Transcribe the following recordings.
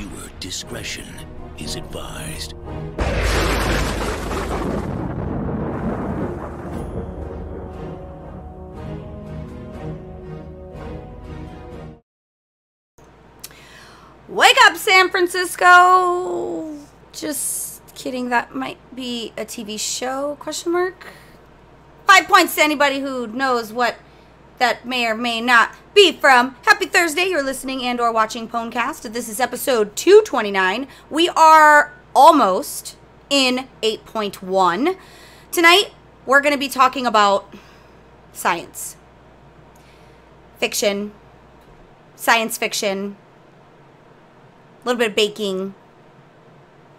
Viewer discretion is advised. Wake up, San Francisco! Just kidding, that might be a TV show, question mark? 5 points to anybody who knows what that may or may not be from. Happy Thursday, you're listening and or watching Pwnecast. This is episode 229. We are almost in 8.1. Tonight, we're going to be talking about science. Fiction. Science fiction. A little bit of baking.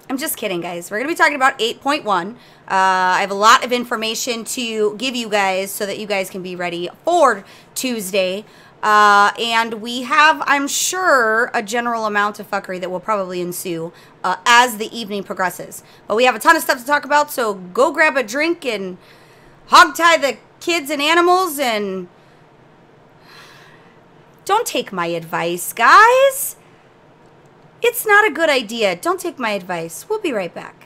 I'm just kidding, guys. We're going to be talking about 8.1. I have a lot of information to give you guys so that you guys can be ready for Tuesday. And we have, I'm sure, a general amount of fuckery that will probably ensue as the evening progresses. But we have a ton of stuff to talk about, so go grab a drink and hogtie the kids and animals and don't take my advice, guys. It's not a good idea. Don't take my advice. We'll be right back.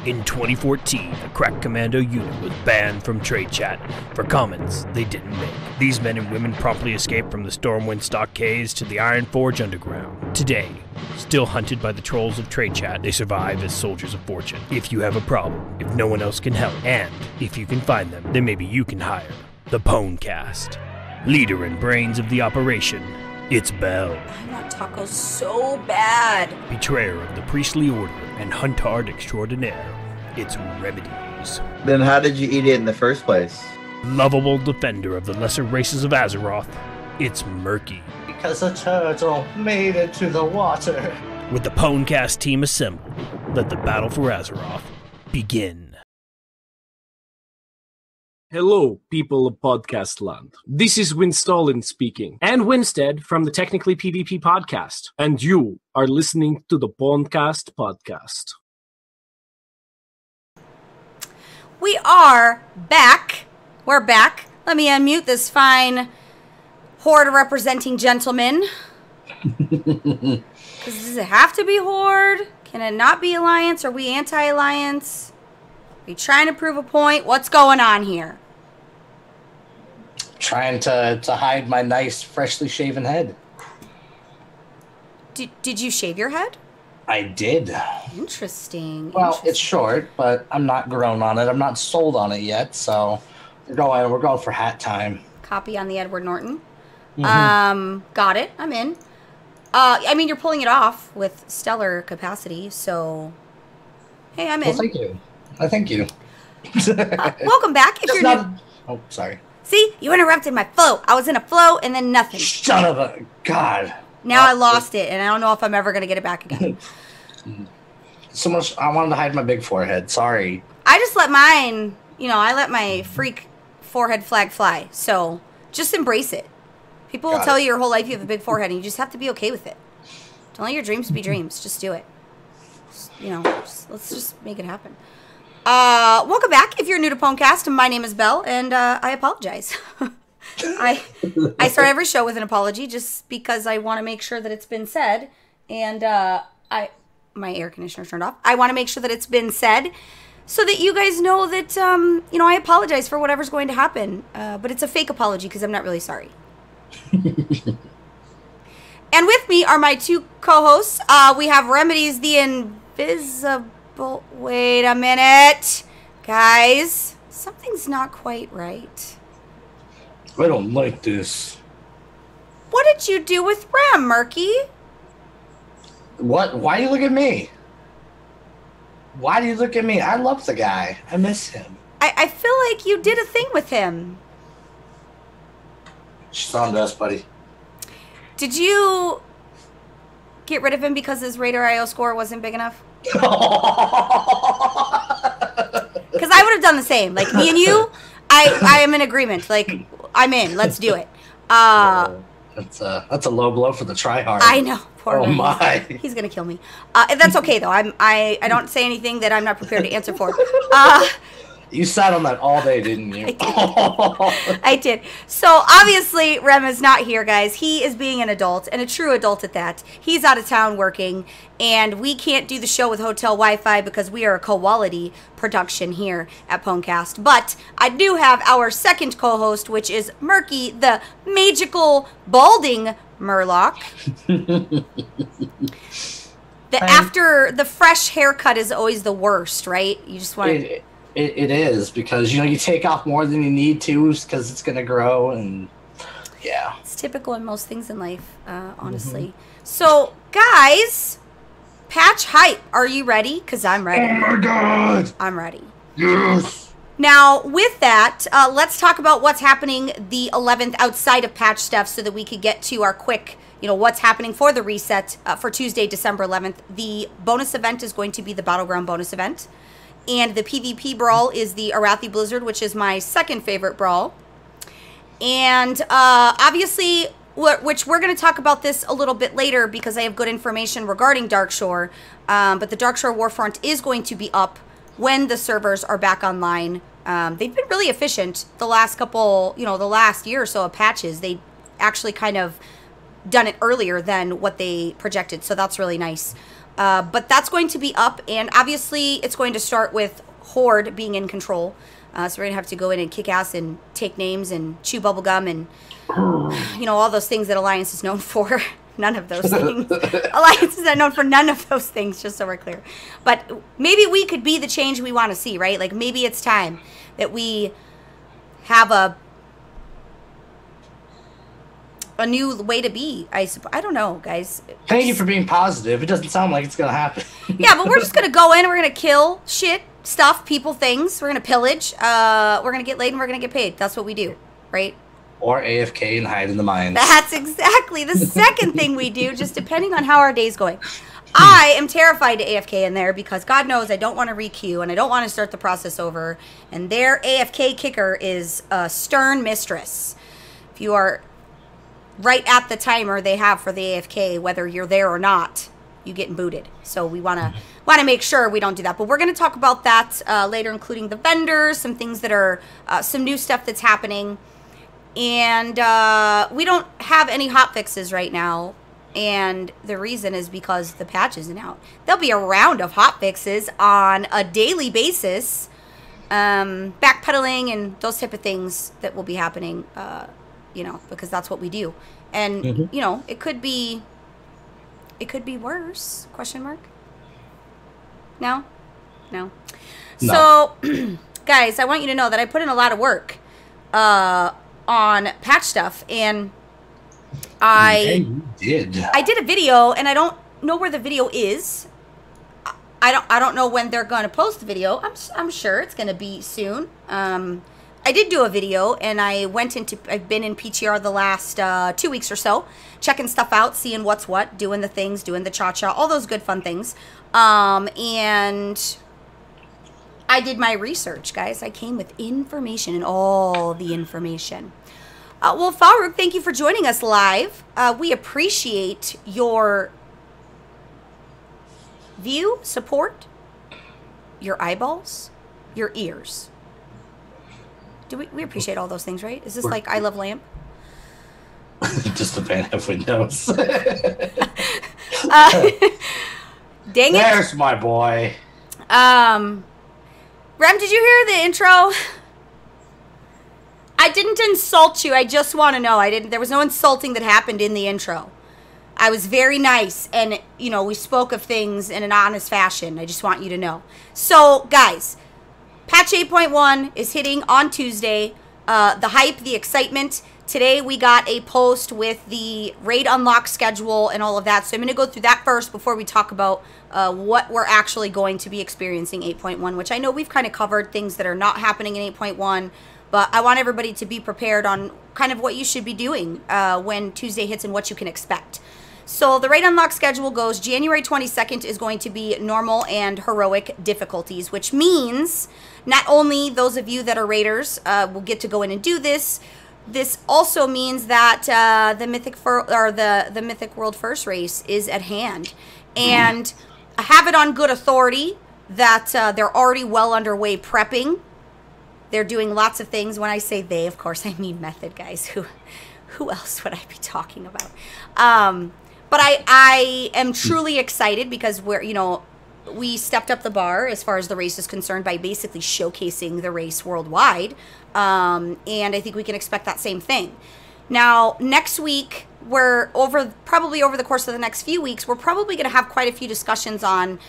In 2014, a crack commando unit was banned from Trade Chat for comments they didn't make. These men and women promptly escaped from the Stormwind stockades to the Iron Forge underground. Today, still hunted by the trolls of Trade Chat, they survive as soldiers of fortune. If you have a problem, if no one else can help, and if you can find them, then maybe you can hire the Pwnecast. Leader and brains of the operation, it's Belle. I want tacos so bad. Betrayer of the priestly order and huntard extraordinaire, it's Remedies. Then how did you eat it in the first place? Lovable defender of the lesser races of Azeroth, it's Murky. Because a turtle made it to the water. With the Pwnecast team assembled, let the battle for Azeroth begin. Hello, people of podcast land. This is Winstolin speaking, and Winstead from the Technically PvP podcast, and you are listening to the Pwnecast podcast. We are back. We're back. Let me unmute this fine Horde representing gentleman. Does it have to be Horde? Can it not be Alliance? Are we anti-Alliance? Are you trying to prove a point? What's going on here? Trying to hide my nice, freshly shaven head. Did you shave your head? I did. Interesting. Well, it's short, but I'm not grown on it. I'm not sold on it yet, so we're going for hat time. Copy on the Edward Norton. Mm-hmm. Got it. I'm in. I mean, you're pulling it off with stellar capacity, so hey, I'm in. Well, thank you. I thank you. Welcome back. If you're new. Oh, sorry. See, you interrupted my flow. I was in a flow and then nothing. Son of a God. Now I lost it, and I don't know if I'm ever going to get it back again. So much. I wanted to hide my big forehead. Sorry. I just let mine, I let my freak forehead flag fly. So just embrace it. People will tell you your whole life you have a big forehead, and you just have to be okay with it. Don't let your dreams be dreams. Just do it. Let's just make it happen. Welcome back. If you're new to Pwnecast, my name is Belle, and I apologize. I start every show with an apology just because I want to make sure that it's been said, and my air conditioner turned off. I want to make sure that it's been said so that you guys know that I apologize for whatever's going to happen, but it's a fake apology because I'm not really sorry. And with me are my two co-hosts. We have Remedies the Invisible. Wait a minute. Guys, something's not quite right. I don't like this. What did you do with Rem, Murky? What? Why do you look at me? Why do you look at me? I love the guy. I miss him. I feel like you did a thing with him. She's on to us, buddy. Did you get rid of him because his Radar IO score wasn't big enough? Because I would have done the same. Like, me and you, I am in agreement. Like, I'm in. Let's do it. That's a low blow for the tryhard. I know. Poor Oh man. my. He's gonna kill me. That's okay though. I don't say anything that I'm not prepared to answer for. You sat on that all day, didn't you? I did. So obviously Rem is not here, guys. He is being an adult, and a true adult at that. He's out of town working, and we can't do the show with hotel Wi-Fi because we are a quality production here at Pwnecast. But I do have our second co-host, which is Murky, the magical balding Murloc. After the fresh haircut is always the worst, right? You just want to... It is, because, you know, you take off more than you need to because it's going to grow, and yeah. It's typical in most things in life, honestly. So, guys, patch hype. Are you ready? Because I'm ready. Oh, my God. I'm ready. Yes. Now, with that, let's talk about what's happening the 11th outside of patch stuff so that we could get to our quick, you know, what's happening for the reset for Tuesday, December 11th. The bonus event is going to be the Battleground bonus event. And the PvP brawl is the Arathi Blizzard, which is my second favorite brawl. And obviously, which we're going to talk about this a little bit later because I have good information regarding Darkshore. But the Darkshore Warfront is going to be up when the servers are back online. They've been really efficient the last couple, you know, the last year or so of patches. They actually kind of done it earlier than what they projected. So that's really nice. But that's going to be up, and obviously it's going to start with Horde being in control. So we're going to have to go in and kick ass and take names and chew bubblegum and, you know, all those things that Alliance is known for. None of those things. Alliance is not known for none of those things, just so we're clear. But maybe we could be the change we want to see, right? Like, maybe it's time that we have a new way to be, I suppose. I don't know, guys. Thank you for being positive. It doesn't sound like it's going to happen. Yeah, but we're just going to go in, we're going to kill shit, stuff, people, things. We're going to pillage. We're going to get laid, and we're going to get paid. That's what we do, right? Or AFK and hide in the mines. That's exactly the second thing we do, just depending on how our day's going. I am terrified to AFK in there because God knows I don't want to re-queue, and I don't want to start the process over. And their AFK kicker is a stern mistress. If you are right at the timer they have for the AFK, whether you're there or not, you get booted. So we want to make sure we don't do that. But we're going to talk about that later, including the vendors, some things that are some new stuff that's happening, and we don't have any hot fixes right now. And the reason is because the patch isn't out. There'll be a round of hot fixes on a daily basis, backpedaling and those type of things that will be happening. You know, because that's what we do. And, you know, it could be worse, question mark? No? So, guys, I want you to know that I put in a lot of work on patch stuff, and I did a video, and I don't know where the video is. I don't know when they're going to post the video. I'm sure it's going to be soon. I did do a video, and I've been in PTR the last 2 weeks or so, checking stuff out, seeing what's what, doing the things, doing the cha-cha, all those good fun things. And I did my research, guys. I came with information, and all the information. Well, Farouk, thank you for joining us live. We appreciate your view, support, your eyeballs, your ears. Do we appreciate all those things, right? Is this like I Love Lamp? Just a fan of Windows. Dang it. There's my boy. Rem, did you hear the intro? I didn't insult you. I just want to know. There was no insulting that happened in the intro. I was very nice, and, you know, we spoke of things in an honest fashion. I just want you to know. So, guys, Patch 8.1 is hitting on Tuesday. The hype, the excitement. Today we got a post with the raid unlock schedule and all of that. So I'm going to go through that first before we talk about what we're actually going to be experiencing 8.1, which I know we've kind of covered things that are not happening in 8.1. But I want everybody to be prepared on kind of what you should be doing when Tuesday hits and what you can expect. So the raid unlock schedule goes January 22nd is going to be normal and heroic difficulties, which means not only those of you that are raiders will get to go in and do this. This also means that the Mythic World First race is at hand, and I have it on good authority that they're already well underway prepping They're doing lots of things. When I say they, of course, I mean Method, guys. Who else would I be talking about? But I am truly excited because we stepped up the bar as far as the race is concerned by basically showcasing the race worldwide. And I think we can expect that same thing. Now, next week, probably over the course of the next few weeks, we're probably going to have quite a few discussions on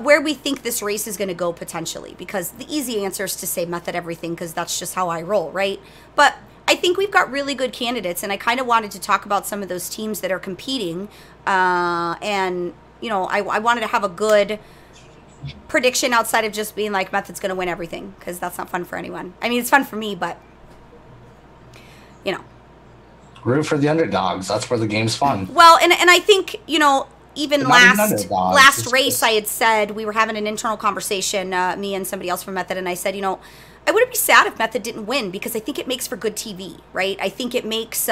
where we think this race is going to go potentially. Because the easy answer is to say Method everything, because that's just how I roll, right? But I think we've got really good candidates, and I kind of wanted to talk about some of those teams that are competing. And, I wanted to have a good prediction outside of just being like Method's going to win everything, because that's not fun for anyone. I mean, it's fun for me, but, Root for the underdogs. That's where the game's fun. Well, and I think, even last race, just... I had said we were having an internal conversation, me and somebody else from Method, and I said, I wouldn't be sad if Method didn't win, because I think it makes for good TV, right? I think it makes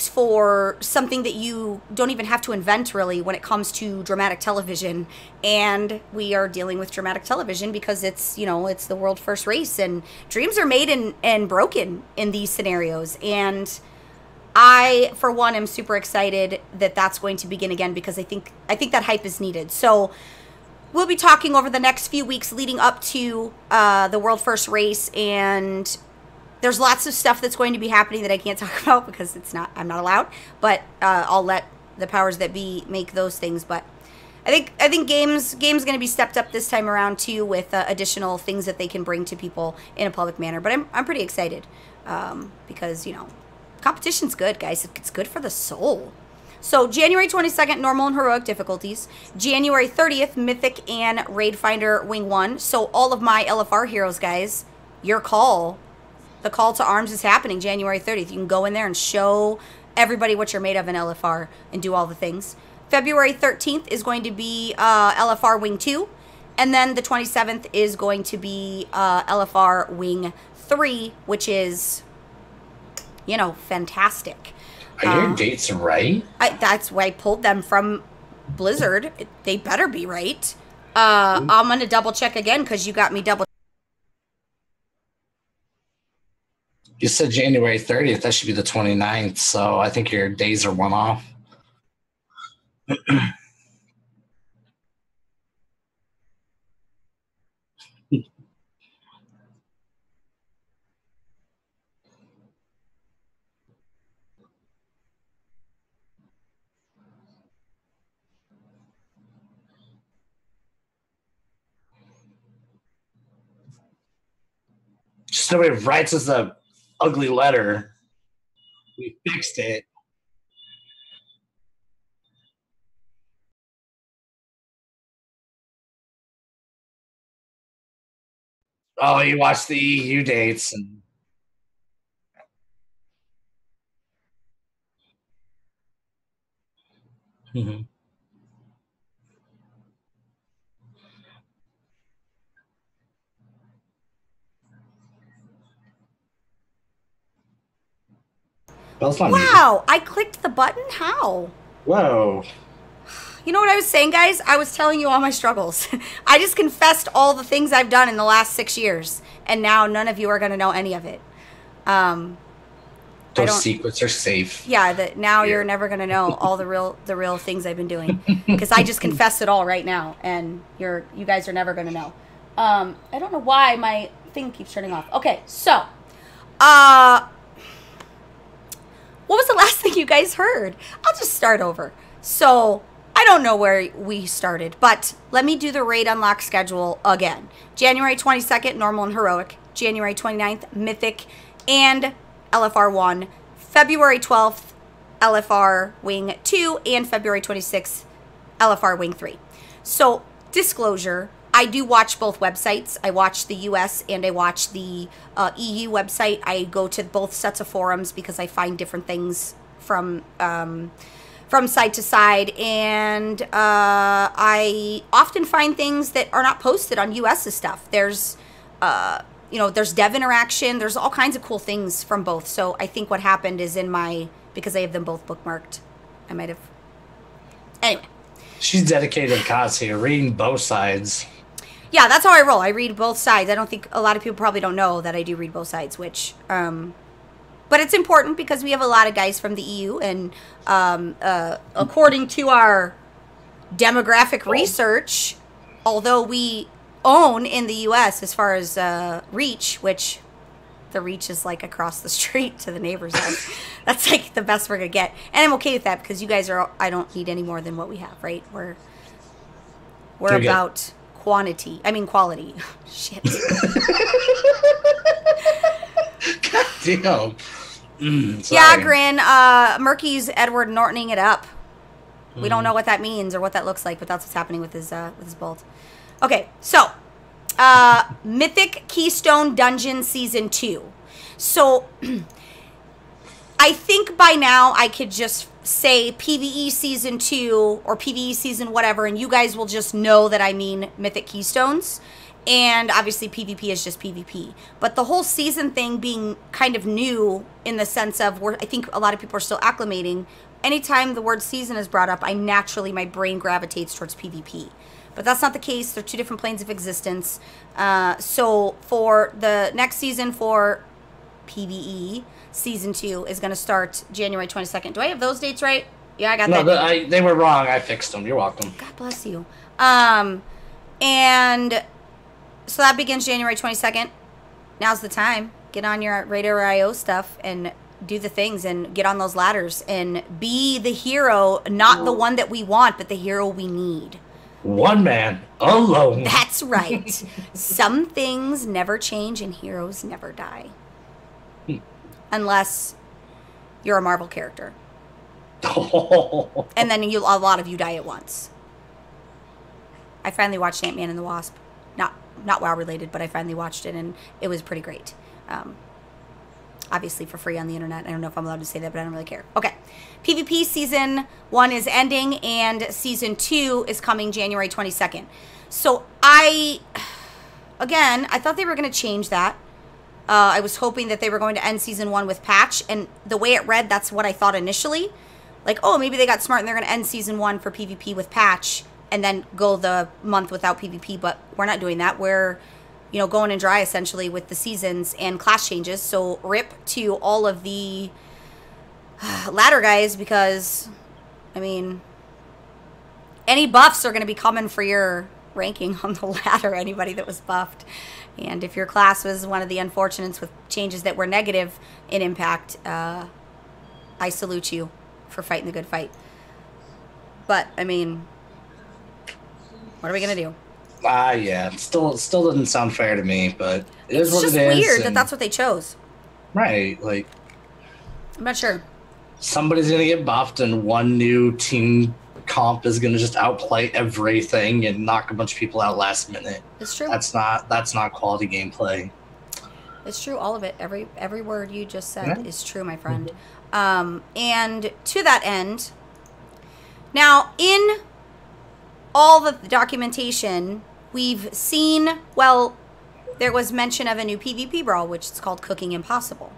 for something that you don't even have to invent, really, when it comes to dramatic television. And we are dealing with dramatic television because it's, it's the world first race, and dreams are made and broken in these scenarios. And I, for one, am super excited that that's going to begin again, because I think that hype is needed. So we'll be talking over the next few weeks leading up to the world first race, and there's lots of stuff that's going to be happening that I can't talk about because I'm not allowed, but I'll let the powers that be make those things. But I think games going to be stepped up this time around too, with additional things that they can bring to people in a public manner. But I'm pretty excited because competition's good, guys. It's good for the soul. So January 22nd, normal and heroic difficulties. January 30th, mythic and raid finder wing 1. So all of my LFR heroes, guys, your call. The call to arms is happening January 30th. You can go in there and show everybody what you're made of in LFR and do all the things. February 13th is going to be LFR Wing 2. And then the 27th is going to be LFR Wing 3, which is, fantastic. Are your dates right? That's why I pulled them from Blizzard. They better be right. I'm going to double check again because you got me double. You said January 30th. That should be the 29th. So I think your days are one off. Just nobody writes us a ugly letter. We fixed it. Oh, you watched the EU dates and Wow, I clicked the button? How? Whoa. You know what I was saying, guys? I was telling you all my struggles. I just confessed all the things I've done in the last 6 years, and now none of you are going to know any of it. Those secrets are safe. Yeah, now you're never going to know all the real things I've been doing, because I just confessed it all right now, and you guys are never going to know. I don't know why my thing keeps turning off. Okay, so what was the last thing you guys heard? I'll just start over. So I don't know where we started, but let me do the raid unlock schedule again. January 22nd, normal and heroic. January 29th, mythic and LFR 1. February 12th, LFR Wing 2. And February 26th, LFR Wing 3. So, disclosure, I do watch both websites. I watch the US and I watch the EU website. I go to both sets of forums because I find different things from side to side, and I often find things that are not posted on US's stuff. There's there's dev interaction. There's all kinds of cool things from both. So I think what happened is because I have them both bookmarked, I might have. Anyway. She's dedicated to cause here, reading both sides. Yeah, that's how I roll. I read both sides. I don't think a lot of people probably don't know that I do read both sides, which, but it's important because we have a lot of guys from the EU, and according to our demographic research, although we own in the US as far as reach, which the reach is like across the street to the neighbor's house. That's like the best we're gonna get, and I'm okay with that because you guys are. I don't need any more than what we have, right? We're about quantity. I mean quality. Shit. God damn. Yeah, Grin. Murky's Edward Nortoning it up. We don't know what that means or what that looks like, but that's what's happening with his bolt. Okay, so Mythic Keystone Dungeon Season 2. So I think by now I could just say PvE Season 2 or PvE Season whatever, and you guys will just know that I mean Mythic Keystones. And obviously PvP is just PvP. But the whole season thing being kind of new in the sense of I think a lot of people are still acclimating. Anytime the word season is brought up, my brain gravitates towards PvP. But that's not the case. They're two different planes of existence. So for the next season for PvE, Season 2 is going to start January 22nd. Do I have those dates right? Yeah, I got that. No, they were wrong. I fixed them. You're welcome. God bless you. And so that begins January 22nd. Now's the time. Get on your Radar.io stuff and do the things and get on those ladders and be the hero, not the one that we want, but the hero we need. One man alone. That's right. Some things never change and heroes never die. Unless you're a Marvel character. And then a lot of you die at once. I finally watched Ant-Man and the Wasp. Not WoW related, but I finally watched it and it was pretty great. Obviously for free on the internet. I don't know if I'm allowed to say that, but I don't really care. Okay. PvP Season 1 is ending and Season 2 is coming January 22nd. So I thought they were going to change that. I was hoping that they were going to end Season 1 with patch, and the way it read, that's what I thought initially. Like, oh, maybe they got smart and they're going to end Season 1 for PvP with patch and then go the month without PvP, but we're not doing that. We're going in dry essentially with the seasons and class changes. So rip to all of the ladder guys because, I mean, any buffs are going to be coming for your ranking on the ladder, anybody that was buffed. And if your class was one of the unfortunates with changes that were negative in impact, I salute you for fighting the good fight. But, I mean, what are we going to do? Yeah, it still doesn't sound fair to me, but it is what it is. It's just weird that that's what they chose. Right, like... I'm not sure. Somebody's going to get buffed and one new team comp is going to just outplay everything and knock a bunch of people out last minute. It's true. That's not quality gameplay. It's true, all of it. Every word you just said is true, my friend. And to that end, now in all the documentation, we've seen, well, there was mention of a new PvP brawl, which is called Cooking Impossible.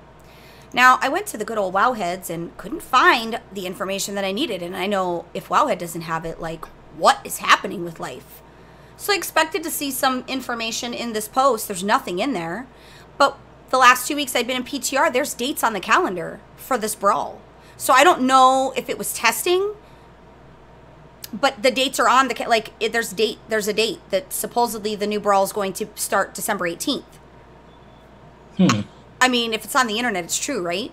Now, I went to the good old Wowheads and couldn't find the information that I needed. And I know if Wowhead doesn't have it, like, what is happening with life? So I expected to see some information in this post. There's nothing in there. But the last 2 weeks I've been in PTR, there's dates on the calendar for this brawl. So I don't know if it was testing, but the dates are on the, there's a date that supposedly the new brawl is going to start December 18th. I mean, if it's on the internet, it's true, right?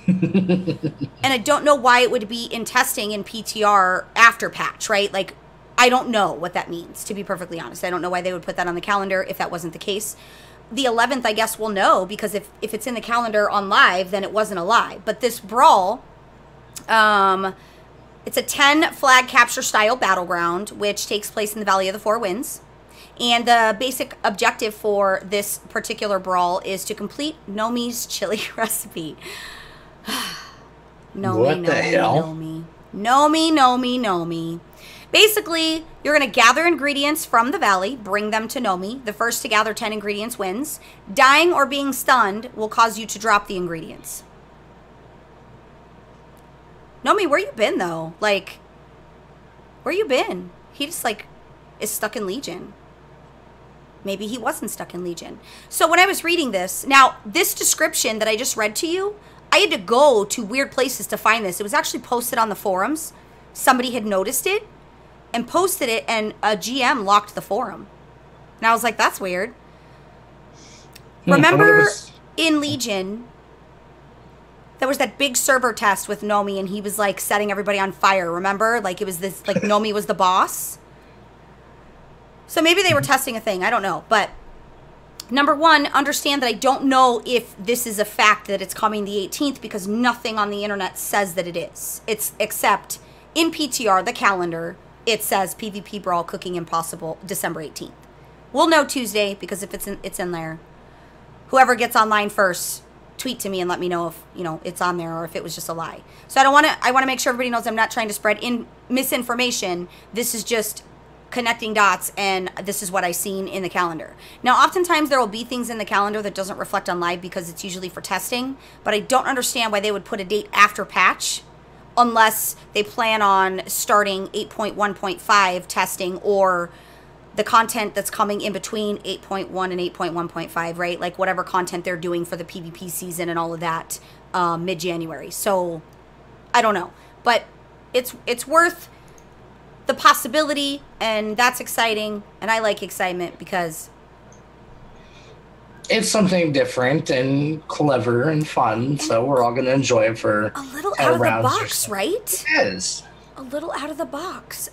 And I don't know why it would be in testing in PTR after patch, right? Like, I don't know what that means, to be perfectly honest. I don't know why they would put that on the calendar if that wasn't the case. The 11th, I guess we'll know, because if it's in the calendar on live, then it wasn't a lie. But this brawl, it's a 10 flag capture style battleground, which takes place in the Valley of the Four Winds. And the basic objective for this particular brawl is to complete Nomi's chili recipe. Nomi. Basically, you're going to gather ingredients from the valley, bring them to Nomi. The first to gather 10 ingredients wins. Dying or being stunned will cause you to drop the ingredients. Nomi, where you been, though? Like, where you been? He just, like, is stuck in Legion. Maybe he wasn't stuck in Legion. So when I was reading this, now this description that I just read to you, I had to go to weird places to find this. It was actually posted on the forums. Somebody had noticed it and posted it, and a GM locked the forum. And I was like, that's weird. Remember in Legion, there was that big server test with Nomi, and he was like setting everybody on fire. Remember? Like it was this, like Nomi was the boss. So maybe they were testing a thing. I don't know. But number one, understand that I don't know if this is a fact that it's coming the 18th, because nothing on the internet says that it is. It's except in PTR, the calendar, it says PvP Brawl Cooking Impossible December 18th. We'll know Tuesday, because if it's in there. Whoever gets online first, tweet to me and let me know if, you know, it's on there or if it was just a lie. So I want to make sure everybody knows I'm not trying to spread misinformation. This is just connecting dots, and this is what I've seen in the calendar. Now, oftentimes there will be things in the calendar that doesn't reflect on live because it's usually for testing, but I don't understand why they would put a date after patch unless they plan on starting 8.1.5 testing or the content that's coming in between 8.1 and 8.1.5, right? Like whatever content they're doing for the PvP season and all of that mid-January. So I don't know, but it's worth the possibility, and that's exciting, and I like excitement because it's something different and clever and fun, so we're all going to enjoy it for a little out of the box, so. right? It is. A little out of the box.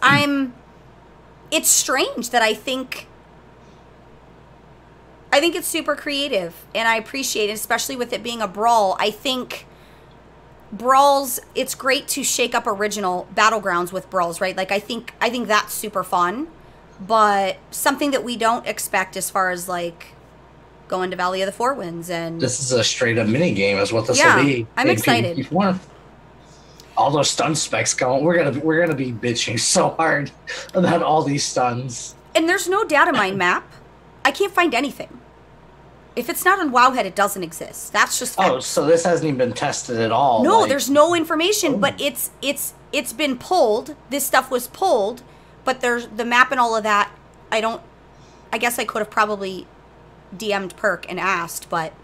It's strange that I think it's super creative, and I appreciate it, especially with it being a brawl. I think brawls, it's great to shake up original battlegrounds with brawls, right? Like I think that's super fun, but something that we don't expect as far as like going to Valley of the Four Winds, and this is a straight up mini game is what this will be. I'm excited. All those stun specs going, we're gonna be bitching so hard about all these stuns. And there's no data mine map. I can't find anything. If it's not on Wowhead, it doesn't exist. That's just facts. Oh, so this hasn't even been tested at all. No, there's no information, but it's been pulled. This stuff was pulled, but there's the map and all of that. I guess I could have probably DM'd Perk and asked, but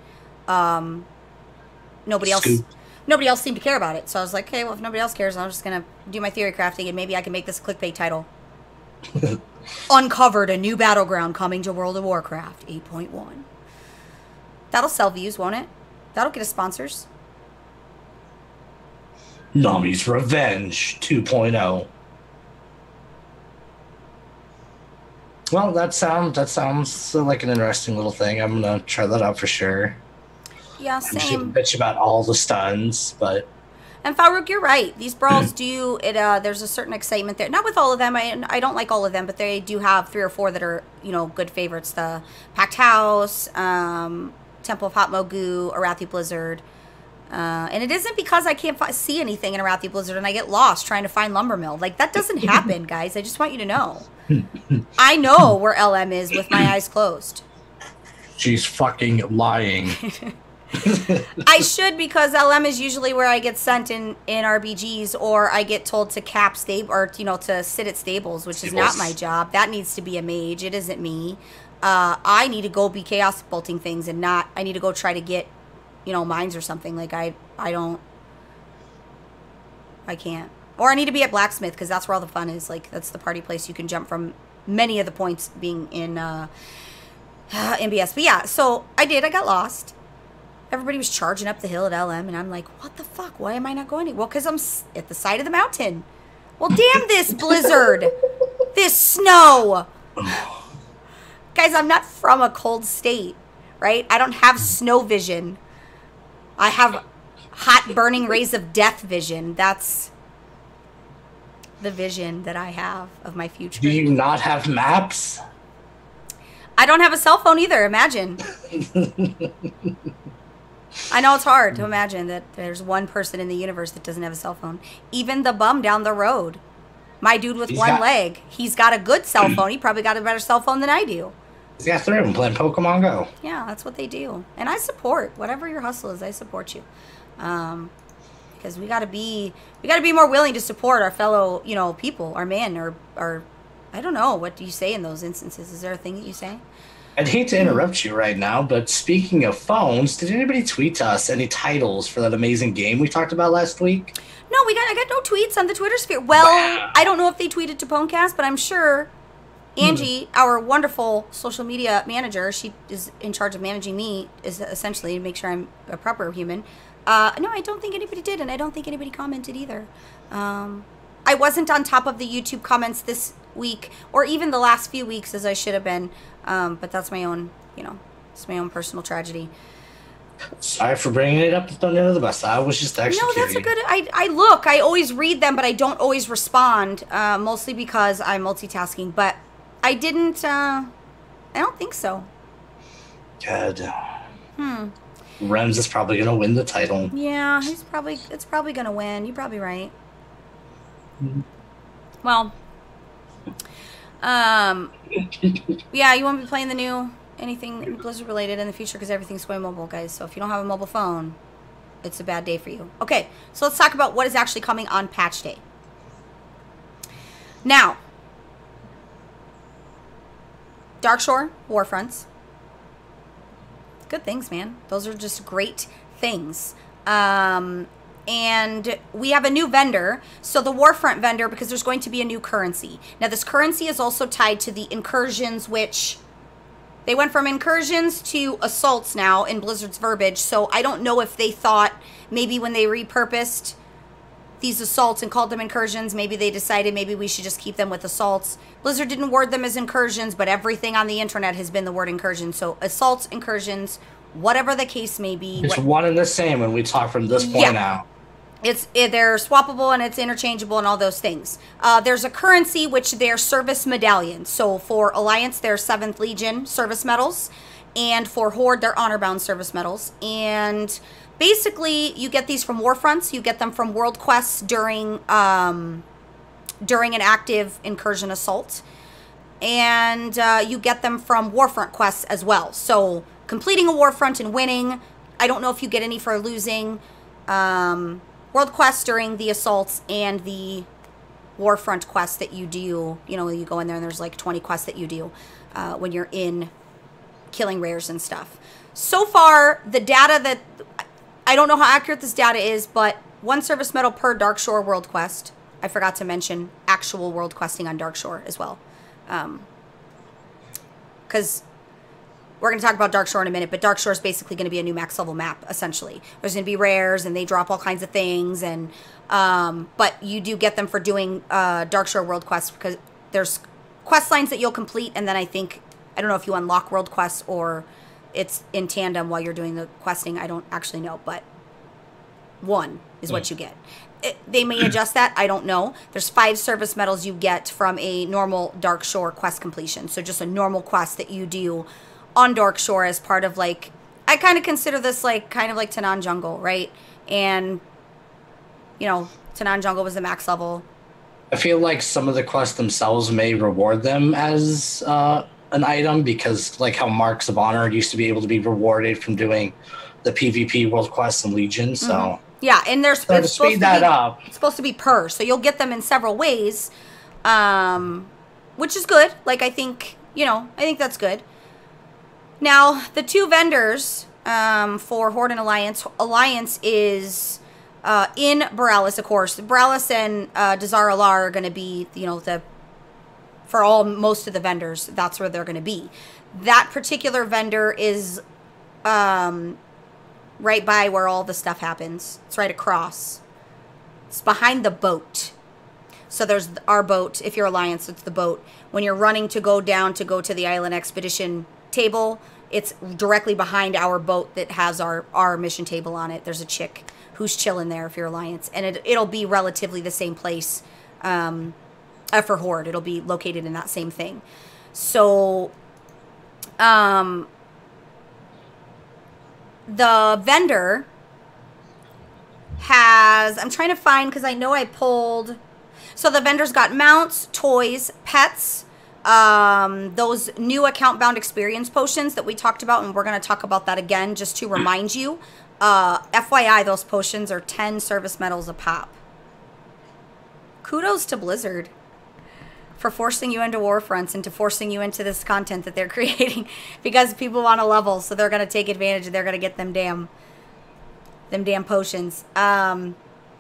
nobody else seemed to care about it. So I was like, okay, well, if nobody else cares, I'm just gonna do my theory crafting, and maybe I can make this a clickbait title. Uncovered a new battleground coming to World of Warcraft 8.1. That'll sell views, won't it? That'll get us sponsors. Nami's Revenge 2.0. Well, that sounds like an interesting little thing. I'm gonna try that out for sure. Yeah, same. I'm bitch about all the stuns, but. And Farouk, you're right. These brawls do it. There's a certain excitement there. Not with all of them. I don't like all of them, but they do have 3 or 4 that are, you know, good favorites. The Packed House, Temple of Hot Mogu, Arathi Blizzard. And it isn't because I can't see anything in Arathi Blizzard and I get lost trying to find Lumbermill. Like, that doesn't happen, guys. I just want you to know. I know where LM is with my eyes closed. She's fucking lying. I should, because LM is usually where I get sent in RBGs, or I get told to cap stable, or, you know, to sit at stables, which is not my job. That needs to be a mage. It isn't me. I need to go be chaos bolting things, and not, I need to go try to get, you know, mines or something. Like, I can't. Or I need to be at Blacksmith, because that's where all the fun is. Like, that's the party place you can jump from, many of the points being in MBS. But yeah, so I got lost. Everybody was charging up the hill at LM, and I'm like, what the fuck? Why am I not going? Well, because I'm at the side of the mountain. Well, damn this blizzard. This snow. Guys, I'm not from a cold state, right? I don't have snow vision. I have hot burning rays of death vision. That's the vision that I have of my future. Do you not have maps? I don't have a cell phone either, imagine. I know it's hard to imagine that there's one person in the universe that doesn't have a cell phone. Even the bum down the road. My dude with one leg. He's got a good cell phone. He probably got a better cell phone than I do. He's got 3 of them playing Pokemon Go. Yeah, that's what they do. And I support. Whatever your hustle is, I support you. Because we gotta be more willing to support our fellow, you know, people, our men, or I don't know. What do you say in those instances? Is there a thing that you say? I'd hate to interrupt you right now, but speaking of phones, did anybody tweet to us any titles for that amazing game we talked about last week? No, I got no tweets on the Twitter sphere. Well, Wow. I don't know if they tweeted to Ponecast, but I'm sure Angie, our wonderful social media manager, she is in charge of managing me, is essentially to make sure I'm a proper human. No, I don't think anybody did, and I don't think anybody commented either. I wasn't on top of the YouTube comments this week, or even the last few weeks as I should have been, but that's my own, it's my own personal tragedy. Sorry for bringing it up. Don't know the best. I was just actually No, that's a good. I always read them, but I don't always respond. Mostly because I'm multitasking. But I didn't. I don't think so. Good. Rems is probably gonna win the title. Yeah, it's probably gonna win. You're probably right. Well, yeah, you won't be playing the new anything Blizzard related in the future because everything's going mobile, guys. So if you don't have a mobile phone, it's a bad day for you. Okay, so let's talk about what is actually coming on patch day. Now, Darkshore, Warfronts. Good things, man. Those are just great things. And we have a new vendor. So the Warfront vendor, because there's going to be a new currency. Now, this currency is also tied to the incursions, which they went from incursions to assaults now in Blizzard's verbiage. So I don't know if they thought maybe when they repurposed these assaults and called them incursions, maybe they decided maybe we should just keep them with assaults. Blizzard didn't word them as incursions, but everything on the internet has been the word incursion. So assaults, incursions, whatever the case may be. It's one and the same when we talk from this point out. They're swappable and it's interchangeable and all those things. There's a currency which they're service medallions. So for Alliance, they're 7th Legion service medals. And for Horde, they're honor-bound service medals. And basically, you get these from Warfronts. You get them from World Quests during an active incursion assault. And you get them from Warfront quests as well. So completing a Warfront and winning. I don't know if you get any for losing. World quests during the assaults and the Warfront quests that you do. You go in there and there's like 20 quests that you do when you're in killing rares and stuff. So far, the data that... I don't know how accurate this data is, but 1 service medal per Darkshore world quest. I forgot to mention actual world questing on Darkshore as well. Because we're going to talk about Darkshore in a minute, but Darkshore is basically going to be a new max level map, essentially. There's going to be rares, and they drop all kinds of things, and but you do get them for doing Darkshore world quests, because there's quest lines that you'll complete, and then I don't know if you unlock world quests or it's in tandem while you're doing the questing. I don't actually know, but 1 is what you get. They may adjust that. I don't know. There's 5 service medals you get from a normal Darkshore quest completion. So just a normal quest that you do on Darkshore as part of, like, I kind of consider this like kind of like Tanan Jungle, right? And Tanan Jungle was the max level. I feel like some of the quests themselves may reward them as an item, because like how Marks of Honor used to be able to be rewarded from doing the PvP world quests and Legion. So yeah, and there's to speed that up. It's supposed to be per, so you'll get them in several ways, which is good. Like I think that's good. Now the 2 vendors for Horde and Alliance is in Borealis, of course. Borealis and Dazar Alar are going to be for most of the vendors, that's where they're going to be. That particular vendor is right by where all the stuff happens. It's right across. It's behind the boat. So there's our boat. If you're Alliance, it's the boat. When you're running to go down to go to the Island Expedition table, it's directly behind our boat that has our mission table on it. There's a chick who's chilling there if you're Alliance. And it'll be relatively the same place for Horde. It'll be located in that same thing. So the vendor has, I'm trying to find, because I know I pulled, so the vendor's got mounts, toys, pets, those new account bound experience potions that we talked about, and we're going to talk about that again just to remind you. FYI, those potions are 10 service medals a pop. Kudos to Blizzard for forcing you into war fronts and to forcing you into this content that they're creating because people want to level, so they're going to take advantage and they're going to get them damn potions.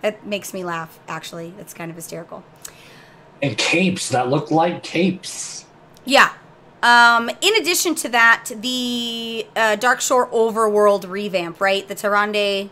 It makes me laugh, actually. It's kind of hysterical. And capes that look like capes. Yeah. In addition to that, the Dark Shore Overworld revamp, right? The Tyrande.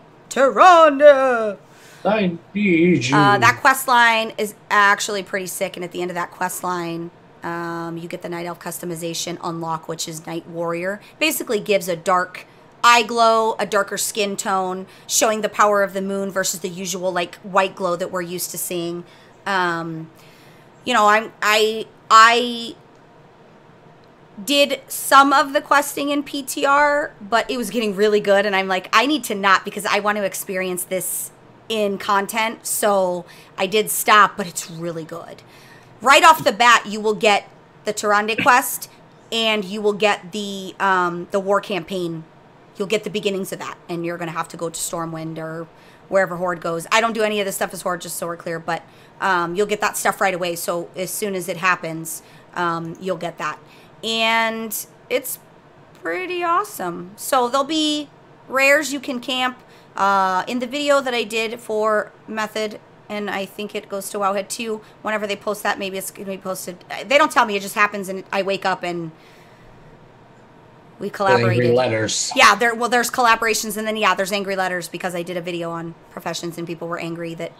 I need you. That quest line is actually pretty sick, and at the end of that quest line, you get the Night Elf customization unlock, which is Night Warrior. Basically gives a dark eye glow, a darker skin tone, showing the power of the moon versus the usual like white glow that we're used to seeing. You know, I did some of the questing in PTR, but it was getting really good, and I'm like, I need to not, because I want to experience this in content, so I did stop, but it's really good. Right off the bat, you will get the Tyrande quest, and you will get the war campaign. You'll get the beginnings of that, and you're going to have to go to Stormwind or wherever Horde goes. I don't do any of this stuff as Horde, just so we're clear, but you'll get that stuff right away, so as soon as it happens, you'll get that. And it's pretty awesome. So there'll be rares you can camp. In the video that I did for Method, and I think it goes to Wowhead too, whenever they post that, maybe it's going to be posted. They don't tell me, it just happens, and I wake up and we collaborated. Angry letters. Yeah, there's collaborations, and then, yeah, there's angry letters, because I did a video on professions, and people were angry that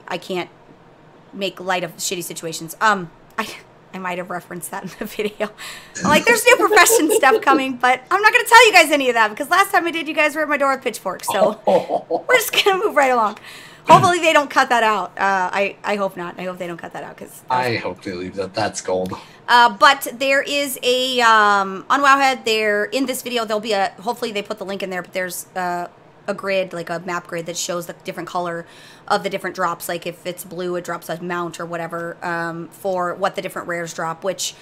I can't make light of shitty situations. I might have referenced that in the video. I'm like, there's new profession stuff coming, but I'm not going to tell you guys any of that, because last time I did, you guys were at my door with pitchforks, so we're just going to move right along. Hopefully they don't cut that out. I hope not. I hope they don't cut that out, because I hope they leave that. That's gold. But there is a on Wowhead, there in this video there'll be a, hopefully they put the link in there, but there's a grid, like a map grid, that shows the different color of the different drops. Like if it's blue, it drops a mount or whatever, for what the different rares drop, which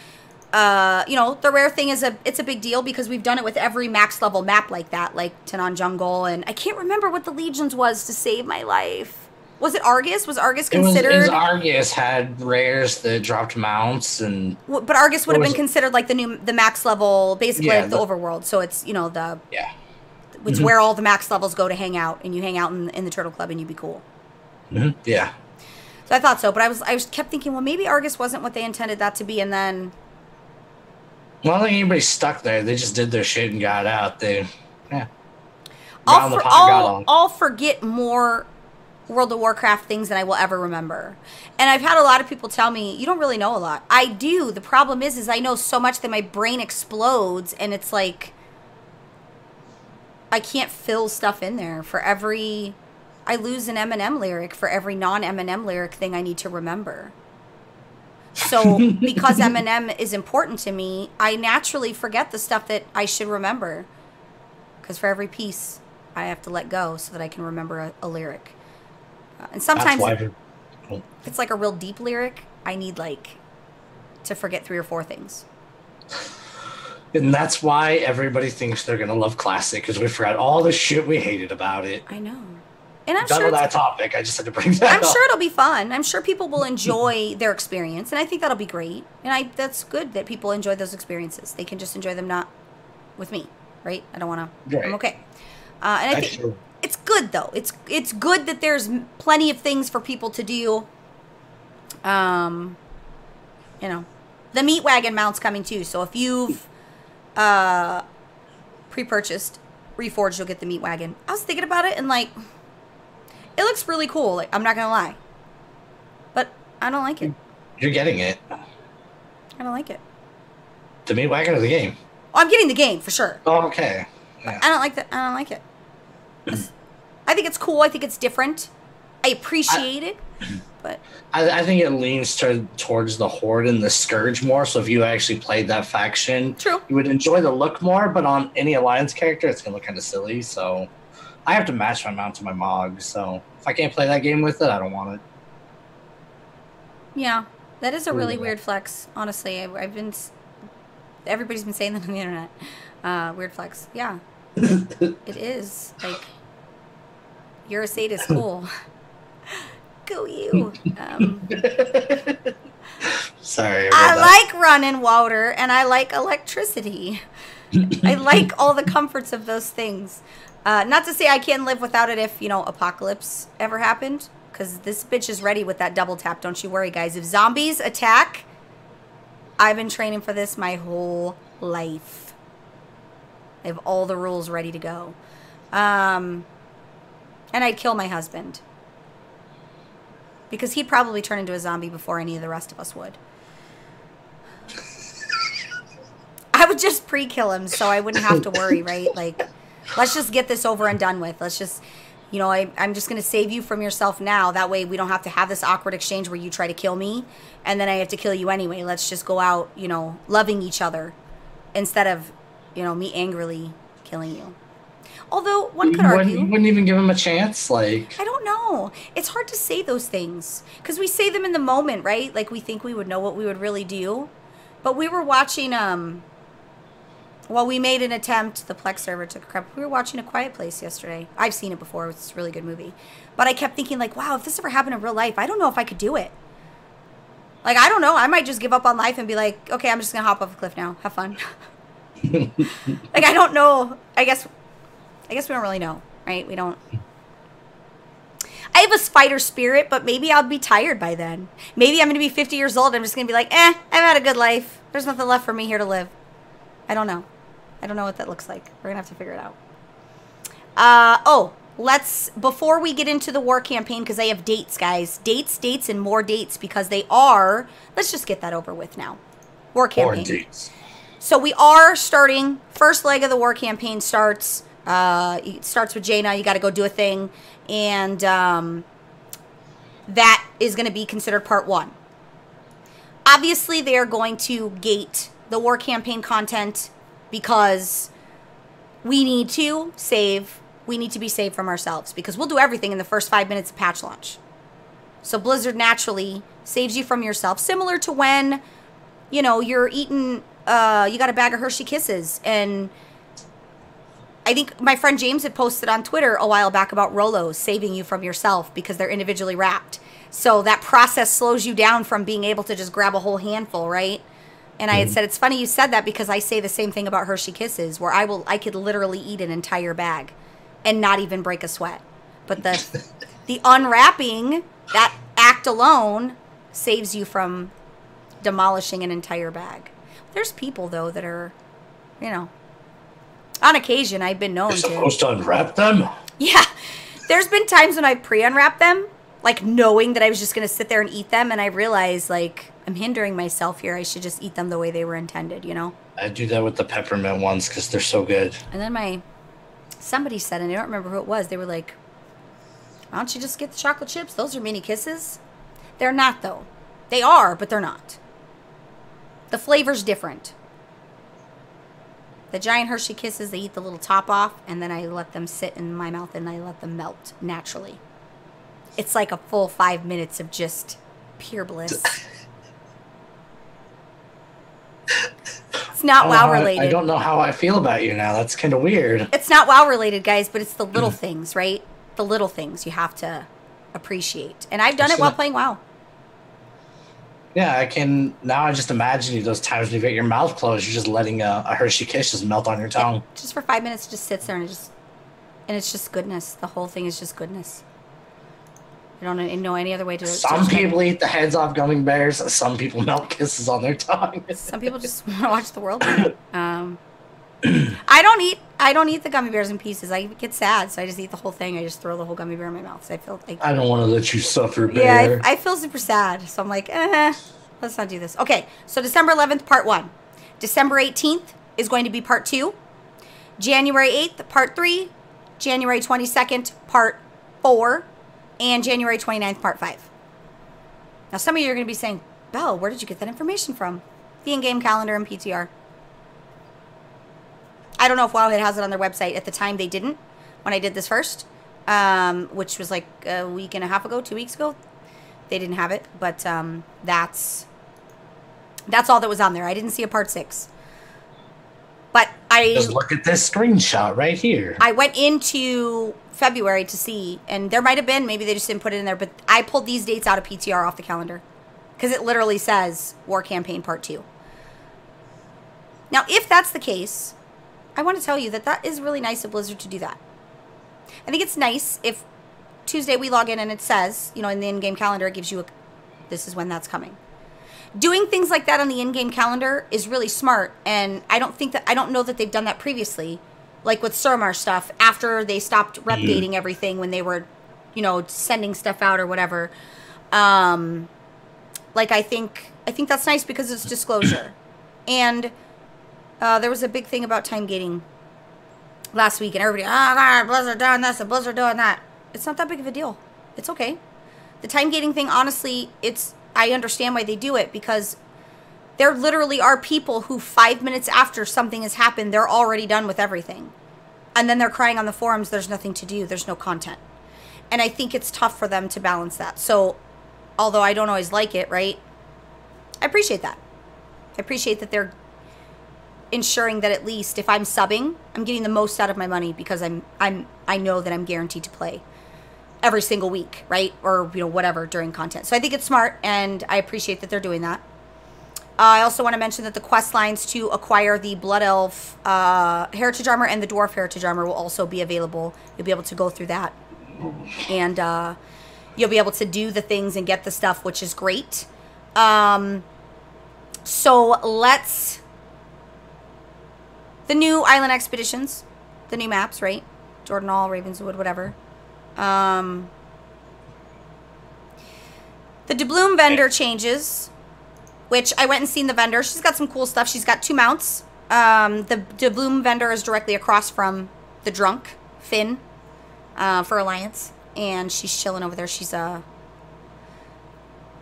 you know, the rare thing is it's a big deal, because we've done it with every max level map like that, like Tanan Jungle, and I can't remember what the Legions was to save my life. Was it Argus? Was Argus considered? It was Argus had rares that dropped mounts, and but Argus would have been considered like the max level, basically, Yeah, like the overworld. So it's, you know, the yeah, it's where all the max levels go to hang out, and you hang out in the Turtle Club, and you'd be cool. Yeah. So I thought so, but I kept thinking, well, maybe Argus wasn't what they intended that to be, and then. Well, I don't think anybody's stuck there. They just did their shit and got out. I'll forget more World of Warcraft things than I will ever remember. And I've had a lot of people tell me, you don't really know a lot. I do. The problem is I know so much that my brain explodes, and it's like I can't fill stuff in there. For every, I lose an Eminem lyric for every non-Eminem lyric thing I need to remember. So because Eminem is important to me, I naturally forget the stuff that I should remember. Because for every piece, I have to let go so that I can remember a lyric. And sometimes if it's like a real deep lyric, I need like to forget 3 or 4 things. And that's why everybody thinks they're going to love Classic, because we forgot all the shit we hated about it. I know. And I'm Done sure with that topic. I just had to bring that up. I'm sure it'll be fun. I'm sure people will enjoy their experience, and I think that'll be great. And that's good that people enjoy those experiences. They can just enjoy them not with me, right? I don't want to. Right. I'm okay. And I think it's good though. It's good that there's plenty of things for people to do. You know, the meat wagon mount's coming too. So if you've pre-purchased Reforged, you'll get the meat wagon. I was thinking about it, and like, it looks really cool. Like, I'm not gonna lie, but I don't like it. You're getting it. I don't like it. The meat wagon or the game? Oh, I'm getting the game for sure. Oh, okay. Yeah. I don't like that. I don't like it. I think it's cool. I think it's different. I appreciate it, but I think it leans towards the Horde and the Scourge more. So if you actually played that faction, true, you would enjoy the look more. But on any Alliance character, it's gonna look kind of silly. So I have to match my mount to my Mog. So if I can't play that game with it, I don't want it. Yeah, that is a really weird flex. Honestly, everybody's been saying that on the internet. Weird flex. Yeah, it is. Like, you're a sadist. Cool. Go you. Sorry. I like running water and I like electricity. I like all the comforts of those things. Not to say I can't live without it if, apocalypse ever happened. Because this bitch is ready with that double tap. Don't you worry, guys. If zombies attack, I've been training for this my whole life. I have all the rules ready to go. And I'd kill my husband. Because he'd probably turn into a zombie before any of the rest of us would. I would just pre-kill him so I wouldn't have to worry, right? Like, let's just get this over and done with. Let's just, I'm just going to save you from yourself now. That way we don't have to have this awkward exchange where you try to kill me and then I have to kill you anyway. Let's just go out, loving each other instead of, me angrily killing you. Although one could argue, you wouldn't even give him a chance. Like, I don't know. It's hard to say those things because we say them in the moment, right? Like we think we would know what we would really do. But we were watching. We made an attempt. The Plex server took a crap. We were watching A Quiet Place yesterday. I've seen it before. It's a really good movie. But I kept thinking, like, wow, if this ever happened in real life, I don't know if I could do it. Like, I don't know. I might just give up on life and be like, okay, I'm just gonna hop off a cliff now. Have fun. Like, I don't know. I guess we don't really know, right? We don't. I have a spider spirit, but maybe I'll be tired by then. Maybe I'm going to be 50 years old. I'm just going to be like, I've had a good life. There's nothing left for me here to live. I don't know. I don't know what that looks like. We're going to have to figure it out. Before we get into the war campaign, because I have dates, guys. Dates, and more dates, because they are, let's just get that over with now. War campaign. War dates. So we are starting, first leg of the war campaign starts. It starts with Jaina. You got to go do a thing. And that is going to be considered part 1. Obviously, they are going to gate the war campaign content because we need to save. We need to be saved from ourselves because we'll do everything in the first 5 minutes of patch launch. So Blizzard naturally saves you from yourself. Similar to when, you're eating, you got a bag of Hershey Kisses and I think my friend James had posted on Twitter a while back about Rolos saving you from yourself because they're individually wrapped. So that process slows you down from being able to just grab a whole handful, right? And I had said, it's funny you said that because I say the same thing about Hershey Kisses where I could literally eat an entire bag and not even break a sweat. But the unwrapping, that act alone saves you from demolishing an entire bag. There's people, though, that are, on occasion, I've been known You're supposed to unwrap them? Yeah. There's been times when I pre-unwrapped them, like knowing that I was just going to sit there and eat them, and I realized, like, I'm hindering myself here. I should just eat them the way they were intended, I do that with the peppermint ones because they're so good. And then somebody said, and I don't remember who it was, they were like, why don't you just get the chocolate chips? Those are mini kisses. They're not, though. They are, but they're not. The flavor's different. The giant Hershey Kisses, they eat the little top off, and then I let them sit in my mouth, and I let them melt naturally. It's like a full 5 minutes of just pure bliss. It's not WoW related. I don't know how I feel about you now. That's kind of weird. It's not WoW related, guys, but it's the little things, right? The little things you have to appreciate. And I've done it while playing WoW. Yeah, I just imagine you those times when you get your mouth closed, you're just letting a Hershey Kiss just melt on your tongue. Yeah, just for 5 minutes, it just sits there and it's just goodness. The whole thing is just goodness. I don't know any other way to. Some people eat the heads off gummy bears. Some people melt kisses on their tongue. Some people just want to watch the world. I don't eat the gummy bears in pieces. I get sad, so I just eat the whole thing. I just throw the whole gummy bear in my mouth. So I feel like I don't want to let you suffer, bear. Yeah, I feel super sad. So I'm like, let's not do this. Okay, so December 11th, part 1. December 18th is going to be part 2. January 8th, part 3. January 22nd, part 4. And January 29th, part 5. Now, some of you are going to be saying, Belle, where did you get that information from? The in-game calendar and PTR. I don't know if Wowhead has it on their website. At the time, they didn't when I did this first, which was like a week and a half ago, 2 weeks ago. They didn't have it, but that's all that was on there. I didn't see a part 6. But just look at this screenshot right here. I went into February to see, and there might have been, maybe they just didn't put it in there, but I pulled these dates out of PTR off the calendar. because it literally says War Campaign Part 2. Now, if that's the case, I want to tell you that that is really nice of Blizzard to do that. I think it's nice if Tuesday we log in and it says, you know, in the in-game calendar, it gives you this is when that's coming. Doing things like that on the in-game calendar is really smart, and I don't know that they've done that previously, like with Suramar stuff, after they stopped updating everything when they were, you know, sending stuff out or whatever. Like, I think that's nice because it's disclosure. And there was a big thing about time gating last week, and everybody, oh God, Blizzard doing this and Blizzard doing that. It's not that big of a deal. It's okay. The time gating thing, honestly, I understand why they do it, because there literally are people who 5 minutes after something has happened, they're already done with everything. And then they're crying on the forums, there's nothing to do, there's no content. And I think it's tough for them to balance that. So, although I don't always like it, right? I appreciate that. I appreciate that they're ensuring that at least if I'm subbing, I'm getting the most out of my money, because I know that I'm guaranteed to play every single week, right? Or, you know, whatever during content. So I think it's smart, and I appreciate that they're doing that. I also want to mention that the quest lines to acquire the Blood Elf Heritage Armor and the Dwarf Heritage Armor will also be available. You'll be able to go through that. And you'll be able to do the things and get the stuff, which is great. So let's... The new Island Expeditions. The new maps, right? Jordanall, Ravenswood, whatever. The doubloon vendor changes, which I went and seen the vendor. She's got some cool stuff. She's got 2 mounts. The doubloon vendor is directly across from the drunk Finn for Alliance, and she's chilling over there. She's a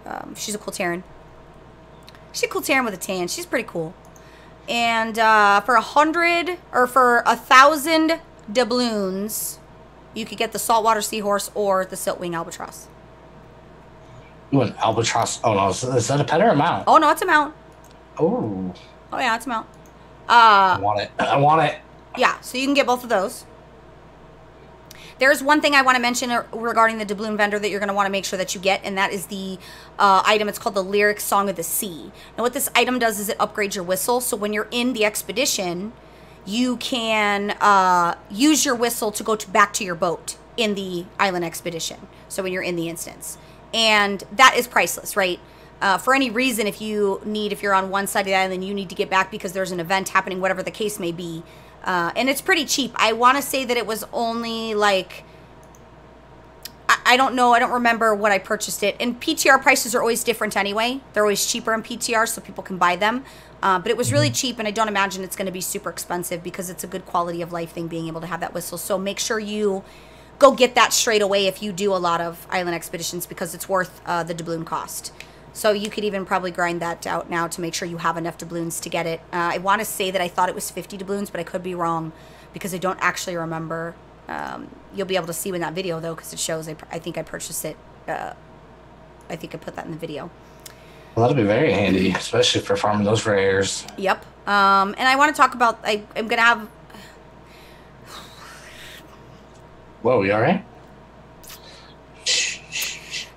cool Terran. She's a cool Terran with a tan. She's pretty cool. And for 100 or for 1,000 doubloons, you could get the saltwater seahorse or the siltwing albatross. Ooh, an albatross. Oh no, is that a pet or a mount? Oh no, it's a mount. Oh. Oh yeah, it's a mount. I want it. I want it. Yeah, so you can get both of those. There's one thing I want to mention regarding the doubloon vendor that you're going to want to make sure that you get, and that is the item. It's called the Lyric Song of the Sea. Now what this item does is it upgrades your whistle, so when you're in the expedition, you can use your whistle to go back to your boat in the island expedition, so when you're in the instance. And that is priceless, right? For any reason, if you're on one side of the island, you need to get back because there's an event happening, whatever the case may be. And it's pretty cheap. I want to say that it was only like, I don't know. I don't remember what I purchased it. And PTR prices are always different anyway. They're always cheaper in PTR so people can buy them. But it was really cheap, and I don't imagine it's going to be super expensive because it's a good quality of life thing being able to have that whistle. So make sure you go get that straight away if you do a lot of island expeditions, because it's worth the doubloon cost. So you could even probably grind that out now to make sure you have enough doubloons to get it. I want to say that I thought it was 50 doubloons, but I could be wrong because I don't actually remember. You'll be able to see in that video, though, because it shows. I think I purchased it. I think I put that in the video. Well, that'll be very handy, especially for farming those rares. Yep. And I want to talk about... I'm going to have... Whoa, you all right?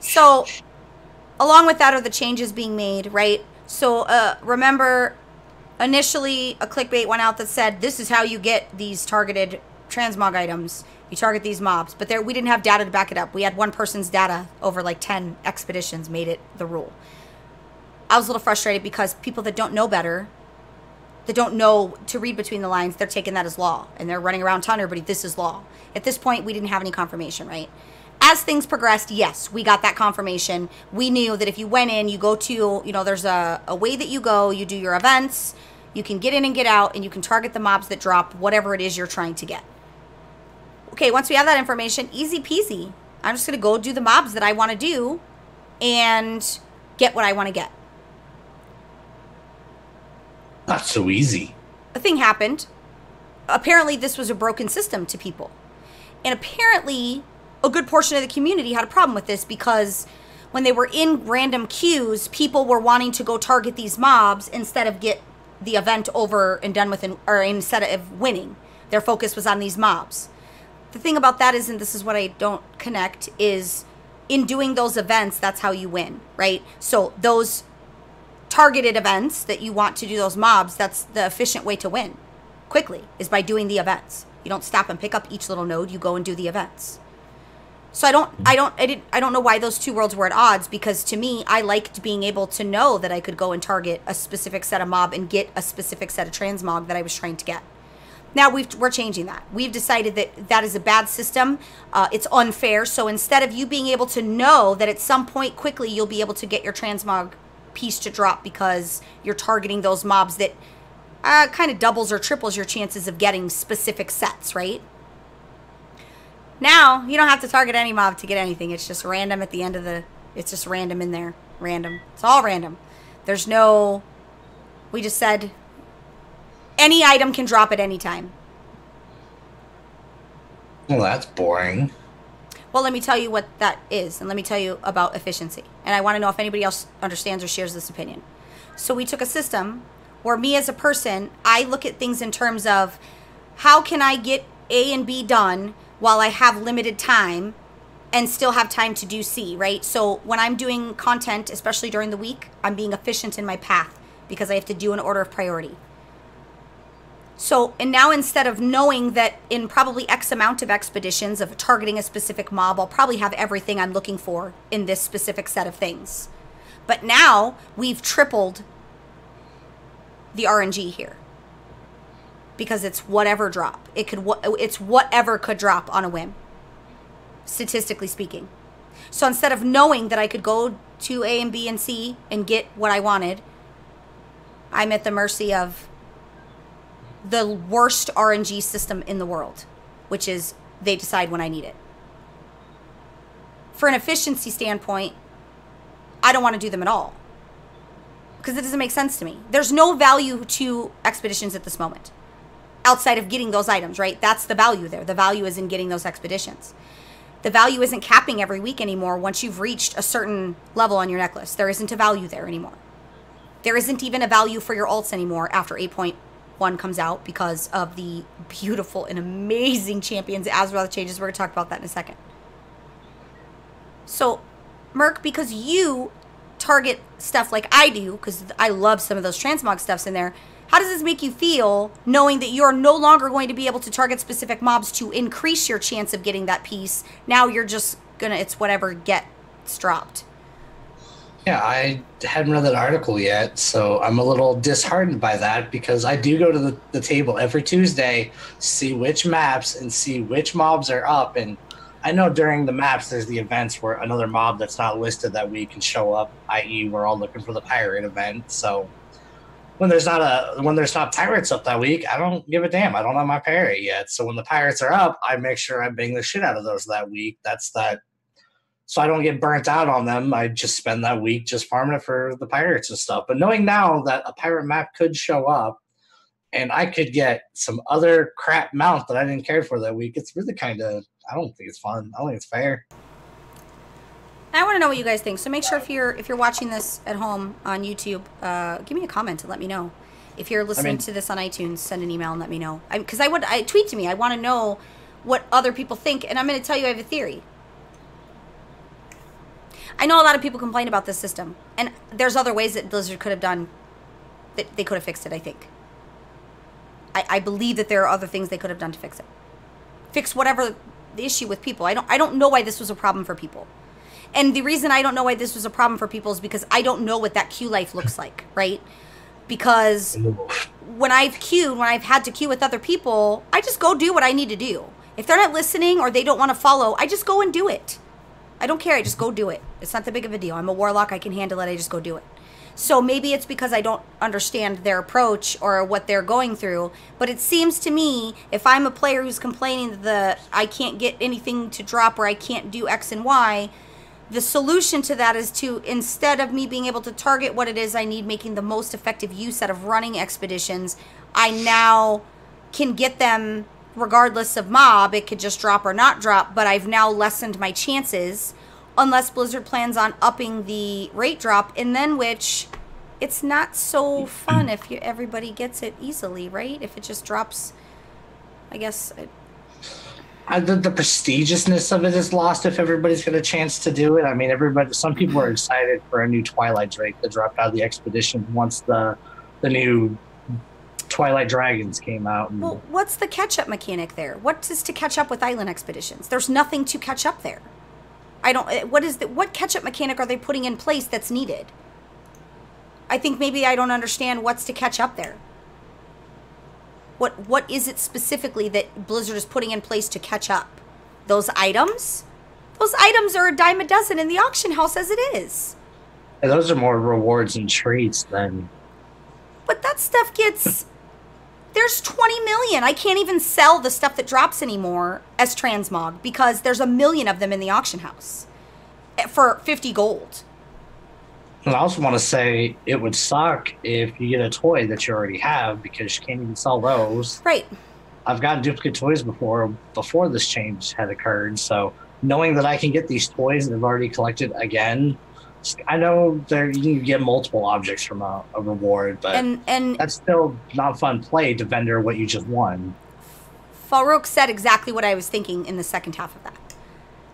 So... Along with that are the changes being made, right? So remember, initially a clickbait went out that said, this is how you get these targeted transmog items. You target these mobs. But we didn't have data to back it up. We had one person's data over like 10 expeditions made it the rule. I was a little frustrated because people that don't know better, that don't know to read between the lines, they're taking that as law. And they're running around telling everybody this is law. At this point, we didn't have any confirmation, right? As things progressed, yes, we got that confirmation. We knew that if you went in, you go to, there's a way that you go, you do your events, you can get in and get out, and you can target the mobs that drop whatever it is you're trying to get. Okay, once we have that information, easy peasy. I'm just going to go do the mobs that I want to do and get what I want to get. Not so easy. A thing happened. Apparently, this was a broken system to people. And apparently... a good portion of the community had a problem with this because when they were in random queues, people were wanting to go target these mobs instead of get the event over and done with, or instead of winning. Their focus was on these mobs. The thing about that is, and this is what I don't connect, is in doing those events, that's how you win, right? So those targeted events that you want to do, those mobs, that's the efficient way to win quickly, is by doing the events. You don't stop and pick up each little node, you go and do the events. So I don't know why those two worlds were at odds, because to me, I liked being able to know that I could go and target a specific set of mob and get a specific set of transmog that I was trying to get. Now we're changing that. We've decided that that is a bad system. It's unfair. So instead of you being able to know that at some point quickly you'll be able to get your transmog piece to drop because you're targeting those mobs that kind of doubles or triples your chances of getting specific sets, right? Now you don't have to target any mob to get anything. It's just random at the end of the, it's just random in there. Random. It's all random. There's no, we just said any item can drop at any time. Well, that's boring. Well, let me tell you what that is, and let me tell you about efficiency. And I want to know if anybody else understands or shares this opinion. So we took a system where me as a person, I look at things in terms of how can I get A and B done while I have limited time and still have time to do C, right? So when I'm doing content, especially during the week, I'm being efficient in my path because I have to do an order of priority. So, and now instead of knowing that in probably X amount of expeditions of targeting a specific mob, I'll probably have everything I'm looking for in this specific set of things. But now we've tripled the RNG here because it's whatever drop. It's whatever could drop on a whim, statistically speaking. So instead of knowing that I could go to A and B and C and get what I wanted, I'm at the mercy of the worst RNG system in the world, which is they decide when I need it. For an efficiency standpoint, I don't want to do them at all because it doesn't make sense to me. There's no value to expeditions at this moment outside of getting those items, right? That's the value there. The value is in getting those expeditions. The value isn't capping every week anymore once you've reached a certain level on your necklace. There isn't a value there anymore. There isn't even a value for your ults anymore after 8.1 comes out because of the beautiful and amazing champions as well as changes. We're going to talk about that in a second. So, Merc, because you target stuff like I do, because I love some of those transmog stuffs in there, how does this make you feel knowing that you're no longer going to be able to target specific mobs to increase your chance of getting that piece? Now you're just going to, it's whatever gets dropped. Yeah, I hadn't read that article yet, so I'm a little disheartened by that because I do go to the table every Tuesday, see which maps and see which mobs are up. And I know during the maps there's the events where another mob that's not listed that week can show up, i.e. we're all looking for the pirate event. So when there's not pirates up that week, I don't give a damn. I don't have my pirate yet. So when the pirates are up, I make sure I bang the shit out of those that week. That's that. So I don't get burnt out on them. I just spend that week just farming it for the pirates and stuff. But knowing now that a pirate map could show up and I could get some other crap mount that I didn't care for that week, it's really kind of, I don't think it's fun. I don't think it's fair. I want to know what you guys think. So make sure if you're watching this at home on YouTube, give me a comment and let me know. If you're listening to this on iTunes, send an email and let me know. Because I tweet to me. I want to know what other people think, and I'm going to tell you I have a theory. I know a lot of people complain about this system, and there's other ways that Blizzard could have done, that they could have fixed it, I think. I believe that there are other things they could have done to fix it. Fix whatever the issue with people. I don't know why this was a problem for people. And the reason I don't know why this was a problem for people is because I don't know what that queue life looks like, right? Because when I've had to queue with other people, I just go do what I need to do. If they're not listening or they don't want to follow, I just go and do it. I don't care. I just go do it. It's not that big of a deal. I'm a warlock. I can handle it. I just go do it. So maybe it's because I don't understand their approach or what they're going through. But it seems to me, if I'm a player who's complaining that I can't get anything to drop or I can't do X and Y, the solution to that is to, instead of me being able to target what it is I need, making the most effective use out of running expeditions, I now can get them regardless of mob. It could just drop or not drop, but I've now lessened my chances, unless Blizzard plans on upping the rate drop, and then which it's not so fun if everybody gets it easily, right? If it just drops, I guess. The prestigiousness of it is lost if everybody's got a chance to do it. I mean, some people are excited for a new Twilight Drake that dropped out of the expedition once the new Twilight Dragons came out. Well, what's the catch-up mechanic there? What is to catch up with Island Expeditions? There's nothing to catch up there. What catch-up mechanic are they putting in place that's needed? I think maybe I don't understand what's to catch up there. What is it specifically that Blizzard is putting in place to catch up? Those items? Those items are a dime a dozen in the auction house as it is. And those are more rewards and treats than... But that stuff gets... There's 20 million. I can't even sell the stuff that drops anymore as transmog because there's 1 million of them in the auction house for 50 gold. And I also want to say it would suck if you get a toy that you already have because you can't even sell those. Right. I've gotten duplicate toys before this change had occurred. So knowing that I can get these toys that I've already collected again, I know you can get multiple objects from a reward, but and that's still not fun play to vendor what you just won. Farouk said exactly what I was thinking in the second half of that.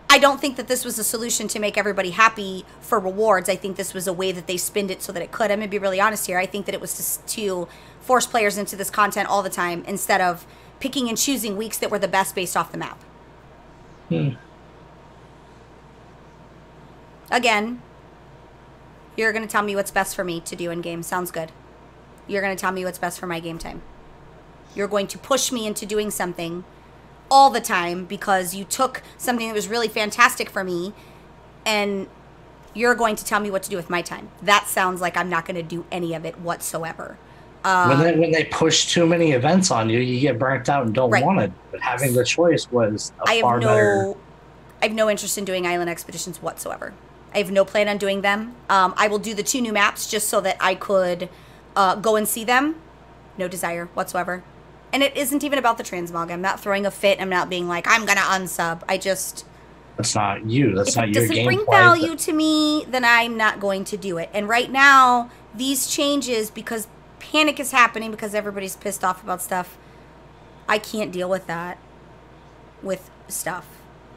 I don't think that this was a solution to make everybody happy for rewards. I think this was a way that they spinned it so that it could. I'm going to be really honest here. I think that it was to force players into this content all the time instead of picking and choosing weeks that were the best based off the map. Again, you're going to tell me what's best for me to do in game. Sounds good. You're going to tell me what's best for my game time. You're going to push me into doing something all the time because you took something that was really fantastic for me and you're going to tell me what to do with my time. That sounds like I'm not going to do any of it whatsoever. When they push too many events on you, you get burnt out and don't want it. But having the choice was far better. I have no interest in doing Island Expeditions whatsoever. I have no plan on doing them. I will do the 2 new maps just so that I could go and see them. No desire whatsoever. And it isn't even about the transmog. I'm not throwing a fit. I'm not being like, I'm going to unsub. That's not you. That's not your gameplay. If it doesn't bring value to me, then I'm not going to do it. And right now, these changes, because panic is happening, because everybody's pissed off about stuff, I can't deal with that with stuff.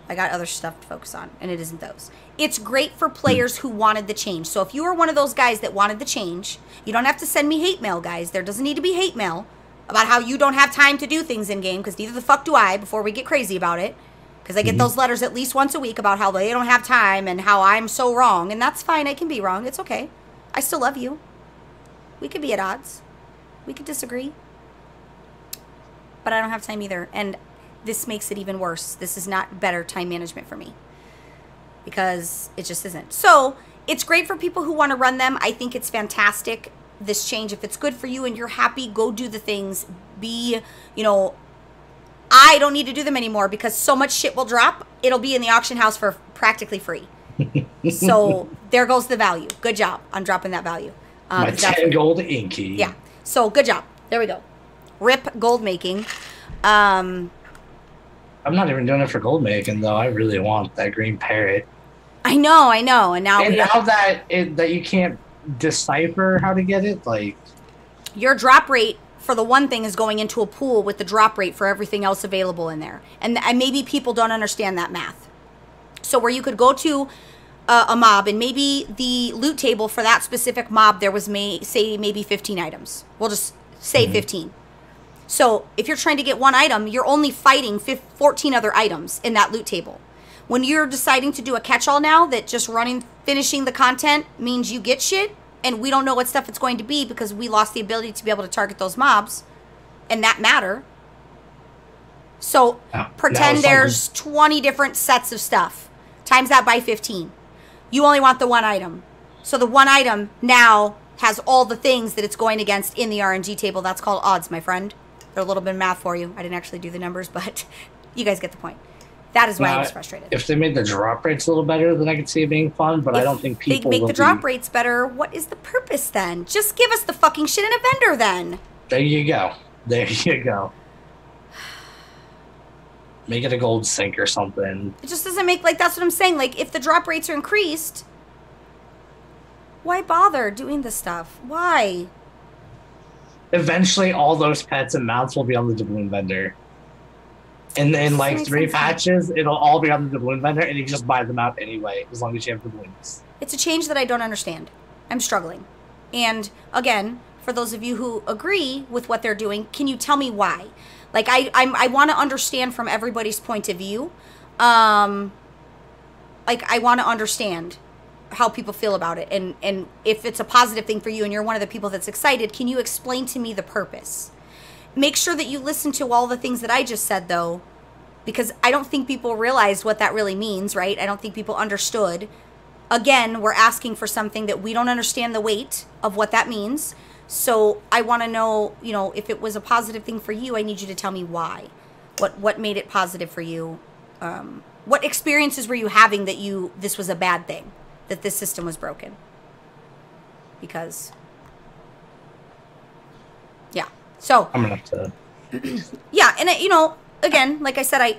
I got other stuff to focus on, and it isn't those. It's great for players who wanted the change. So if you are one of those guys that wanted the change, you don't have to send me hate mail, guys. There doesn't need to be hate mail about how you don't have time to do things in game, because neither the fuck do I, before we get crazy about it. Because I get those letters at least once a week about how they don't have time and how I'm so wrong. And that's fine. I can be wrong. It's okay. I still love you. We could be at odds. We could disagree. But I don't have time either. And this makes it even worse. This is not better time management for me. Because it just isn't. So, it's great for people who want to run them. I think it's fantastic. This change, if it's good for you and you're happy, go do the things. I don't need to do them anymore because so much shit will drop. It'll be in the auction house for practically free. So there goes the value. Good job on dropping that value. My 10 gold inky. Yeah. So good job. There we go. Rip gold making. I'm not even doing it for gold making though. I really want that green parrot. I know. And now that you can't decipher how to get it, like your drop rate for the one thing is going into a pool with the drop rate for everything else available in there, and maybe people don't understand that math. So where you could go to a mob and maybe the loot table for that specific mob there was maybe 15 items. We'll just say 15. So if you're trying to get one item, you're only fighting 14 other items in that loot table. When you're deciding to do a catch-all now that just finishing the content means you get shit, and we don't know what stuff it's going to be because we lost the ability to be able to target those mobs, and that matter. So pretend there's 20 different sets of stuff. Times that by 15. You only want the one item. So the one item now has all the things that it's going against in the RNG table. That's called odds, my friend. They're a little bit of math for you. I didn't actually do the numbers, but you guys get the point. That is why I was frustrated. If they made the drop rates a little better, then I could see it being fun, but I don't think people will make the drop rates better. What is the purpose then? Just give us the fucking shit in a vendor then. There you go. Make it a gold sink or something. It just doesn't make, that's what I'm saying. Like, if the drop rates are increased, why bother doing this stuff? Why? Eventually, all those pets and mounts will be on the doubloon vendor. in like makes 3 sense to me. patches, it'll all be on the doubloon vendor, and you can just buy them out anyway, as long as you have doubloons. It's a change that I don't understand. I'm struggling. And again, for those of you who agree with what they're doing, can you tell me why? Like, I want to understand from everybody's point of view. Like, I want to understand how people feel about it. And if it's a positive thing for you and you're one of the people that's excited, can you explain to me the purpose? Make sure that you listen to all the things that I just said, though, because I don't think people realized what that really means, right? I don't think people understood. Again, we're asking for something that we don't understand the weight of what that means. So I want to know, you know, if it was a positive thing for you, I need you to tell me why. What made it positive for you? What experiences were you having that this was a bad thing, that this system was broken? Because, yeah. So I'm gonna have to. yeah, and you know, again, like I said,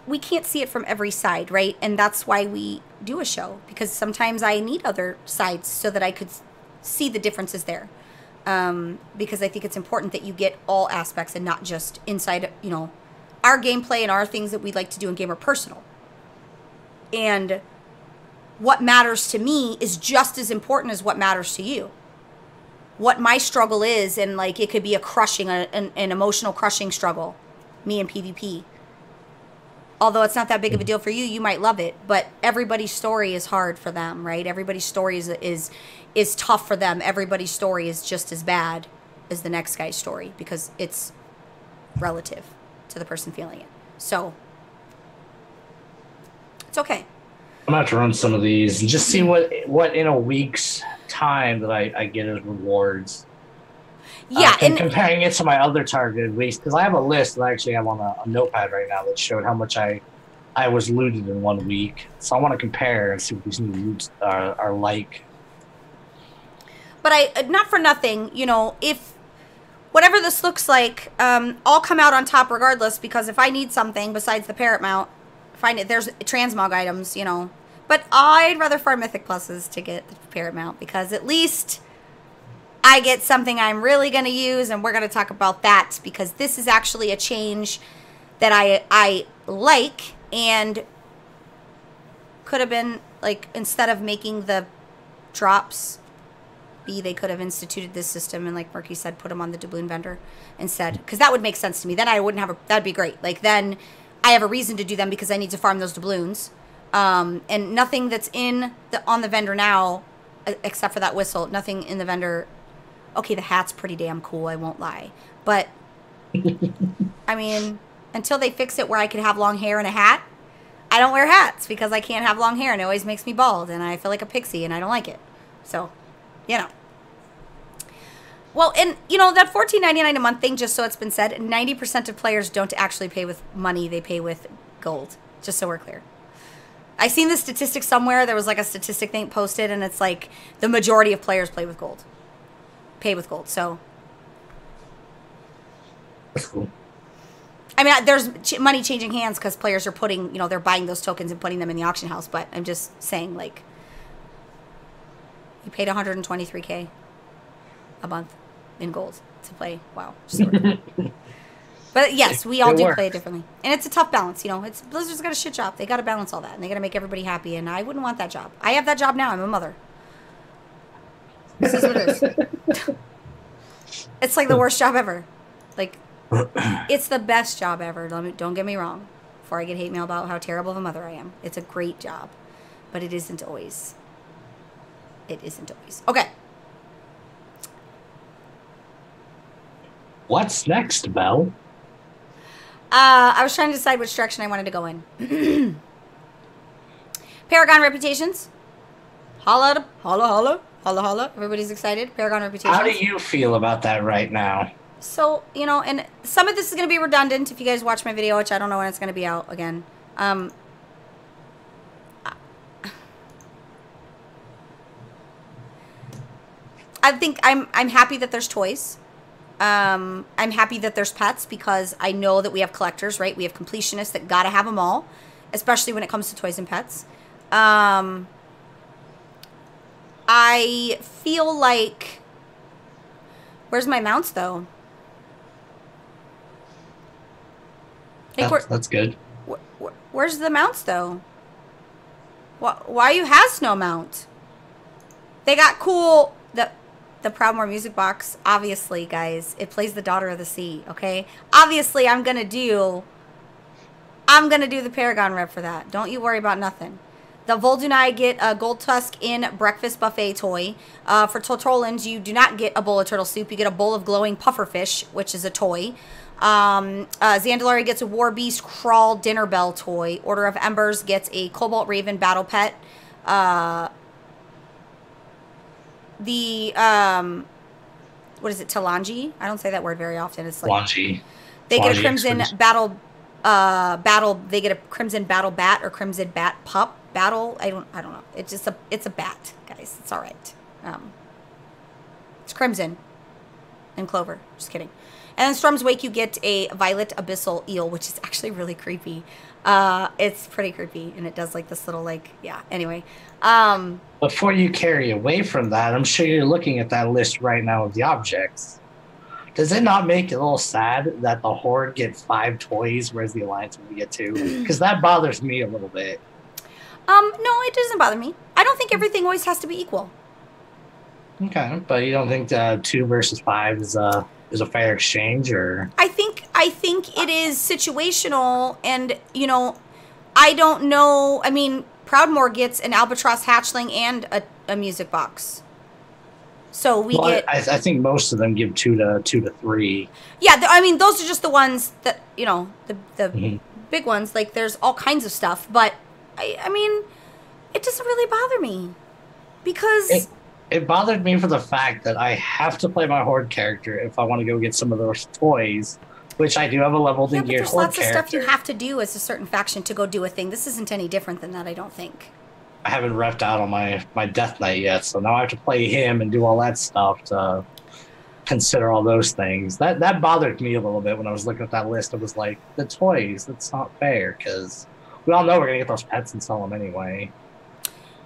we can't see it from every side, right? And that's why we do a show, because sometimes I need other sides so that I could see the differences there. Because I think it's important that you get all aspects and not just inside, you know, our gameplay and our things that we like to do in game are personal. And what matters to me is just as important as what matters to you. What my struggle is, and like it could be a crushing, an emotional crushing struggle, me and PvP. Although it's not that big of a deal for you, you might love it. But everybody's story is hard for them, right? Everybody's story is tough for them. Everybody's story is just as bad as the next guy's story because it's relative to the person feeling it. So it's okay. I'm gonna have to run some of these and just see what in a week's time that I get as rewards. Yeah, and comparing it to my other targeted weeks, because I have a list that I actually have on a notepad right now that showed how much I was looted in 1 week. So I want to compare and see what these new loots are like. But not for nothing, you know, if whatever this looks like, I'll come out on top regardless, because if I need something besides the parrot mount, there's transmog items, you know. But I'd rather farm mythic pluses to get the parrot mount, because at least I get something I'm really going to use, and we're going to talk about that, because this is actually a change that I like, and could have been, like, instead of making the drops be, they could have instituted this system and, like Murky said, put them on the doubloon vendor instead, because that would make sense to me. Then I wouldn't have that'd be great. Like, then I have a reason to do them because I need to farm those doubloons. And nothing that's on the vendor now, except for that whistle, nothing in the vendor. Okay, the hat's pretty damn cool, I won't lie. But, I mean, until they fix it where I could have long hair and a hat, I don't wear hats because I can't have long hair and it always makes me bald and I feel like a pixie and I don't like it. So, you know. Well, and, you know, that $14.99 a month thing, just so it's been said, 90% of players don't actually pay with money, they pay with gold, just so we're clear. I seen this statistic somewhere, there was like a statistic thing posted, and it's like the majority of players pay with gold. So That's cool. I mean, there's money changing hands because players are putting, you know, they're buying those tokens and putting them in the auction house. But I'm just saying, like, you paid $123K a month in gold to play WoW. But yes, we all do play it differently, and it's a tough balance. You know, Blizzard's got a shit job. They got to balance all that, and they got to make everybody happy. And I wouldn't want that job. I have that job now. I'm a mother. This is what it is. It's like the worst job ever. Like, it's the best job ever. Don't get me wrong. Before I get hate mail about how terrible of a mother I am, it's a great job, but it isn't always. It isn't always. Okay. What's next, Belle? I was trying to decide which direction I wanted to go in. Paragon Reputations. Holla, holla, holla. Holla, holla. Everybody's excited. Paragon Reputations. How do you feel about that right now? So, you know, and some of this is going to be redundant if you guys watch my video, which I don't know when it's going to be out again. I think I'm happy that there's toys. I'm happy that there's pets because I know that we have collectors, right? We have completionists that got to have them all, especially when it comes to toys and pets. I feel like... Where's my mounts, though? Like, That's good. Where's the mounts, though? Why you has no mount? They got cool... The Proudmoore music box, obviously, guys, it plays the Daughter of the Sea, okay? Obviously, I'm gonna do the Paragon rep for that. Don't you worry about nothing. The Voldunai get a Gold Tusk in Breakfast Buffet toy. For Tortolans, you do not get a bowl of turtle soup. You get a bowl of glowing pufferfish, which is a toy. Zandalari gets a War Beast Crawl Dinner Bell toy. Order of Embers gets a Cobalt Raven Battle Pet. What is it, Talanji? I don't say that word very often. It's like Talanji. They get a Crimson Battle they get a Crimson Battle Bat or Crimson Bat Pup Battle. I don't know. It's a bat, guys. It's all right. It's Crimson and Clover. Just kidding. And then Storm's Wake, you get a Violet Abyssal Eel, which is actually really creepy. It's pretty creepy, and it does like this little anyway. Before you carry away from that, I'm sure you're looking at that list right now of the objects. Does it not make it a little sad that the Horde get 5 toys, whereas the Alliance only get 2? Because that bothers me a little bit. No, it doesn't bother me. I don't think everything always has to be equal. Okay, but you don't think 2 versus 5 is a fair exchange, or? I think it is situational, and I don't know. I mean, Proudmoore gets an Albatross Hatchling and a music box. So we get. I think most of them give 2 to 3. Yeah, I mean, those are just the ones that the big ones. Like, there's all kinds of stuff, but I mean, it doesn't really bother me because it bothered me for the fact that I have to play my Horde character if I want to go get some of those toys, which I do have a leveled in gear Horde character. There's lots of stuff you have to do as a certain faction to go do a thing. This isn't any different than that, I don't think. I haven't repped out on my Death Knight yet, so now I have to play him and do all that stuff to consider all those things. That bothered me a little bit when I was looking at that list. It was like, the toys, that's not fair, because we all know we're going to get those pets and sell them anyway.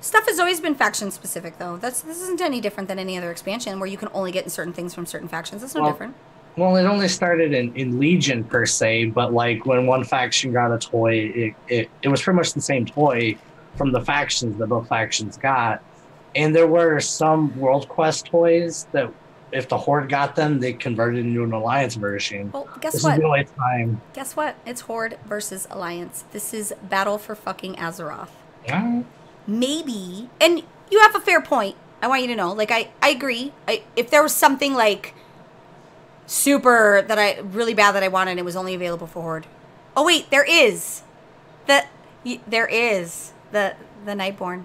Stuff has always been faction specific, though. This isn't any different than any other expansion where you can only get certain things from certain factions. That's no different. Well, it only started in Legion per se, but like when one faction got a toy, it was pretty much the same toy from the factions that both factions got. And there were some World Quest toys that if the Horde got them, they converted into an Alliance version. Well, guess this what? Is the only time. Guess what? It's Horde versus Alliance. This is Battle for fucking Azeroth. Yeah. Maybe, and you have a fair point. I want you to know, like, I agree. If there was something like super really bad that I wanted and it was only available for Horde. Oh wait, there is the Nightborn.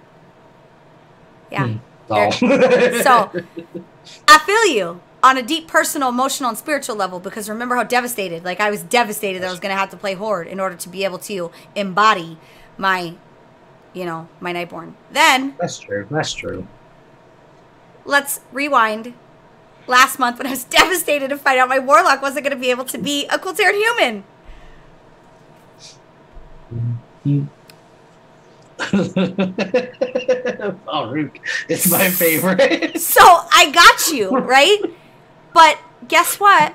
Yeah. Oh. So I feel you on a deep personal, emotional, and spiritual level, because remember how devastated, like I was devastated that I was going to have to play Horde in order to be able to embody my my Nightborn. Then That's true. Let's rewind. Last month when I was devastated to find out my Warlock wasn't going to be able to be a Quiltarian human. Oh, Rook. It's my favorite. So I got you, right? But guess what?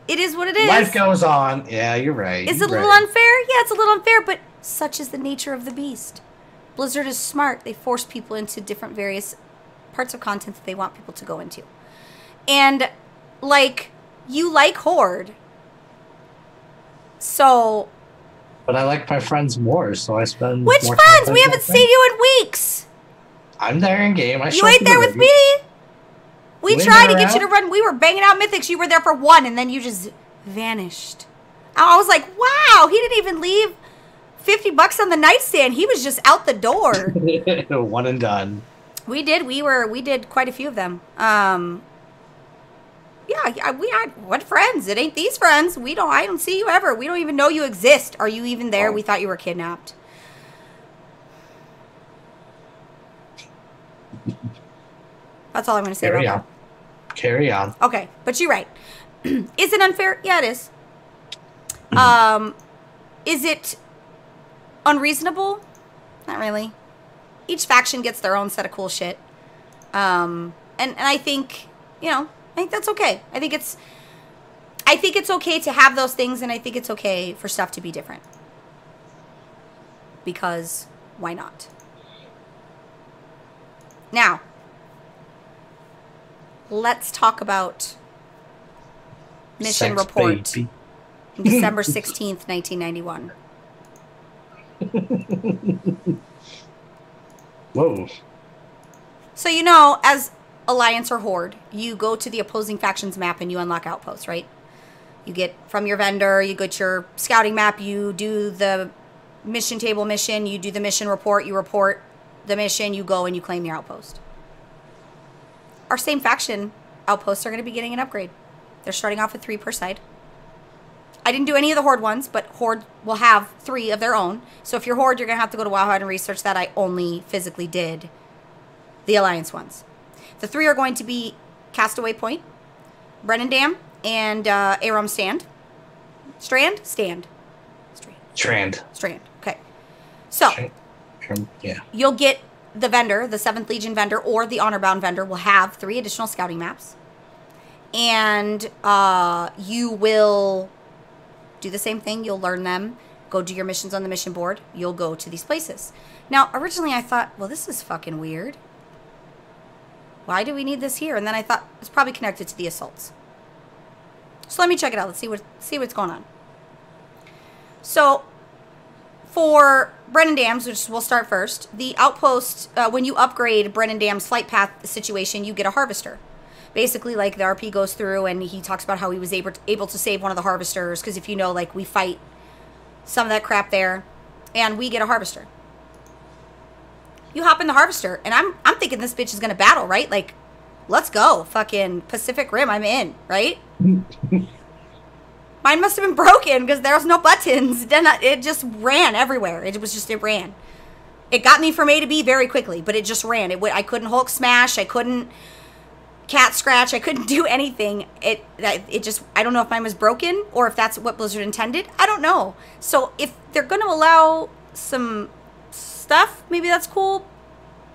It is what it is. Life goes on. Yeah, you're right. Is it a little unfair? Yeah, it's a little unfair, but such is the nature of the beast. Blizzard is smart. They force people into different various parts of content that they want people to go into. And, like, you like Horde. So... But I like my friends more, so I spend... Which more friends? time We haven't seen you in weeks. I'm there in game. You ain't there with me? We tried to get you to run. We were banging out Mythics. You were there for 1, and then you just vanished. I was like, wow, he didn't even leave $50 on the nightstand. He was just out the door. One and done. We did. We did quite a few of them. Yeah, we had what friends? It ain't these friends. I don't see you ever. We don't even know you exist. Are you even there? We thought you were kidnapped. That's all I'm going to say about that. Carry on. Okay, but you're right. Is it unfair? Yeah, it is. Is it unreasonable? Not really. Each faction gets their own set of cool shit. And I think, I think that's okay. I think it's... I think it's okay to have those things, and I think it's okay for stuff to be different. Because why not? Now, let's talk about Mission Report. Baby. December 16th, 1991. Whoa. So, you know, as Alliance or Horde, you go to the opposing factions map and you unlock outposts, right? You get from your vendor, you get your scouting map, you do the mission table mission, you do the mission report, you report the mission, you go and you claim your outpost. Our same faction outposts are going to be getting an upgrade. They're starting off with 3 per side. I didn't do any of the Horde ones, but Horde will have 3 of their own. So if you're Horde, you're going to have to go to Wowhead and research that. I only physically did the Alliance ones. The 3 are going to be Castaway Point, Brennan Dam, and Aram Stand. Strand? Stand. Strand. Okay. So, Yeah. you'll get the vendor, the 7th Legion vendor, or the Honor-Bound vendor will have 3 additional scouting maps. And you will do the same thing. You'll learn them. Go do your missions on the mission board. You'll go to these places. Now, originally I thought, well, this is fucking weird. Why do we need this here? And then I thought it's probably connected to the assaults. So let me check it out. Let's see what's going on. So for Brennan Dams, which we'll start first, the outpost, when you upgrade Brennan Dam's flight path situation, you get a harvester. Basically, like, the RP goes through and he talks about how he was able to save one of the harvesters. Because if you know, like, we fight some of that crap there. And we get a harvester. You hop in the harvester. And I'm thinking this bitch is going to battle, right? Like, let's go. Fucking Pacific Rim, I'm in, right? Mine must have been broken because there was no buttons. Then it just ran everywhere. It ran. It got me from A to B very quickly, but it just ran. I couldn't Hulk smash. I couldn't cat scratch. I couldn't do anything. It just, I don't know if mine was broken or if that's what Blizzard intended. I don't know. So if they're going to allow some stuff, maybe that's cool.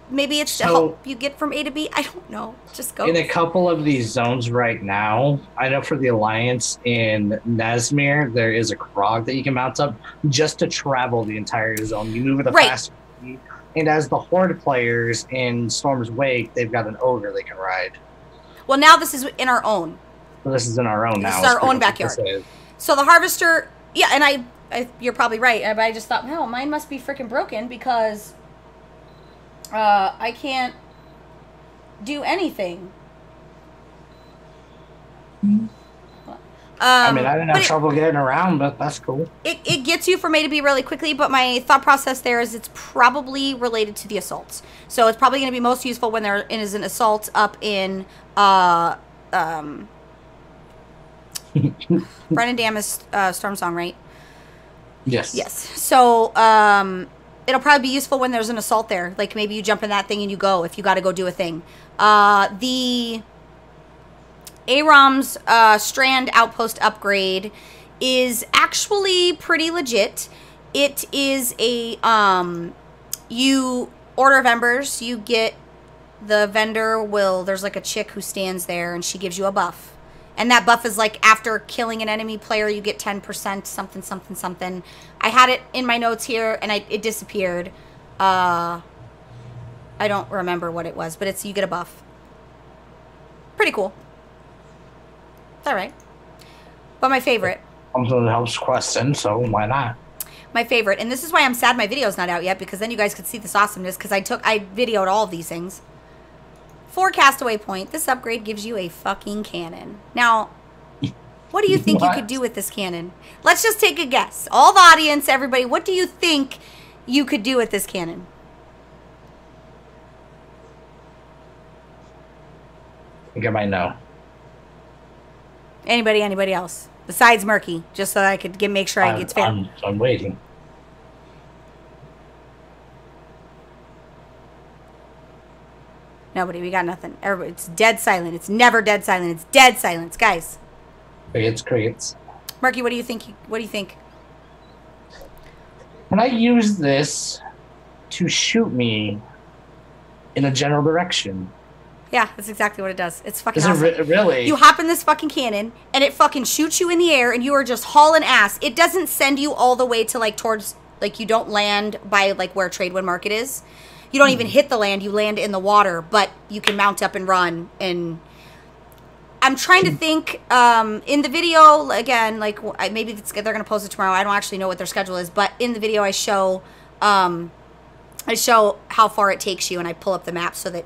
Maybe it's to help you get from A to B. I don't know. Just go. In a couple of these zones right now, I know for the Alliance in Nazmir, there is a Krog that you can mount up just to travel the entire zone. You move at a faster speed. And as the Horde players in Storm's Wake, they've got an Ogre they can ride. Well, now this is in our own. So this is in our own now. This is our own backyard. So the Harvester, yeah, and I you're probably right. But I just thought, hell, mine must be freaking broken because I can't do anything. I mean, I didn't have trouble getting around, but that's cool. It gets you from A to B really quickly, but my thought process there is it's probably related to the assaults. So it's probably going to be most useful when there is an assault up in Brennan Dam is Storm Song, right? Yes. Yes. So it'll probably be useful when there's an assault there. Like maybe you jump in that thing and you go if you got to go do a thing. The Aram's Strand Outpost upgrade is actually pretty legit. It is a, you order vendors, you get, the vendor will, there's like a chick who stands there and she gives you a buff. And that buff is like after killing an enemy player, you get 10% something, something, something. I had it in my notes here and it disappeared. I don't remember what it was, but it's, you get a buff. Pretty cool. All right, but my favorite. Something that helps questing, so why not? My favorite, and this is why I'm sad my video's not out yet, because then you guys could see this awesomeness, because I videoed all of these things. For Castaway Point, this upgrade gives you a fucking cannon. Now, what do you think you could do with this cannon? Let's just take a guess. All the audience, everybody, what do you think you could do with this cannon? I think I might know. Anybody else besides Murky, just so that I could make sure it's fair. I'm waiting. Nobody, we got nothing. Everybody, it's dead silent. It's never dead silent. It's dead silence, guys. Crickets. Murky, what do you think? What do you think? Can I use this to shoot me in a general direction? Yeah, that's exactly what it does. It's fucking Is awesome. it really? You hop in this fucking cannon, and it fucking shoots you in the air, and you are just hauling ass. It doesn't send you all the way to, like, towards, like, you don't land by, like, where Tradewind Market is. You don't even hit the land. You land in the water, but you can mount up and run. And I'm trying to think, in the video, again, like, maybe they're going to post it tomorrow. I don't actually know what their schedule is, but in the video I show how far it takes you, and I pull up the map so that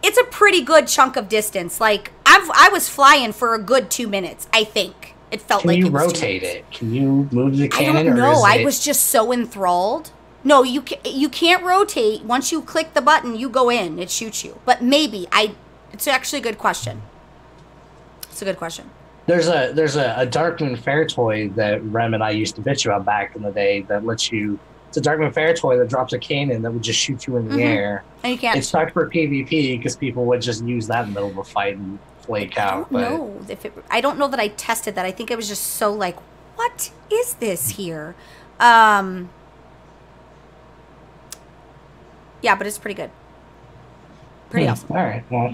it's a pretty good chunk of distance. Like, I was flying for a good 2 minutes, I think. It felt like it was 2 minutes. Can you rotate it? Can you move the cannon? I don't know. I was just so enthralled. No, you can't rotate. Once you click the button, you go in. It shoots you. But maybe. It's actually a good question. It's a good question. There's a Darkman Fair toy that Rem and I used to bitch about back in the day that lets you... It's a Darkman Fair toy that drops a cannon that would just shoot you in the air. And you can't... It sucked for PvP because people would just use that in the middle of a fight and flake out. I don't know that I tested that. I think it was just so like, what is this here? Yeah, but it's pretty good. Pretty awesome. All right, well...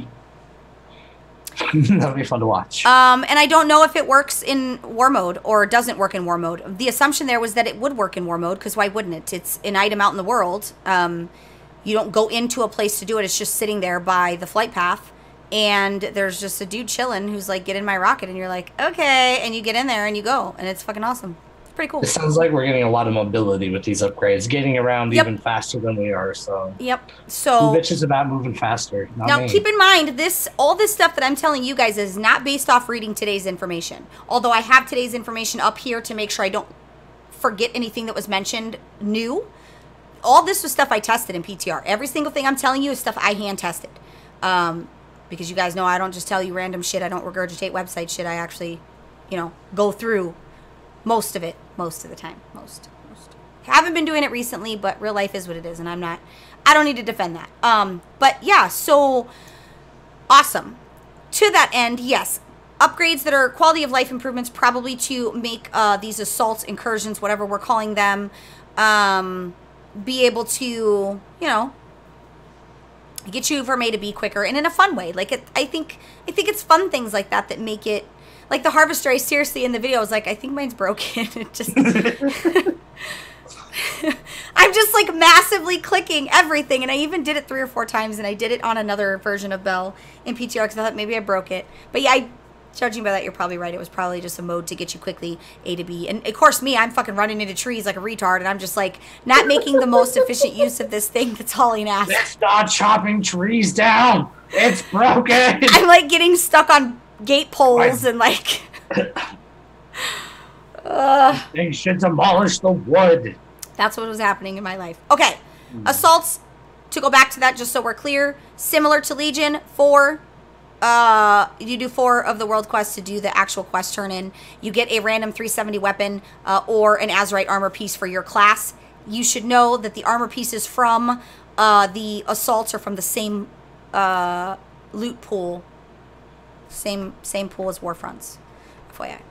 That'll be fun to watch. And I don't know if it works in war mode or doesn't work in war mode. The assumption there was that it would work in war mode, because why wouldn't it? It's an item out in the world. You don't go into a place to do it. It's just sitting there by the flight path. And there's just a dude chilling who's like, get in my rocket. And you're like, okay. And you get in there and you go. And it's fucking awesome. It's pretty cool. It sounds like we're getting a lot of mobility with these upgrades. Getting around even faster than we are. So. Yep. So. Who bitches about moving faster? Not now, me. keep in mind, all this stuff that I'm telling you guys is not based off reading today's information. Although I have today's information up here to make sure I don't forget anything that was mentioned new. All this was stuff I tested in PTR. Every single thing I'm telling you is stuff I hand tested. Because you guys know I don't just tell you random shit. I don't regurgitate website shit. I actually, go through most of it most of the time. Most. Haven't been doing it recently, but real life is what it is, and I don't need to defend that. But yeah, so awesome. To that end, yes, upgrades that are quality of life improvements, probably to make these assaults, incursions, whatever we're calling them, be able to, get you from A to B quicker and in a fun way. Like, I think it's fun things like that make it, like the harvester. I seriously in the video was like, I think mine's broken. It just, I'm just like massively clicking everything, and I even did it 3 or 4 times, and I did it on another version of Bell in PTR because I thought maybe I broke it. But yeah, judging by that, you're probably right. It was probably just a mode to get you quickly A to B. And of course me, I'm fucking running into trees like a retard, and I'm just like not making the most efficient use of this thing that's hauling ass. It's not chopping trees down. It's broken. I'm like getting stuck on gate poles and like they should demolish the wood. That's what was happening in my life. Okay. Assaults, to go back to that just so we're clear, similar to Legion, 4. You do 4 of the world quests to do the actual quest turn in. You get a random 370 weapon or an Azurite armor piece for your class. You should know that the armor pieces from the assaults are from the same loot pool. Same pool as Warfronts. FYI.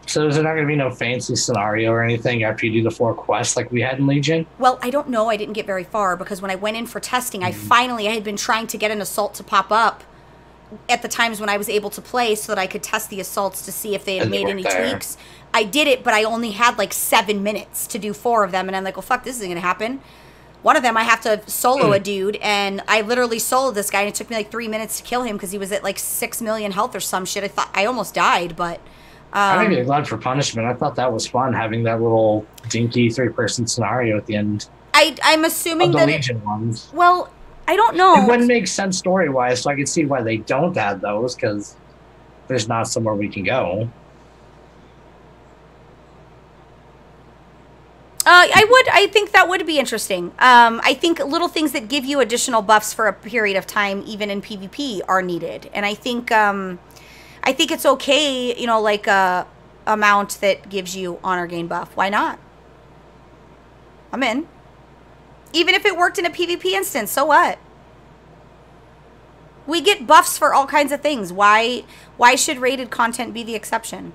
So is there not going to be no fancy scenario or anything after you do the 4 quests like we had in Legion? Well, I don't know. I didn't get very far because when I went in for testing, I had been trying to get an assault to pop up at the times when I was able to play so that I could test the assaults to see if they had made any tweaks. I did it, but I only had like 7 minutes to do 4 of them, and I'm like, well, fuck, this isn't going to happen. One of them, I have to solo a dude, and I literally soloed this guy, and it took me like 3 minutes to kill him because he was at like 6 million health or some shit. I thought I almost died, but... I didn't get glad for punishment. I thought that was fun, having that little dinky 3-person scenario at the end. I'm assuming of the that Legion ones. Well, I don't know. It wouldn't make sense story-wise, so I can see why they don't add those, because there's not somewhere we can go. I think that would be interesting. I think little things that give you additional buffs for a period of time, even in PvP, are needed. And I think it's okay, like a mount that gives you honor gain buff. Why not? I'm in. Even if it worked in a PvP instance, so what? We get buffs for all kinds of things. Why should rated content be the exception?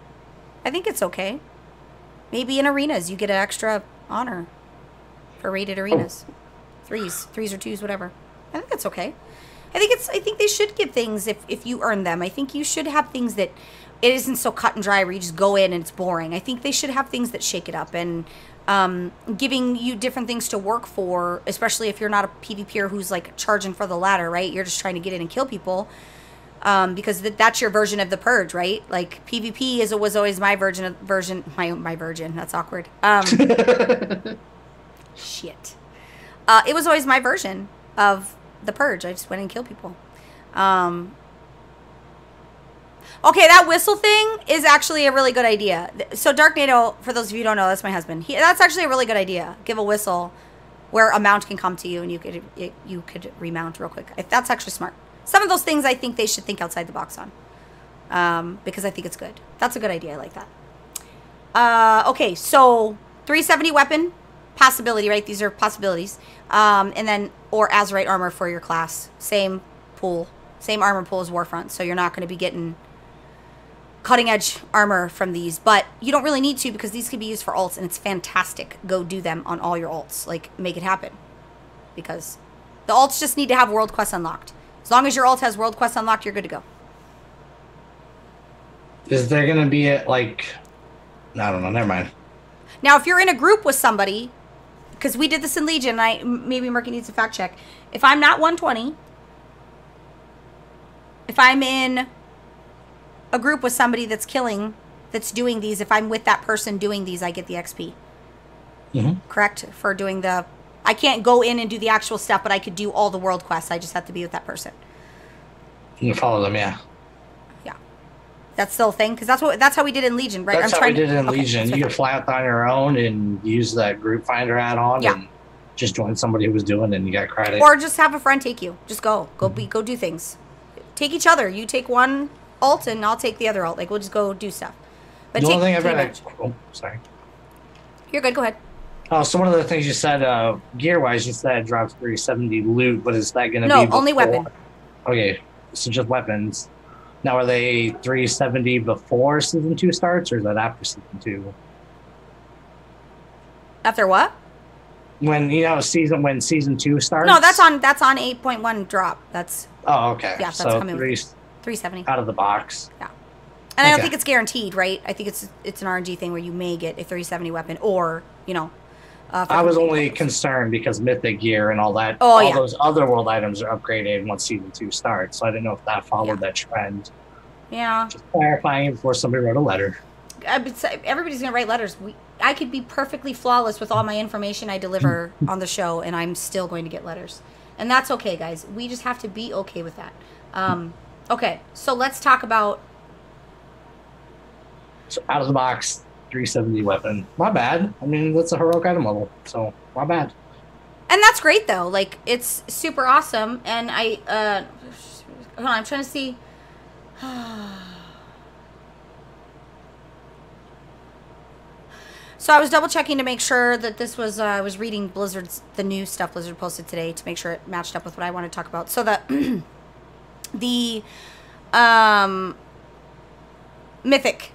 I think it's okay. Maybe in arenas you get an extra honor for rated arenas. 3s or 2s, whatever. I think that's okay. I think they should give things if you earn them. I think you should have things that it isn't so cut and dry where you just go in and it's boring. I think they should have things that shake it up and giving you different things to work for, especially if you're not a PvPer who's like charging for the ladder, right? You're just trying to get in and kill people. Because that's your version of the purge, right? Like PvP was always my version. My version. That's awkward. Shit. It was always my version of the purge. I just went and killed people. Okay, that whistle thing is actually a really good idea. So Dark NATO, for those of you who don't know, that's my husband. That's actually a really good idea. Give a whistle where a mount can come to you and you could remount real quick. That's actually smart. Some of those things I think they should think outside the box on, because I think it's good. That's a good idea. I like that. Okay, so 370 weapon possibility, right? These are possibilities. And then or Azurite armor for your class. Same pool, same armor pool as Warfront. So you're not going to be getting cutting edge armor from these, but you don't really need to because these can be used for ults and it's fantastic. Go do them on all your ults. Like make it happen, because the ults just need to have world quests unlocked. As long as your ult has world quests unlocked, you're good to go. Is there going to be a, like, I don't know, never mind. Now, if you're in a group with somebody, because we did this in Legion, maybe Murky needs a fact check. If I'm not 120, if I'm in a group with somebody that's doing these, if I'm with that person doing these, I get the XP. Mm-hmm. Correct? For doing I can't go in and do the actual stuff, but I could do all the world quests. I just have to be with that person. You can follow them, yeah. Yeah. That's still a thing? Because that's how we did in Legion, right? That's how we did it in Legion. You could fly out on your own and use that group finder add-on and just join somebody who was doing it and you got credit. Or just have a friend take you. Just go. Go do things. Take each other. You take one ult and I'll take the other ult. Like, we'll just go do stuff. But the only thing I've read... Oh, sorry. You're good. Go ahead. Oh, so one of the things you said, gear-wise, you said it drops 370 loot, but is that going to be... No, only weapon. Okay, so just weapons. Now, are they 370 before Season 2 starts, or is that after Season 2? After what? When Season 2 starts? No, that's on 8.1 drop. That's... Oh, okay. Yeah, that's so coming 370. Out of the box. Yeah. And I don't think it's guaranteed, right? I think it's an RNG thing where you may get a 370 weapon or, I was only concerned because Mythic gear and all that, those other world items are upgraded once Season 2 starts. So I didn't know if that followed that trend. Yeah. Just clarifying before somebody wrote a letter. Everybody's going to write letters. I could be perfectly flawless with all my information I deliver on the show, and I'm still going to get letters. And that's okay, guys. We just have to be okay with that. Okay, so let's talk about... So out of the box, 370 weapon. Not bad. I mean, that's a heroic item level, so not bad. And that's great, though. Like, it's super awesome. And hold on, I'm trying to see. So I was double checking to make sure that this was, I was reading the new stuff Blizzard posted today to make sure it matched up with what I want to talk about. So that the Mythic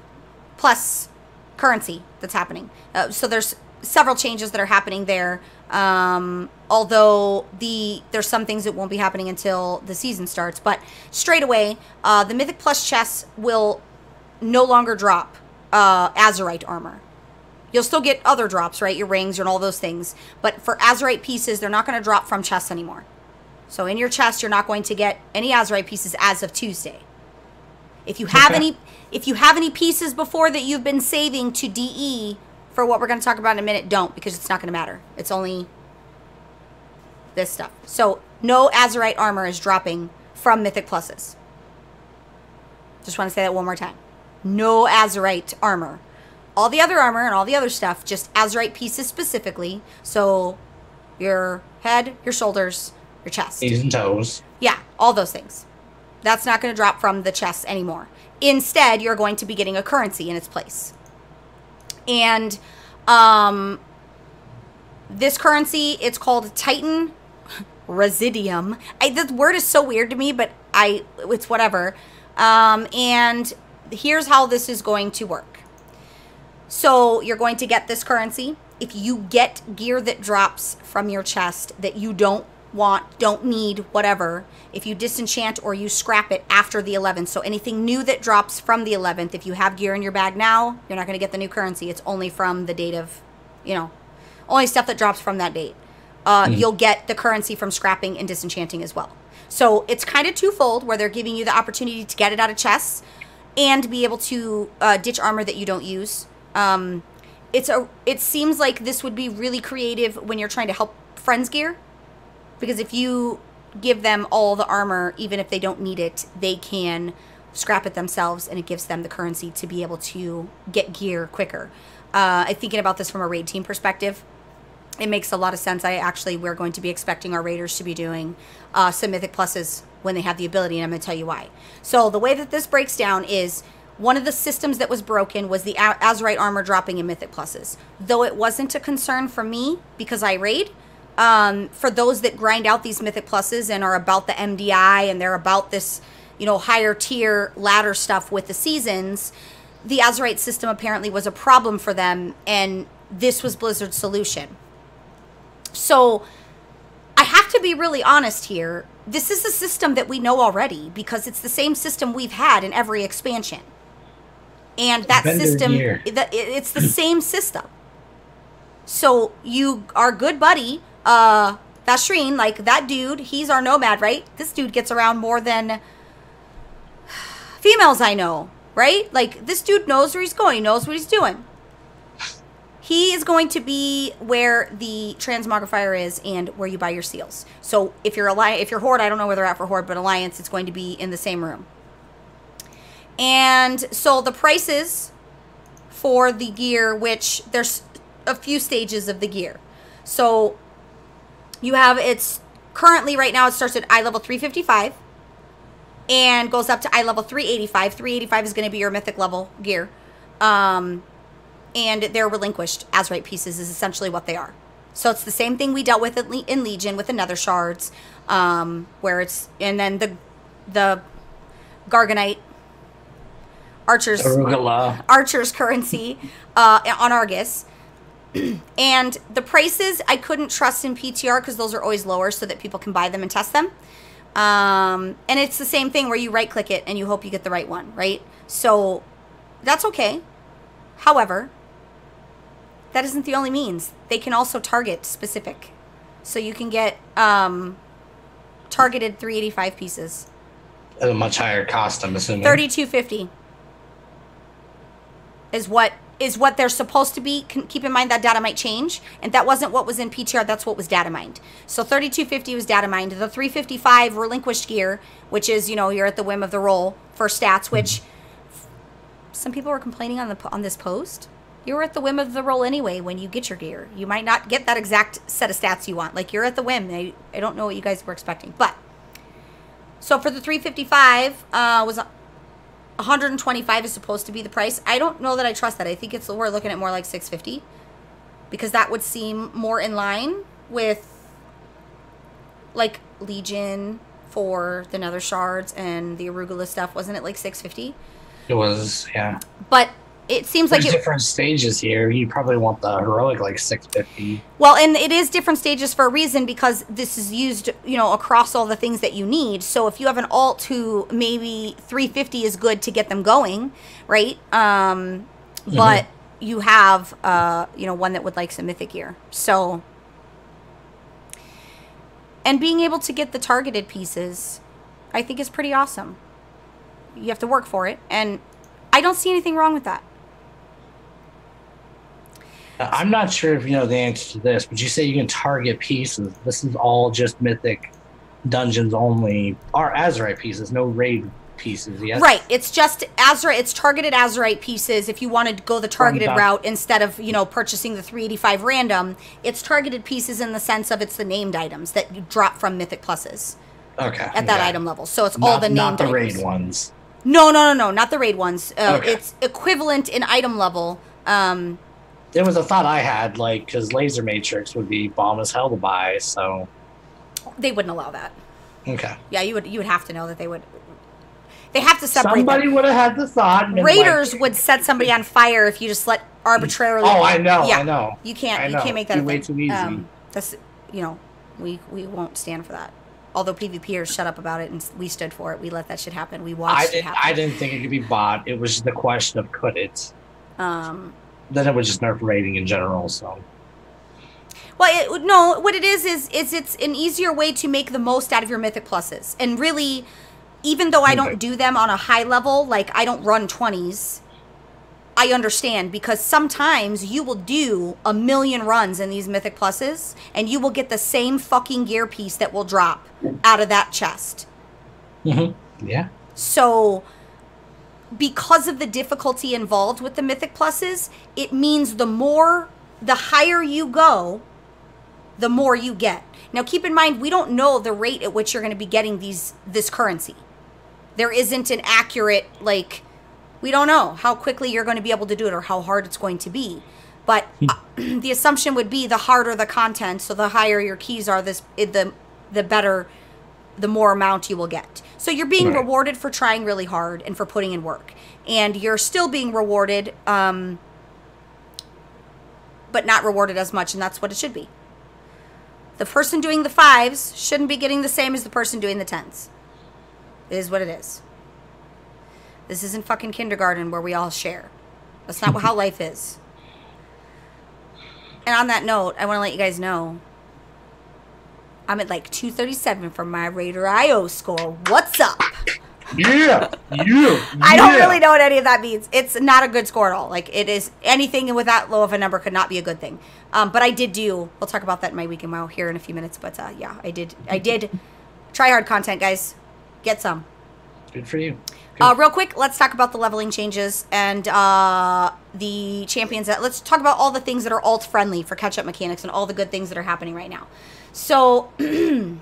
Plus currency that's happening. So there's several changes that are happening there. Although there's some things that won't be happening until the season starts. But straight away, the Mythic Plus chests will no longer drop Azurite armor. You'll still get other drops, right? Your rings and all those things. But for Azurite pieces, they're not going to drop from chests anymore. So in your chest, you're not going to get any Azurite pieces as of Tuesday. If you have any pieces before that you've been saving to DE for what we're going to talk about in a minute, don't, because it's not going to matter. It's only this stuff. So no Azurite armor is dropping from Mythic Pluses. Just want to say that one more time. No Azurite armor. All the other armor and all the other stuff, just Azurite pieces specifically. So your head, your shoulders, your chest. Knees and toes. Yeah, all those things. That's not going to drop from the chest anymore. Instead, you're going to be getting a currency in its place. And this currency, it's called Titan Residium. The word is so weird to me, but it's whatever. And here's how this is going to work. So you're going to get this currency. If you get gear that drops from your chest that you don't want, don't need, whatever, if you disenchant or you scrap it after the 11th, so anything new that drops from the 11th, if you have gear in your bag now, you're not going to get the new currency. It's only from the date of, only stuff that drops from that date. You'll get the currency from scrapping and disenchanting as well. So it's kind of twofold, where they're giving you the opportunity to get it out of chests and be able to ditch armor that you don't use. It seems like this would be really creative when you're trying to help friends gear, because if you give them all the armor, even if they don't need it, they can scrap it themselves, and it gives them the currency to be able to get gear quicker. I'm thinking about this from a raid team perspective. It makes a lot of sense. We're going to be expecting our raiders to be doing some mythic pluses when they have the ability, and I'm going to tell you why. So the way that this breaks down is, one of the systems that was broken was the Azurite armor dropping in mythic pluses. Though it wasn't a concern for me because I raid, for those that grind out these mythic pluses and are about the MDI and they're about this, higher tier ladder stuff with the seasons, the Azurite system apparently was a problem for them, and this was Blizzard's solution. So I have to be really honest here. This is a system that we know already because it's the same system we've had in every expansion. And that system, it's the same system. So our good buddy, Vashreen, like that dude, he's our nomad, right? This dude gets around more than females I know, right? Like, this dude knows where he's going. He knows what he's doing. He is going to be where the transmogrifier is and where you buy your seals. So if you're Horde, I don't know where they're at for Horde, but Alliance, it's going to be in the same room. And so the prices for the gear, which there's a few stages of the gear. So you have, it's currently right now it starts at eye level 355 and goes up to eye level 385. 385 is going to be your mythic level gear. And they're relinquished Azurite pieces is essentially what they are. So it's the same thing we dealt with in Legion with the Nether Shards, where it's, and then the Garganite Archer's currency on Argus. And the prices I couldn't trust in PTR because those are always lower so that people can buy them and test them. And it's the same thing where you right click it and you hope you get the right one, right? So that's okay. However, that isn't the only means. They can also target specific. So you can get targeted 385 pieces. At a much higher cost, I'm assuming. 3250 is what they're supposed to be. Keep in mind that data might change, and that wasn't what was in PTR. That's what was data mined. So 3250 was data mined. The 355 relinquished gear, which is, you're at the whim of the roll for stats, which some people were complaining on this post. You're at the whim of the roll anyway when you get your gear. You might not get that exact set of stats you want. Like, you're at the whim. I don't know what you guys were expecting, but so for the 355 was 125 is supposed to be the price. I don't know that I trust that. I think we're looking at more like 650 because that would seem more in line with like Legion for the Nether Shards and the Arugula stuff. Wasn't it like 650? It was, yeah. But it seems like there's different stages here. You probably want the heroic like 650. Well, and it is different stages for a reason because this is used, across all the things that you need. So if you have an alt who maybe 350 is good to get them going, right? But you have, one that would like some mythic gear. So, and being able to get the targeted pieces, I think is pretty awesome. You have to work for it, and I don't see anything wrong with that. I'm not sure if you know the answer to this, but you say you can target pieces. This is all just mythic dungeons only, or Azurite pieces, no raid pieces, yes? Right. It's just Azurite. It's targeted Azurite pieces if you want to go the targeted route instead of, purchasing the 385 random. It's targeted pieces in the sense of it's the named items that you drop from mythic pluses. Okay. At that item level. So it's all the named items. Not the raid ones. No, not the raid ones. Okay. It's equivalent in item level. There was a thought I had, because Laser Matrix would be bomb as hell to buy, so... They wouldn't allow that. Okay. Yeah, you would have to know that they would... They have to separate Somebody would have had the thought. Raiders would set somebody on fire if you just let arbitrarily... Oh, I know, yeah, I know. You can't make that a way thing. too easy. That's, We won't stand for that. Although PvPers shut up about it and we stood for it. We let that shit happen. We watched it happen. I didn't think it could be bought. It was just the question of could it. Then it would just nerf rating in general. So. Well, no. What it is it's an easier way to make the most out of your Mythic Pluses. And really, even though I don't do them on a high level, like I don't run 20s, I understand, because sometimes you will do 1,000,000 runs in these Mythic Pluses and you will get the same fucking gear piece that will drop out of that chest. Mm-hmm. Yeah. So because of the difficulty involved with the Mythic Pluses, it means the higher you go, the more you get. Now keep in mind, we don't know the rate at which you're going to be getting this currency. There isn't an accurate, like, we don't know how quickly you're going to be able to do it or how hard it's going to be. But the assumption would be the harder the content, so the higher your keys are, the better, the more amount you will get. So you're being rewarded for trying really hard and for putting in work. And you're still being rewarded, but not rewarded as much, and that's what it should be. The person doing the 5s shouldn't be getting the same as the person doing the 10s. It is what it is. This isn't fucking kindergarten where we all share. That's not how life is. And on that note, I want to let you guys know I'm at like 237 for my Raider IO score. What's up? Yeah. I don't really know what any of that means. It's not a good score at all. Like, it is, anything with that low of a number could not be a good thing. But I did we'll talk about that in my weekend WoW here in a few minutes. But yeah, I did try hard content, guys. Get some. Good for you. Real quick, let's talk about the leveling changes and the champions. Let's talk about all the things that are alt-friendly for catch-up mechanics and all the good things that are happening right now. So, I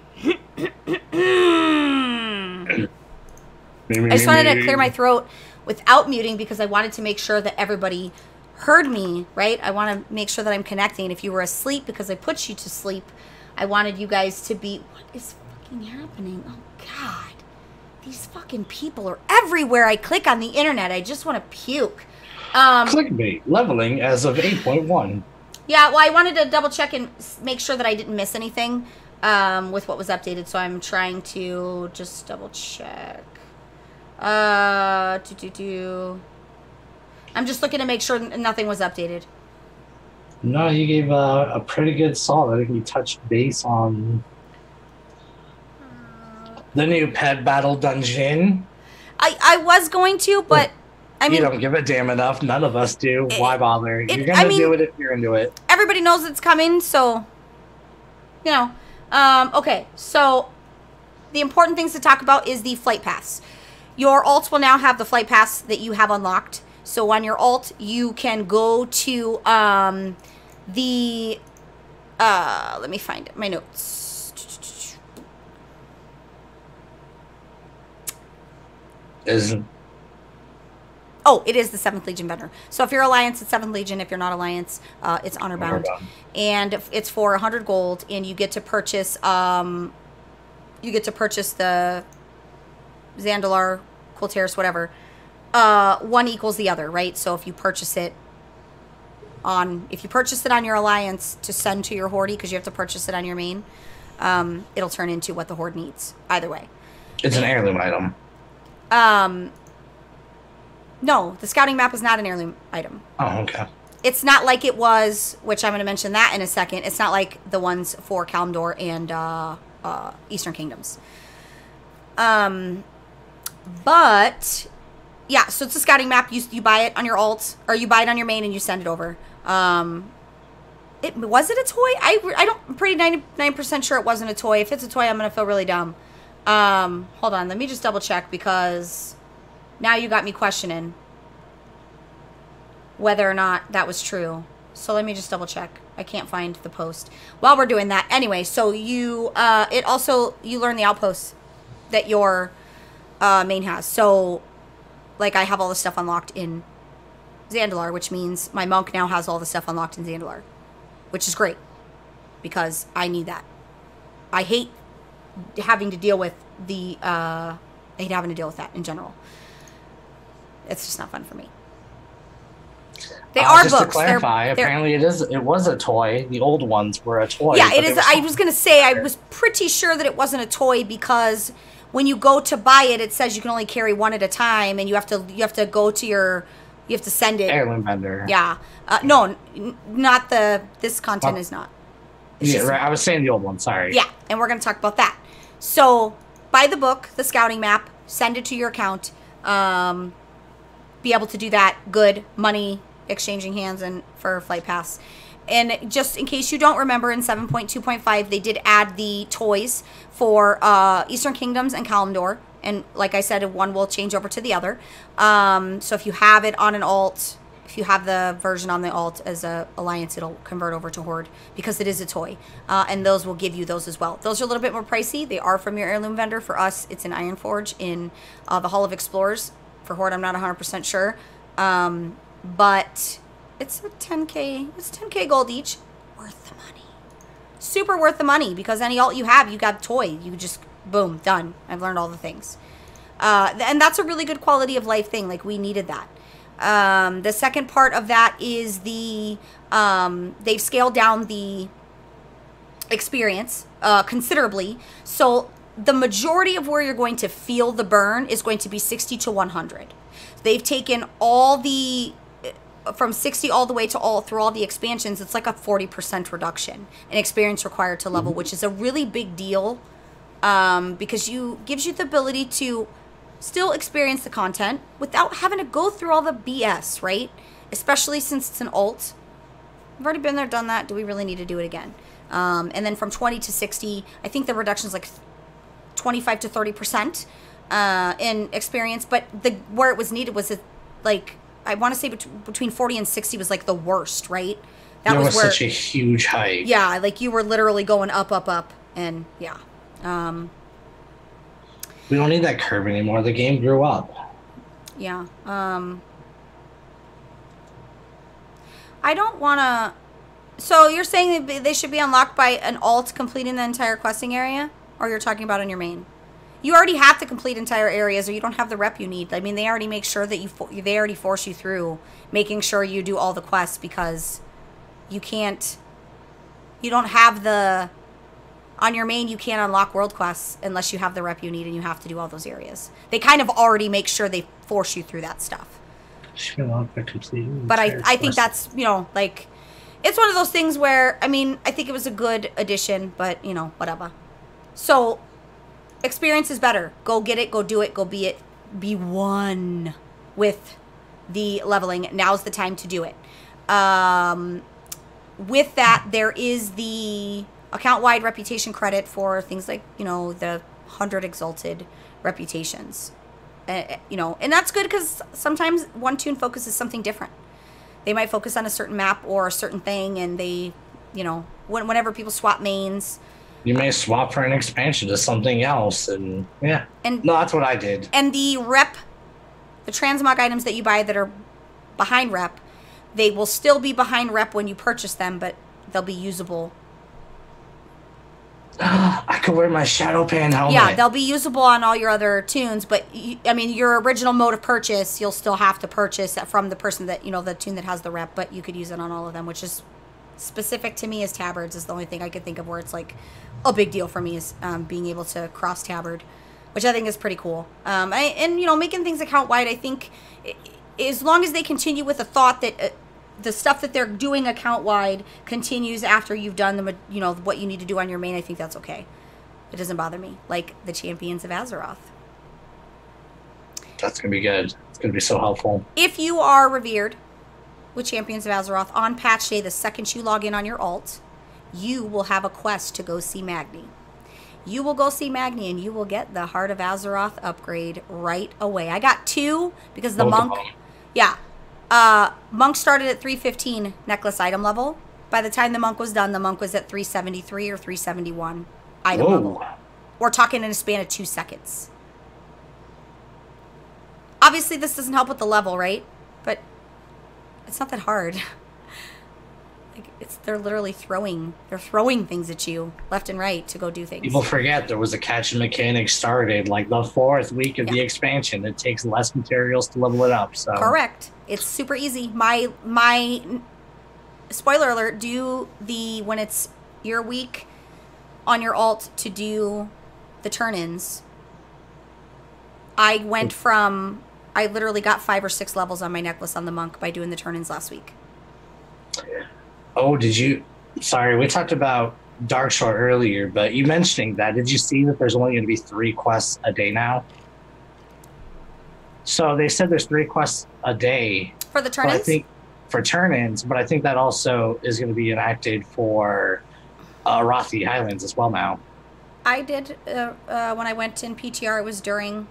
just wanted to clear my throat without muting because I wanted to make sure that everybody heard me, right? I want to make sure that I'm connecting. If you were asleep because I put you to sleep, I wanted you guys to be... What is fucking happening? Oh, God. These fucking people are everywhere I click on the internet. I just want to puke. Clickbait leveling as of 8.1. Yeah, well, I wanted to double check and make sure that I didn't miss anything with what was updated. So I'm trying to just double check. I'm just looking to make sure nothing was updated. No, you gave a pretty good solid. I think you touched base on the new pet battle dungeon. I was going to, but I mean... You don't give a damn enough. None of us do. Why bother? You're going to do it if you're into it. Everybody knows it's coming, so... You know. Okay, so... The important things to talk about is the flight pass. Your alts will now have the flight pass that you have unlocked. So on your alt, you can go to the... let me find it. My notes. Oh, it is the 7th Legion banner. So if you're Alliance, it's 7th Legion. If you're not Alliance, it's Honor Bound. And it's for 100 gold, and you get to purchase the Zandalar, Quilteris, whatever. One equals the other, right? So if you purchase it on your Alliance to send to your Horde, because you have to purchase it on your main, it'll turn into what the Horde needs. Either way. It's an heirloom item. No, the scouting map is not an heirloom item. Oh, okay. It's not like it was, which I'm going to mention that in a second. It's not like the ones for Kalimdor and Eastern Kingdoms. But yeah, so it's a scouting map. You buy it on your alt, or you buy it on your main and you send it over. Was it a toy? I'm pretty 99% sure it wasn't a toy. If it's a toy, I'm going to feel really dumb. Hold on, let me just double check, because now you got me questioning whether or not that was true. So let me just double check. I can't find the post while we're doing that. Anyway, so you learn the outposts that your main has. So like, I have all the stuff unlocked in Zandalar, which means my monk now has all the stuff unlocked in Zandalar, which is great because I need that. I hate having to deal with that in general. It's just not fun for me. They are just books. to clarify, They're apparently it was a toy. The old ones were a toy. Yeah, it is. I was going to say, I was pretty sure that it wasn't a toy because when you go to buy it, it says you can only carry one at a time, and you have to go to you have to send it. Heirloom vendor. Yeah. No, not this content is not. It's Yeah, just- right. I was saying the old one. Sorry. Yeah, and we're going to talk about that. So buy the book, the scouting map, send it to your account. Be able to do that. Good money exchanging hands and for Flight Pass. And just in case you don't remember, in 7.2.5, they did add the toys for Eastern Kingdoms and Kalimdor. And like I said, one will change over to the other. So if you have it on an alt, if you have the version on the alt as a alliance, it'll convert over to Horde because it is a toy. And those will give you those as well. Those are a little bit more pricey. They are from your heirloom vendor. For us, it's an Ironforge in the Hall of Explorers. For Horde, I'm not 100% sure. But it's a 10K. It's 10K gold each. Worth the money. Super worth the money because any alt you have, you got a toy. You just, boom, done. I've learned all the things. And that's a really good quality of life thing. Like, we needed that. The second part of that is they've scaled down the experience considerably. So the majority of where you're going to feel the burn is going to be 60 to 100. They've taken all the from 60 all the way to through all the expansions. It's like a 40% reduction in experience required to level, which is a really big deal because gives you the ability to still experience the content without having to go through all the BS, right? Especially since it's an alt. I've already been there, done that. Do we really need to do it again? And then from 20 to 60, I think the reduction is like 25 to 30% in experience. But where it was needed was like, I want to say between 40 and 60 was like the worst, right? That was such a huge hike. Yeah, like you were literally going up, up, up, and yeah. We don't need that curve anymore. The game grew up. Yeah. I don't want to... So you're saying that they should be unlocked by an alt completing the entire questing area? Or you're talking about on your main? You already have to complete entire areas or you don't have the rep you need. I mean, they already make sure that they already force you through making sure you do all the quests because you can't... You don't have the... On your main, you can't unlock world quests unless you have the rep you need and you have to do all those areas. They kind of already make sure they force you through that stuff. But I think that's, like... It's one of those things where, I mean, I think it was a good addition, but, whatever. So, experience is better. Go get it, go do it, go be it. Be one with the leveling. Now's the time to do it. With that, there is the account-wide reputation credit for things like, the 100 exalted reputations. And that's good because sometimes one toon focuses something different. They might focus on a certain map or a certain thing, and they, whenever people swap mains. You may swap for an expansion to something else, and yeah. No, that's what I did. And the transmog items that you buy that are behind rep, they will still be behind rep when you purchase them, but they'll be usable. I could wear my Shadow Pan helmet. Yeah, they'll be usable on all your other tunes, but your original mode of purchase, you'll still have to purchase from the person that, the tune that has the rep, but you could use it on all of them, which is specific to me as tabards is the only thing I could think of where it's like a big deal for me is being able to cross tabard, which I think is pretty cool. Making things account wide, I think as long as they continue with the thought that the stuff that they're doing account wide continues after you've done what you need to do on your main, I think that's okay. It doesn't bother me. Like the Champions of Azeroth. That's going to be good. It's going to be so helpful. If you are revered with Champions of Azeroth on patch day, the second you log in on your alt, you will have a quest to go see Magni. You will go see Magni and you will get the Heart of Azeroth upgrade right away. I got 2 because the monk... Yeah. Monk started at 315 necklace item level. By the time the monk was done, the monk was at 373 or 371 item level. We're talking in a span of 2 seconds. Obviously, this doesn't help with the level, right? But it's not that hard. they're literally throwing things at you left and right to go do things. People forget there was a catch mechanic started like the 4th week of the expansion. It takes less materials to level it up. So correct. It's super easy. My spoiler alert, when it's your week on your alt to do the turn-ins, I literally got 5 or 6 levels on my necklace on the monk by doing the turn-ins last week. Oh, sorry, we talked about Darkshore earlier, but you mentioning that, did you see that there's only going to be 3 quests a day now? So they said there's 3 quests a day. For the turn-ins? For turn-ins, but I think that also is going to be enacted for Arathi Highlands as well now. I did, when I went in PTR, it was during,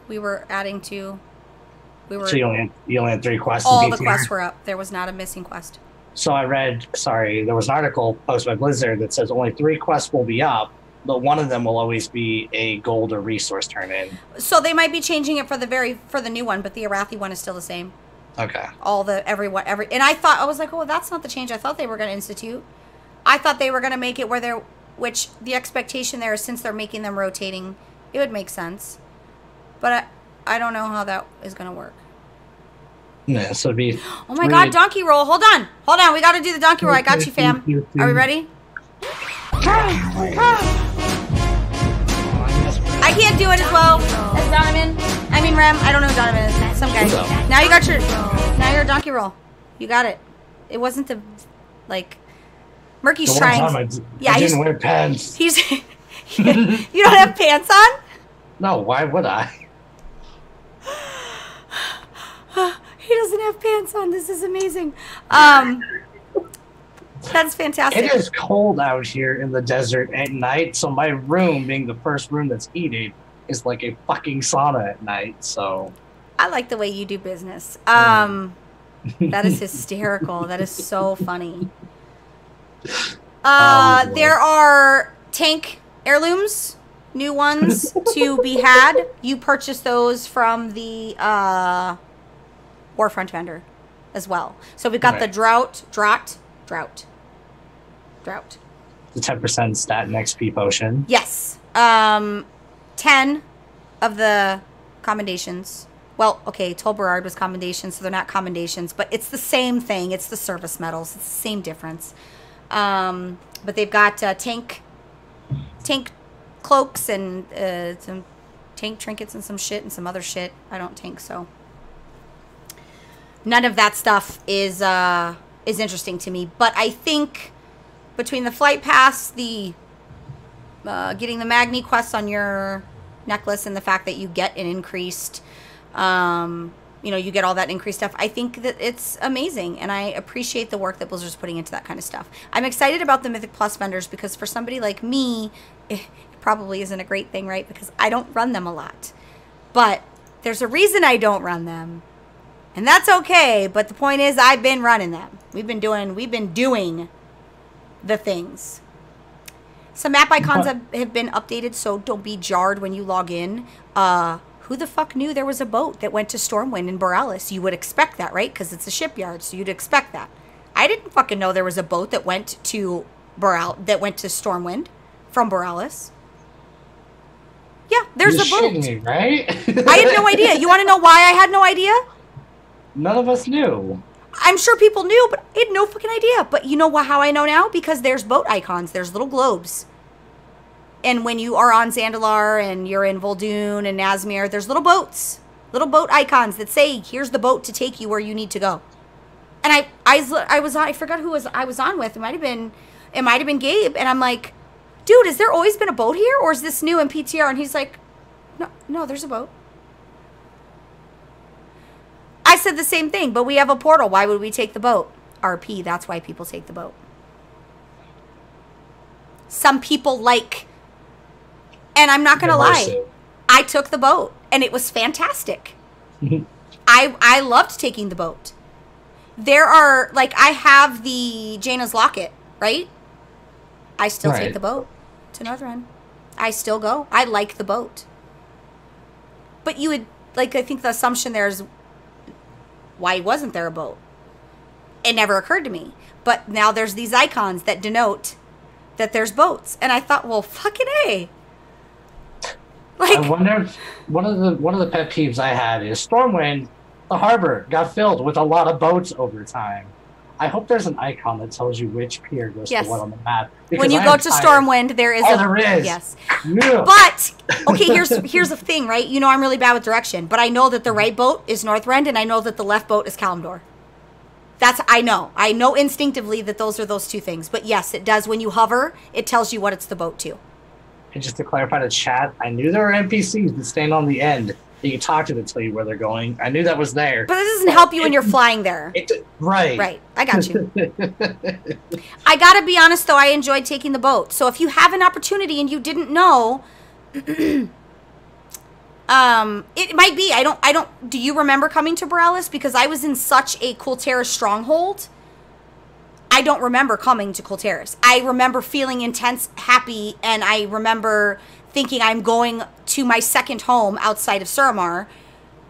we were adding to, So you only had 3 quests all in PTR? the quests were up. There was not a missing quest. So I read, there was an article posted by Blizzard that says only 3 quests will be up, but one of them will always be a gold or resource turn-in. So they might be changing it for the new one, but the Arathi one is still the same. Okay. And I was like, oh, that's not the change I thought they were going to institute. I thought they were going to make it which the expectation there is, since they're making them rotating, it would make sense. But I don't know how that is going to work. Yeah, so it'd be. Oh my God, donkey roll. Hold on. We got to do the donkey roll. I got you, fam. Are we ready? I can't do it as well as Donovan. I mean, Rem. I don't know who Donovan is. Some guy. Now you're a donkey roll. You got it. It wasn't Murky's trying. I didn't wear pants. You don't have pants on? No, why would I? He doesn't have pants on. This is amazing. That's fantastic. It is cold out here in the desert at night, so my room, being the first room that's heated, is like a fucking sauna at night. So I like the way you do business. That is hysterical. That is so funny. There are tank heirlooms, new ones to be had. You purchase those from the Warfront vendor as well. So we've got the drought. The 10% stat and XP potion. Yes. 10 of the commendations. Well, okay, Tol Barad was commendations, so they're not commendations, but it's the same thing. It's the service medals. It's the same difference. But they've got tank cloaks and some tank trinkets and some shit and some other shit. I don't tank, so none of that stuff is interesting to me. But I think between the flight pass, the getting the Magni quest on your necklace, and the fact that you get an increased, you get all that increased stuff, I think that it's amazing, and I appreciate the work that Blizzard's putting into that kind of stuff. I'm excited about the Mythic Plus vendors, because for somebody like me, it probably isn't a great thing, right? Because I don't run them a lot. But there's a reason I don't run them, and that's okay. But the point is, I've been running them. We've been doing the things. Some map icons have been updated, so don't be jarred when you log in. Who the fuck knew there was a boat that went to Stormwind in Borealis? You would expect that, right? Because it's a shipyard, so you'd expect that. I didn't fucking know there was a boat that went to Stormwind from Borealis. Yeah, there's a boat. You're shitting me, right? I had no idea. You want to know why I had no idea? None of us knew. I'm sure people knew, but I had no fucking idea. But you know how I know now? Because there's boat icons. There's little globes. And when you are on Zandalar and you're in Vol'dun and Nazmir, there's little boats. Little boat icons that say, here's the boat to take you where you need to go. And I forgot who I was on with. It might have been Gabe. And I'm like, dude, has there always been a boat here? Or is this new in PTR? And he's like, no, there's a boat. I said the same thing, but we have a portal. Why would we take the boat? RP, that's why people take the boat. Some people like, and I'm not going to lie, I took the boat, and it was fantastic. I loved taking the boat. There are, I have the Jaina's Locket, right? I still take the boat to Northrend. I still go. I like the boat. But you would, I think the assumption there is, why wasn't there a boat? It never occurred to me. But now there's these icons that denote that there's boats. And I thought, well, fucking A. Like, I wonder if one of the pet peeves I had is Stormwind, the harbor got filled with a lot of boats over time. I hope there's an icon that tells you which pier goes to what on the map. When you go to Stormwind, there is there is. Yes. Yeah. But okay, here's the thing, right? You know I'm really bad with direction, but I know that the right boat is Northrend, and I know that the left boat is Kalimdor. I know instinctively that those are those two things. But yes, it does. When you hover, it tells you what it's the boat to. And just to clarify the chat, I knew there were NPCs that stand on the end. You can talk to them to tell you where they're going. I knew that was there. But it doesn't help you when you're flying there. Right. Right. I got you. I got to be honest, though. I enjoyed taking the boat. So if you have an opportunity and you didn't know, it might be. Do you remember coming to Borealis? Because I was in such a Kulteris stronghold. I don't remember coming to Kulteris. I remember feeling intense happy, and I remember thinking I'm going to my second home outside of Suramar.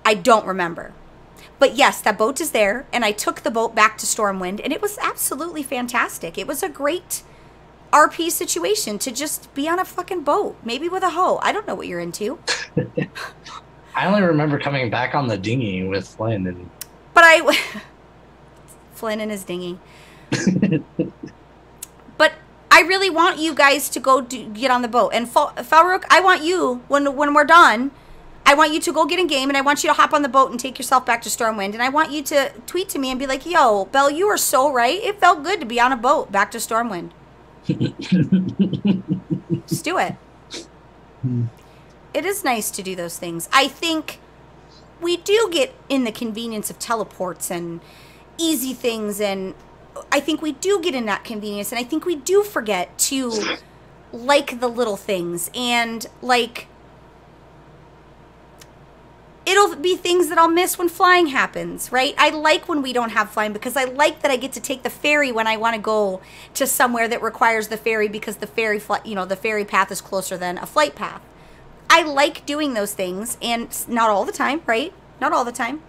I don't remember. But yes, that boat is there, and I took the boat back to Stormwind, and it was absolutely fantastic. It was a great RP situation to just be on a fucking boat, maybe with a hoe. I don't know what you're into. I only remember coming back on the dinghy with Flynn. Flynn and his dinghy. But I really want you guys to go get on the boat. And Falrook, I want you, when we're done, I want you to go get in game, and I want you to hop on the boat and take yourself back to Stormwind. And I want you to tweet to me and be like, yo, Belle, you are so right. It felt good to be on a boat back to Stormwind. Just do it. It is nice to do those things. I think we do get in the convenience of teleports and easy things, and I think we do get in that convenience, and I think we do forget to like the little things, and like it'll be things that I'll miss when flying happens, right? I like when we don't have flying because I like that I get to take the ferry when I want to go to somewhere that requires the ferry because the ferry path is closer than a flight path. I like doing those things, and not all the time, right? Not all the time.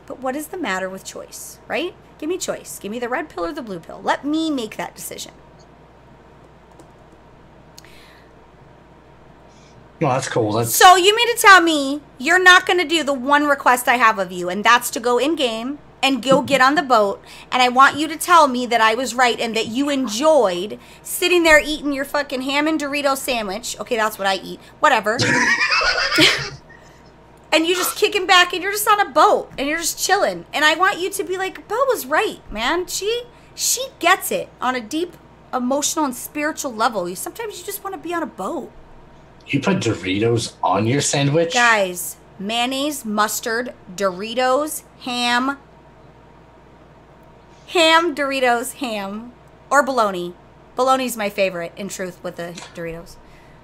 But what is the matter with choice, right? Give me choice. Give me the red pill or the blue pill. Let me make that decision. Well, that's cool. So you mean to tell me you're not going to do the one request I have of you, and that's to go in-game and go get on the boat, and I want you to tell me that I was right and that you enjoyed sitting there eating your fucking ham and Dorito sandwich. Okay, that's what I eat. Whatever. And you just kicking back, and you're just on a boat, and you're just chilling. And I want you to be like, Belle was right, man. She gets it on a deep emotional and spiritual level. Sometimes you just want to be on a boat. You put Doritos on your sandwich? Guys, mayonnaise, mustard, Doritos, ham, Doritos, ham, or bologna. Bologna's my favorite, in truth, with the Doritos.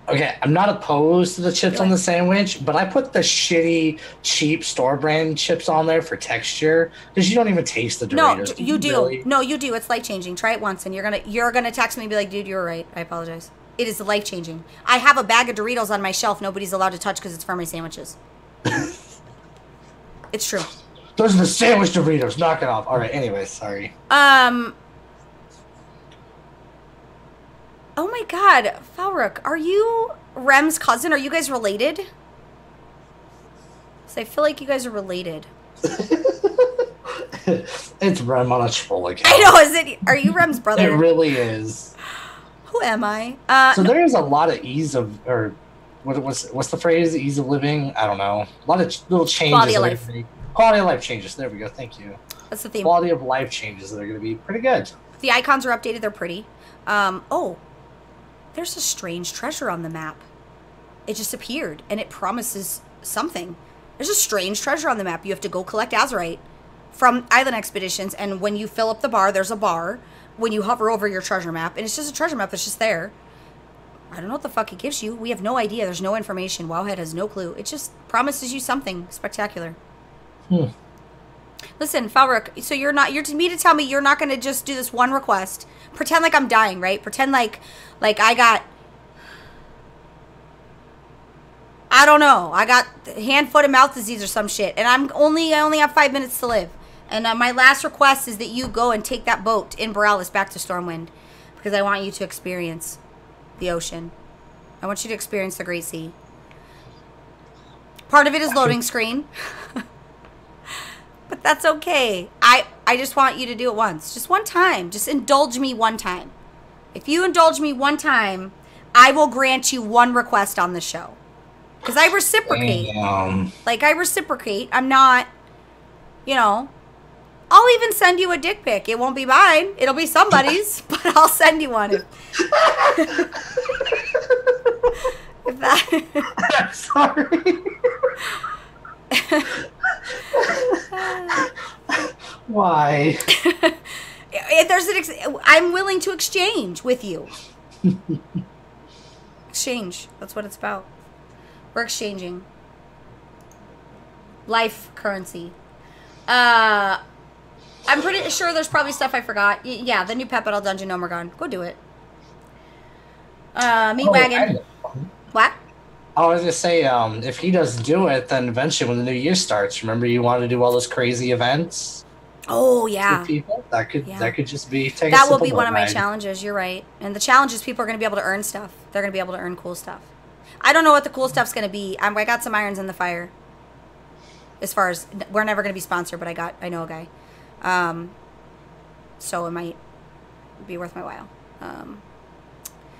Okay, I'm not opposed to the chips on the sandwich, but I put the shitty, cheap store brand chips on there for texture because you don't even taste the Doritos. No, you do. Really? No, you do. It's life changing. Try it once, and you're gonna text me and be like, "Dude, you're right. I apologize." It is life changing. I have a bag of Doritos on my shelf. Nobody's allowed to touch because it's for my sandwiches. It's true. Those are the sandwich Doritos. Knock it off. All right. Anyway, sorry. Oh my God, Falrook, are you Rem's cousin? Are you guys related? So I feel like you guys are related. It's Rem on a troll account. I know. Are you Rem's brother? It really is. Who am I? So there is a lot of what's the phrase? Ease of living? I don't know. A lot of little changes. Quality of life. Quality of life changes. There we go. Thank you. That's the theme. Quality of life changes that are going to be pretty good. The icons are updated. They're pretty. There's a strange treasure on the map. It just appeared, and it promises something. There's a strange treasure on the map. You have to go collect Azurite from Island Expeditions, and when you fill up the bar, there's a bar when you hover over your treasure map, and it's just a treasure map that's just there. I don't know what the fuck it gives you. We have no idea. There's no information. Wowhead has no clue. It just promises you something spectacular. Listen, Falrook, so you're to me to tell me you're not going to just do this one request. Pretend like I'm dying, right? Pretend like I got, I don't know, I got hand, foot, and mouth disease or some shit, and I only have 5 minutes to live. And my last request is that you go and take that boat in Borealis back to Stormwind, because I want you to experience the ocean. I want you to experience the Great Sea. Part of it is loading screen. But that's okay. I just want you to do it once. Just one time. Just indulge me one time. If you indulge me one time, I will grant you one request on the show. Because I reciprocate. Like, I reciprocate. I'm not, you know... I'll even send you a dick pic. It won't be mine. It'll be somebody's, but I'll send you one. If that... I'm sorry. Why? I'm willing to exchange with you. Exchange. That's what it's about. We're exchanging. Life currency. I'm pretty sure there's probably stuff I forgot. Yeah, the new Pepidal Dungeon Omergon. Go do it. Meat Wagon. What? I was gonna say, if he doesn't do it, then eventually when the new year starts, remember you want to do all those crazy events? Oh yeah. With people? That could just be that will be one of my challenges. You're right. And the challenge is people are gonna be able to earn stuff. They're gonna be able to earn cool stuff. I don't know what the cool stuff's gonna be. I got some irons in the fire. As far as we're never gonna be sponsored, but I know a guy. So it might be worth my while.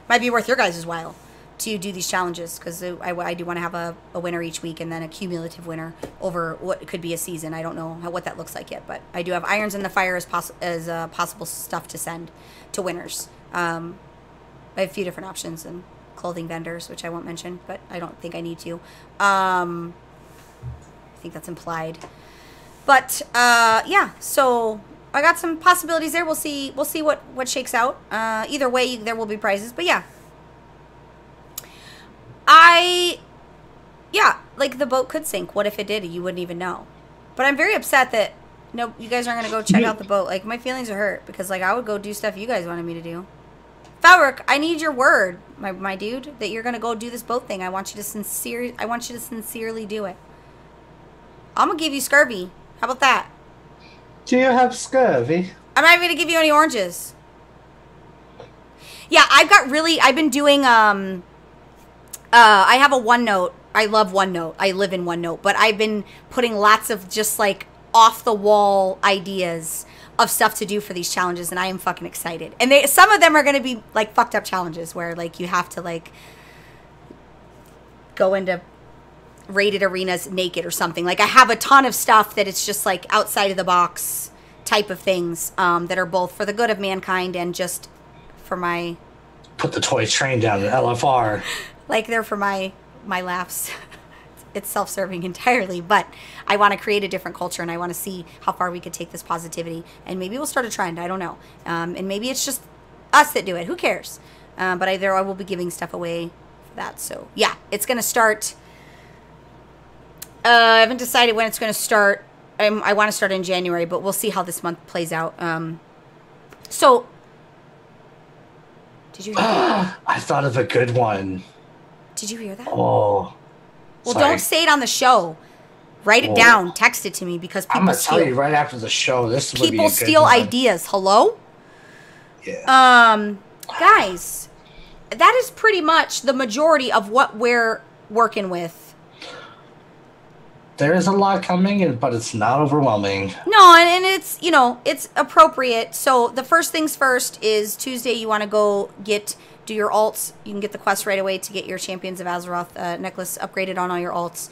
Might be worth your guys' while to do these challenges, because I do want to have a winner each week and then a cumulative winner over what could be a season. I don't know what that looks like yet, but I do have irons in the fire as possible stuff to send to winners. I have a few different options and clothing vendors, which I won't mention, but I don't think I need to. I think that's implied. But yeah, so I got some possibilities there. We'll see what shakes out. Either way, there will be prizes. But yeah, like the boat could sink. What if it did? You wouldn't even know. But I'm very upset that you guys aren't gonna go check out the boat. Like, my feelings are hurt because like I would go do stuff you guys wanted me to do. Fabric, I need your word, my dude, that you're gonna go do this boat thing. I want you to sincerely do it. I'm gonna give you scurvy. How about that? Do you have scurvy? I'm not even gonna give you any oranges. Yeah, I've been doing, I have a OneNote. I love OneNote. I live in OneNote. But I've been putting lots of just, like, off-the-wall ideas of stuff to do for these challenges, and I am fucking excited. And some of them are gonna be, like, fucked up challenges where, like, you have to, like, go into rated arenas naked or something. Like, I have a ton of stuff that it's just like outside of the box type of things that are both for the good of mankind and just for my... Put the toy train down at LFR. Like, they're for my laughs. It's self-serving entirely, but I want to create a different culture and I want to see how far we could take this positivity, and maybe we'll start a trend. I don't know. And maybe it's just us that do it. Who cares? But I will be giving stuff away for that. So yeah, it's going to start... I haven't decided when it's going to start. I want to start in January, but we'll see how this month plays out. So, did you hear that? I thought of a good one. Did you hear that? Oh. Well, sorry. don't say it on the show. Write it down. Text it to me because people I'm going to steal. tell you right after the show. This would be a People good steal one. ideas. Hello? Yeah. Guys, that is pretty much the majority of what we're working with. There is a lot coming, but it's not overwhelming. No, and it's, it's appropriate. So the first things first is Tuesday you want to go do your alts. You can get the quest right away to get your Champions of Azeroth necklace upgraded on all your alts.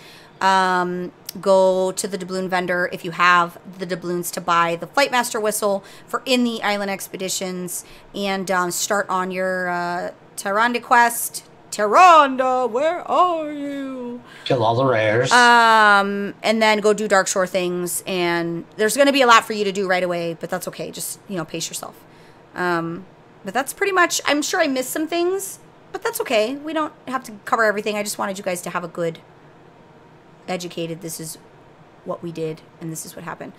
Go to the doubloon vendor if you have the doubloons to buy the Flightmaster whistle for in the island expeditions, and start on your Tyrande quest. Tyrande, where are you? Kill all the rares. And then go do Dark Shore things, and there's going to be a lot for you to do right away, but that's okay. Just, pace yourself. But that's pretty much, I'm sure I missed some things, but that's okay. We don't have to cover everything. I just wanted you guys to have a good, educated, this is what we did, and this is what happened.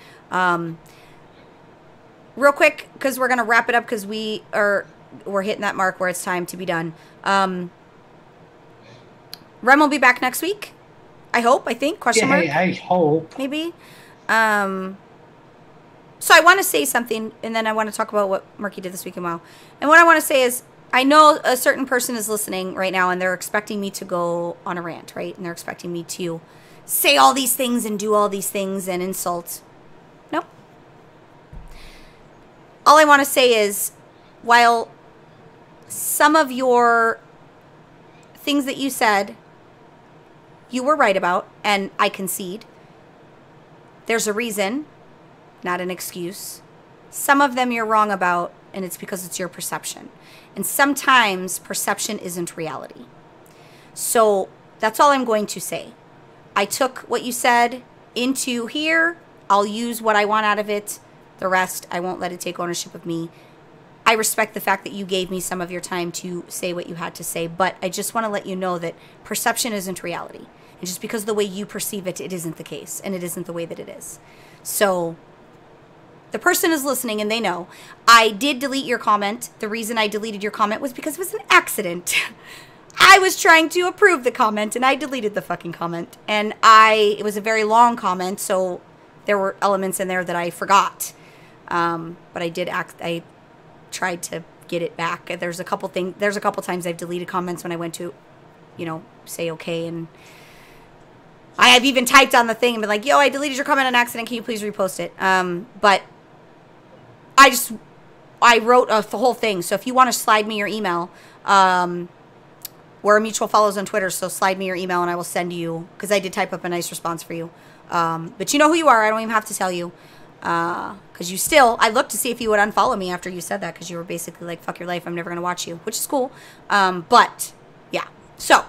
Real quick, because we're going to wrap it up, because we're hitting that mark where it's time to be done. Rem will be back next week. I hope, I think, question mark. I hope. Maybe. So I want to say something, and then I want to talk about what Murky did this week in WoW. And what I want to say is, I know a certain person is listening right now, and they're expecting me to go on a rant, right? And they're expecting me to say all these things and do all these things and insult. Nope. All I want to say is, while some of your things that you said, you were right about, and I concede, there's a reason, not an excuse. Some of them you're wrong about, and it's because it's your perception. And sometimes perception isn't reality. So that's all I'm going to say. I took what you said into here. I'll use what I want out of it. The rest, I won't let it take ownership of me. I respect the fact that you gave me some of your time to say what you had to say, but I just want to let you know that perception isn't reality. And just because of the way you perceive it, it isn't the case, and it isn't the way that it is. So the person is listening, and they know. I did delete your comment. The reason I deleted your comment was because it was an accident. I was trying to approve the comment, and I deleted the fucking comment. And it was a very long comment, so there were elements in there that I forgot. But I tried to get it back. There's a couple times I've deleted comments when I went to, say okay, and I have even typed on the thing and been like, yo, I deleted your comment on accident. Can you please repost it? But I wrote the whole thing. So if you want to slide me your email, we're mutual follows on Twitter. So slide me your email and I will send you, because I did type up a nice response for you. But you know who you are. I don't even have to tell you. Because I looked to see if you would unfollow me after you said that, because you were basically like, fuck your life, I'm never going to watch you, which is cool. But yeah, so.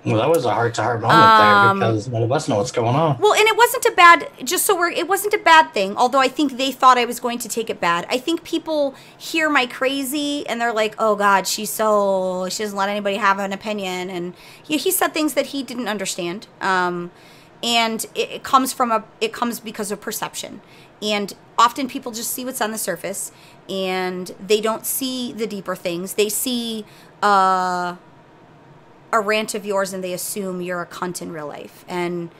Well, that was a heart-to-heart moment there, because none of us know what's going on. Well, and it wasn't a bad, it wasn't a bad thing, although I think they thought I was going to take it bad. I think people hear my crazy and they're like, oh God, she doesn't let anybody have an opinion. And he said things that he didn't understand. And it comes because of perception. And often people just see what's on the surface and they don't see the deeper things. They see a rant of yours and they assume you're a cunt in real life. And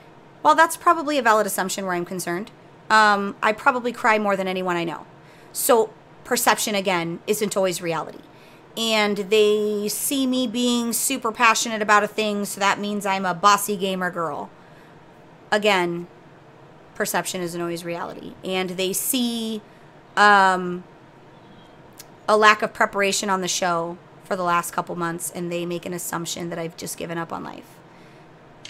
while that's probably a valid assumption where I'm concerned, I probably cry more than anyone I know. So perception, again, isn't always reality. And they see me being super passionate about a thing, so that means I'm a bossy gamer girl. Again, perception isn't always reality. And they see a lack of preparation on the show for the last couple months, and they make an assumption that I've just given up on life.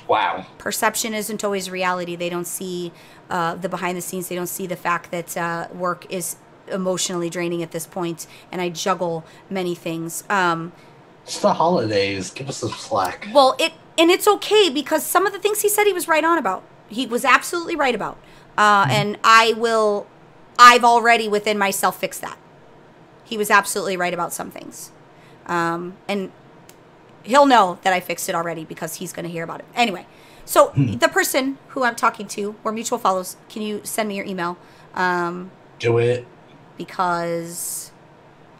Wow. Perception isn't always reality. They don't see the behind the scenes. They don't see the fact that work is emotionally draining at this point, and I juggle many things. It's the holidays. Give us some slack. Well, it's okay, because some of the things he said he was right on about. He was absolutely right about. And I've already within myself fixed that. He was absolutely right about some things. And he'll know that I fixed it already because he's going to hear about it. Anyway, so the person who I'm talking to, we're mutual follows. Can you send me your email? Do it. Because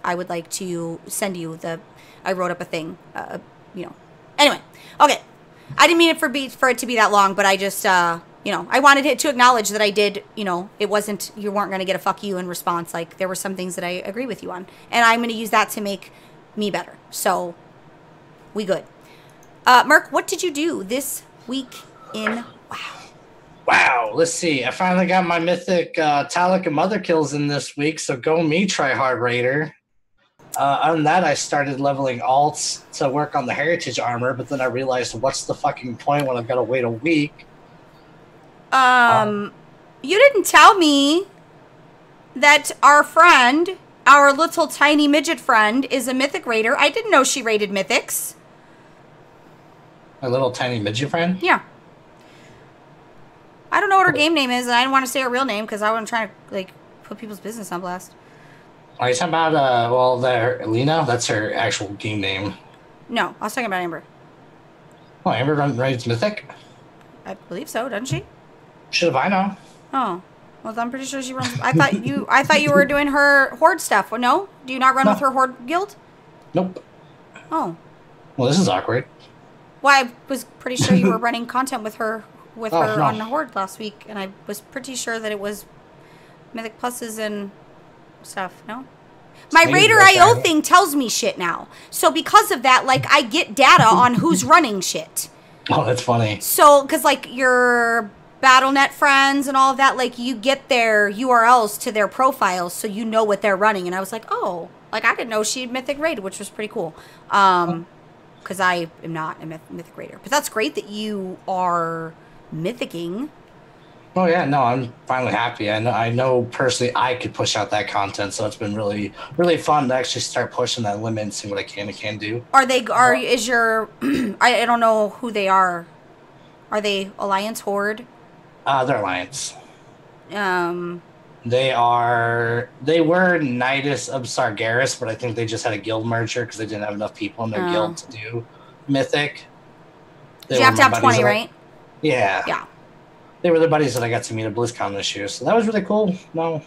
I would like to send you I wrote up a thing, Anyway, okay. I didn't mean it for it to be that long, but I just, I wanted it to acknowledge that I did, it wasn't, you weren't going to get a fuck you in response. Like, there were some things that I agree with you on. And I'm going to use that to make me better. So, we good. Merc, what did you do this week in WoW? Wow, let's see. I finally got my mythic Talic and Mother kills in this week, so go me, Tryhard Raider. Other than that, I started leveling alts to work on the heritage armor, but then I realized, what's the fucking point when I've got to wait a week? You didn't tell me that our friend, our little tiny midget friend, is a mythic raider. I didn't know she raided mythics. My little tiny midget friend? Yeah. I don't know what her game name is, and I didn't want to say her real name because I wasn't trying to, put people's business on blast. Are you talking about, Lena? That's her actual game name. No, I was talking about Amber. Oh, Amber raids mythic? I believe so, doesn't she? Should have I know. Oh. Well, I'm pretty sure she runs... I thought you were doing her horde stuff. Well, no? Do you not run with her horde guild? Nope. Oh. Well, this is awkward. Well, I was pretty sure you were running content with her on the horde last week, and I was pretty sure that it was Mythic Pluses and stuff, no? My Maybe Raider that's IO right. thing tells me shit now. So because of that, like, I get data on who's running shit. Oh, that's funny. So, because, like, your BattleNet friends and all of that, like, you get their URLs to their profiles, so you know what they're running. And I was like, oh, like, I didn't know she had Mythic Raid, which was pretty cool. Because I am not a Mythic Raider. But that's great that you are mythicking. Oh yeah, no, I'm finally happy. I know personally I could push out that content, so it's been really, really fun to actually start pushing that limit and see what I can and can't do. Is your, I don't know who they are. Are they Alliance, Horde? They're Alliance. Um, They were Nidus of Sargeras, but I think they just had a guild merger because they didn't have enough people in their guild to do Mythic. you have to have 20, right? Yeah. Yeah. They were the buddies that I got to meet at BlizzCon this year, so that was really cool. No, it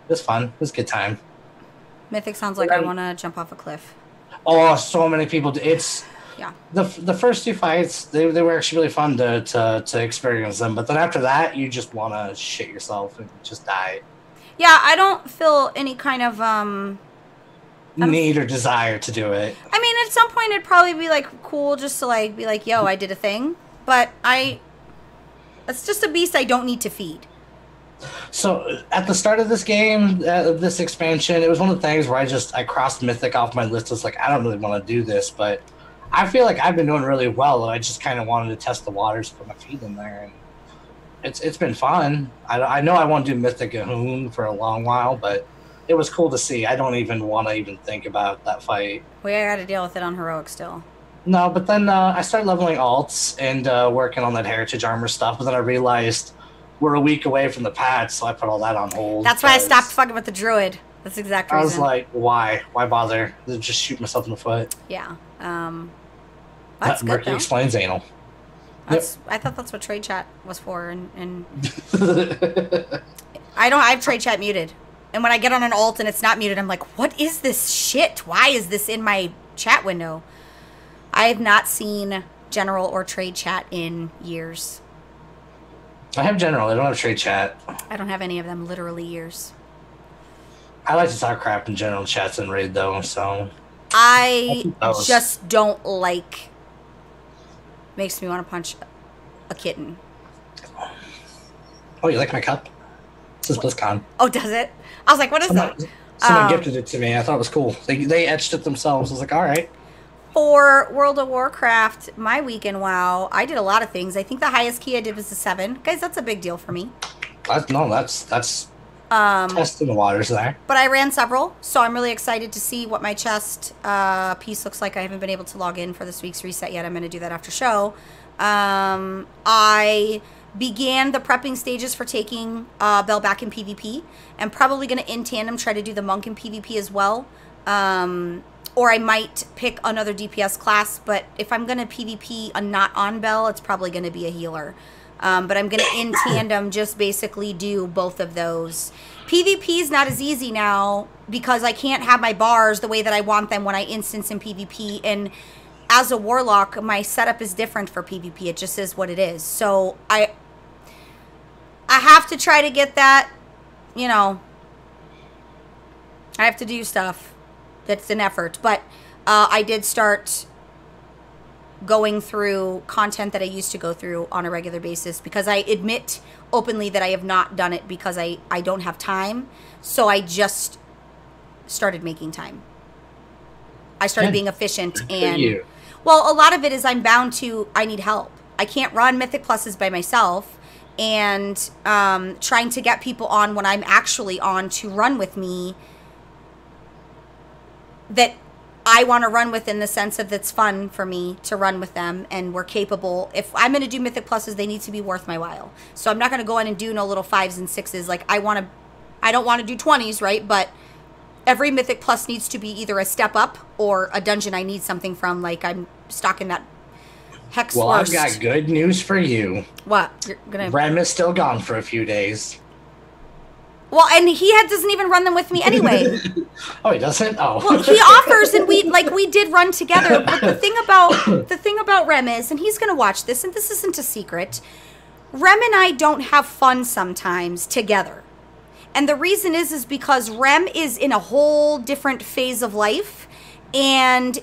was fun. It was a good time. Mythic sounds like I want to jump off a cliff. Oh, so many people. It's Yeah. the first two fights. They were actually really fun to experience them, but then after that, you just want to shit yourself and just die. Yeah, I don't feel any kind of Need or desire to do it. I mean, at some point it'd probably be like cool just to like be like, yo, I did a thing, but it's just a beast I don't need to feed. So at the start of this game, this expansion, it was one of the things where I crossed Mythic off my list. It's like, I don't really want to do this, but I feel like I've been doing really well, and I just kind of wanted to test the waters, put my feet in there, and it's been fun. I know I want to do Mythic at Hoon for a long while, but it was cool to see. I don't even want to even think about that fight. Well, I got to deal with it on Heroic still. No, but then I started leveling alts and working on that heritage armor stuff, but then I realized we're a week away from the patch, so I put all that on hold. That's why I stopped fucking with the druid. That's the exact reason. I was like, why? Why bother? Just shoot myself in the foot. Yeah. That's good, Mercury though. explains anal. I thought that's what trade chat was for, and I have trade chat muted. And when I get on an alt and it's not muted, I'm like, what is this shit? Why is this in my chat window? I have not seen general or trade chat in years. I have general. I don't have trade chat. I don't have any of them, literally years. I like to talk crap in general chats and raid, though, so... I just don't like... Makes me want to punch a kitten. Oh, you like my cup? This is BlizzCon. Oh, does it? I was like, what is that? Someone gifted it to me. I thought it was cool. They etched it themselves. I was like, all right. For World of Warcraft, my week in WoW, I did a lot of things. I think the highest key I did was a 7. Guys, that's a big deal for me. That's testing the waters there. But I ran several, so I'm really excited to see what my chest piece looks like. I haven't been able to log in for this week's reset yet. I'm going to do that after show. I began the prepping stages for taking Bell back in PvP. I'm probably going to in tandem try to do the monk in PvP as well. Or I might pick another DPS class, but if I'm going to PvP not on Bell, it's probably going to be a healer. But I'm going to in tandem just basically do both of those. PvP is not as easy now because I can't have my bars the way that I want them when I instance in PvP. And as a warlock, my setup is different for PvP. It just is what it is. So I have to try to get that, you know, I have to do stuff. That's an effort. But I did start going through content that I used to go through on a regular basis because I admit openly that I have not done it because I don't have time. So I just started making time. I started being efficient. And well, a lot of it is I'm bound to, I need help. I can't run Mythic Pluses by myself. And trying to get people on when I'm actually on to run with me that I want to run with, in the sense of it's fun for me to run with them and we're capable. If I'm going to do Mythic Pluses, they need to be worth my while. So I'm not going to go in and do no little 5s and 6s. Like I don't want to do 20s, right? But every Mythic Plus needs to be either a step up or a dungeon I need something from. Like I'm stuck in that Hex Well, Worst. I've got good news for you. What? You're gonna... Rem is still gone for a few days. Well, and he doesn't even run them with me anyway. Oh, he doesn't? Oh. Well, he offers, and we did run together. But the thing about Rem is, and he's gonna watch this, and this isn't a secret, Rem and I don't have fun sometimes together. And the reason is because Rem is in a whole different phase of life, and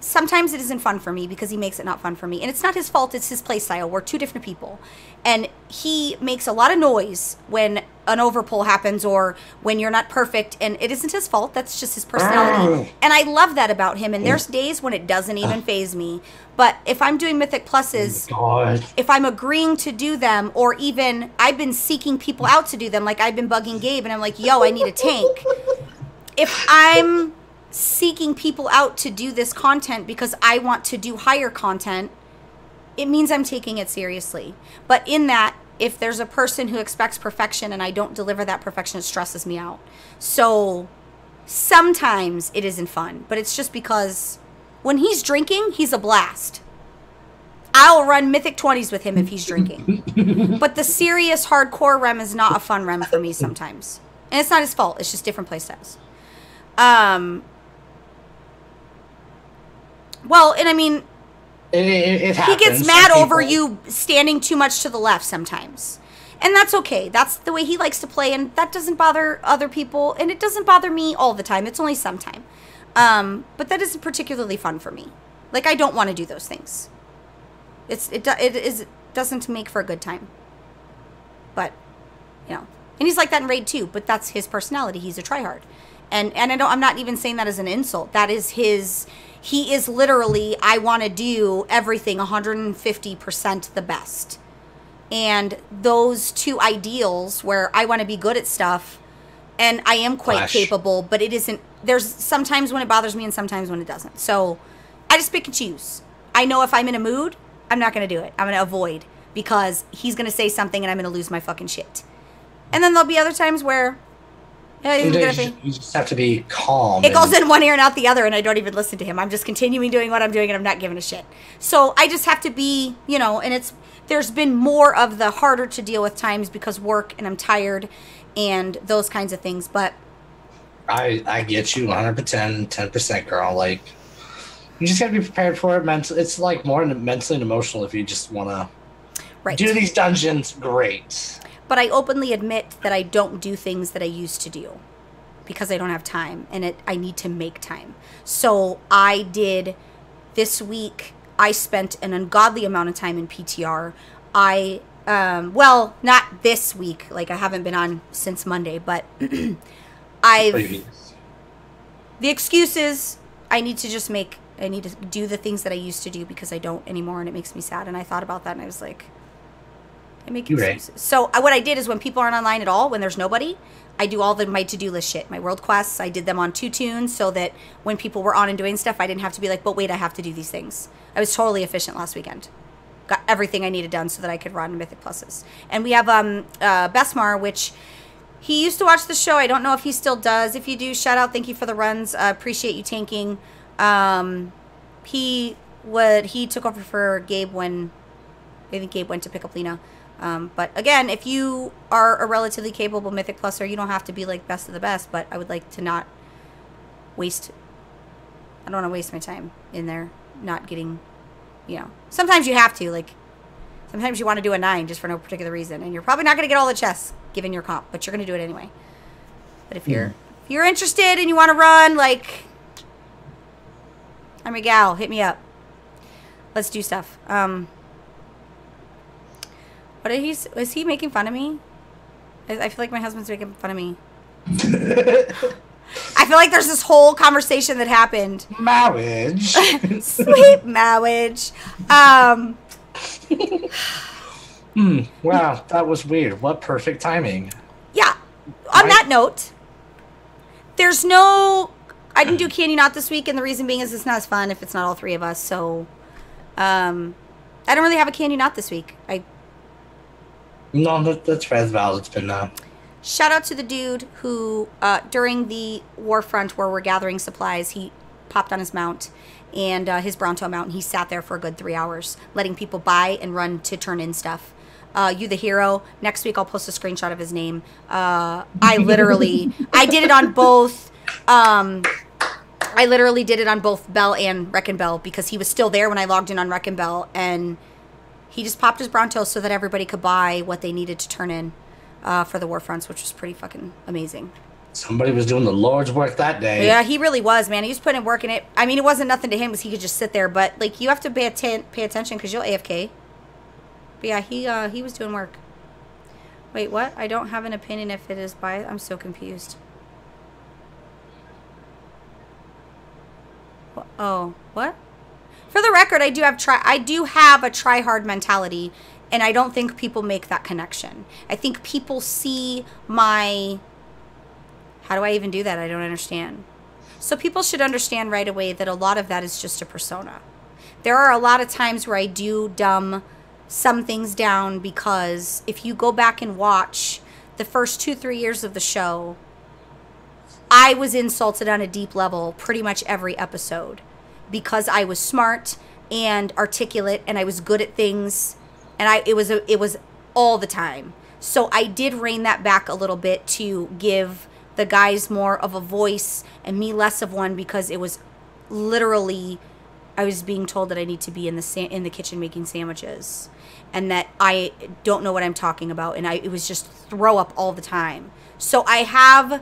sometimes it isn't fun for me because he makes it not fun for me. And it's not his fault, it's his play style. We're two different people. And he makes a lot of noise when an overpull happens or when you're not perfect. And it isn't his fault, that's just his personality. And I love that about him. And there's days when it doesn't even faze me. But if I'm doing Mythic Pluses, if I'm agreeing to do them, or even I've been seeking people out to do them, like I've been bugging Gabe and I'm like, yo, I need a tank. If I'm seeking people out to do this content because I want to do higher content, it means I'm taking it seriously. But in that, if there's a person who expects perfection and I don't deliver that perfection, it stresses me out. So sometimes it isn't fun, but it's just because when he's drinking, he's a blast. I'll run Mythic 20s with him if he's drinking. But the serious hardcore Rem is not a fun Rem for me sometimes. And it's not his fault, it's just different playstyles. Well, and I mean, it happens. He gets mad over you standing too much to the left sometimes. And that's okay. That's the way he likes to play, and that doesn't bother other people, and it doesn't bother me all the time. It's only sometime. But that isn't particularly fun for me. Like, I don't want to do those things. It doesn't make for a good time. But, you know. And he's like that in Raid too, but that's his personality. He's a tryhard. And I'm not even saying that as an insult. That is his... He is literally, I want to do everything 150% the best. And those two ideals where I want to be good at stuff, and I am quite capable, but it isn't, there's sometimes when it bothers me and sometimes when it doesn't. So I just pick and choose. I know if I'm in a mood, I'm not going to do it. I'm going to avoid because he's going to say something and I'm going to lose my fucking shit. And then there'll be other times where... You just have to be calm. It goes in one ear and out the other, and I don't even listen to him. I'm just continuing doing what I'm doing, and I'm not giving a shit. So I just have to be, you know, and there's been more of the harder to deal with times because work, and I'm tired, and those kinds of things. But I get you 110%, girl. Like, you just gotta be prepared for it mentally. It's like more mentally and emotional if you just want to do these dungeons. Great. But I openly admit that I don't do things that I used to do because I don't have time, and I need to make time. So I did this week. I spent an ungodly amount of time in PTR. Well, not this week. Like, I haven't been on since Monday, but the excuses I need to do the things that I used to do because I don't anymore, and it makes me sad. And I thought about that, and I was like, I make excuses. Right. So what I did is when people aren't online at all, when there's nobody, I do all my to-do list shit. My world quests, I did them on 2 tunes so that when people were on and doing stuff, I didn't have to be like, but wait, I have to do these things. I was totally efficient last weekend. Got everything I needed done so that I could run Mythic Pluses. And we have Besmar, which he used to watch the show. I don't know if he still does. If you do, shout out. Thank you for the runs. Appreciate you tanking. He took over for Gabe when I think Gabe went to pick up Lena. But again, if you are a relatively capable Mythic Pluser, you don't have to be like best of the best, but I would like to not waste, I don't want to waste my time in there, not getting, you know, sometimes you have to, like, sometimes you want to do a 9 just for no particular reason, and you're probably not going to get all the chests given your comp, but you're going to do it anyway. But if you're interested and you want to run, like, I'm your gal, hit me up. Let's do stuff. What is he making fun of me? I feel like my husband's making fun of me. I feel like there's this whole conversation that happened. Marriage. Sweet marriage. Wow, that was weird. What perfect timing. Yeah. On that note, there's no... I didn't do Can You Not this week, and the reason being is it's not as fun if it's not all 3 of us, so... I don't really have a Can You Not this week. No, that's fair. That's valid. It's been shout out to the dude who, during the war front where we're gathering supplies, he popped on his mount and his Bronto mount, and he sat there for a good 3 hours, letting people buy and run to turn in stuff. You the hero. Next week I'll post a screenshot of his name. I did it on both. I literally did it on both Bell and Wreck and Bell because he was still there when I logged in on Wreck and Bell, and He just popped his Bronto so that everybody could buy what they needed to turn in for the war fronts, which was pretty fucking amazing. Somebody was doing the Lord's work that day. Yeah, he really was, man. He was putting work in it. I mean, it wasn't nothing to him because he could just sit there. But, like, you have to pay attention because you'll AFK. But, yeah, he was doing work. Wait, what? I don't have an opinion if it is biased. I'm so confused. Oh, what? For the record, I do have a try hard mentality, and I don't think people make that connection. I think people see my... How do I even do that? I don't understand. So people should understand right away that a lot of that is just a persona. There are a lot of times where I do dumb some things down because if you go back and watch the first 2-3 years of the show, I was insulted on a deep level pretty much every episode because I was smart and articulate and I was good at things, and it was all the time. So I did rein that back a little bit to give the guys more of a voice and me less of one, because it was literally, I was being told that I need to be in the kitchen making sandwiches and that I don't know what I'm talking about, and it was just throw up all the time. So I have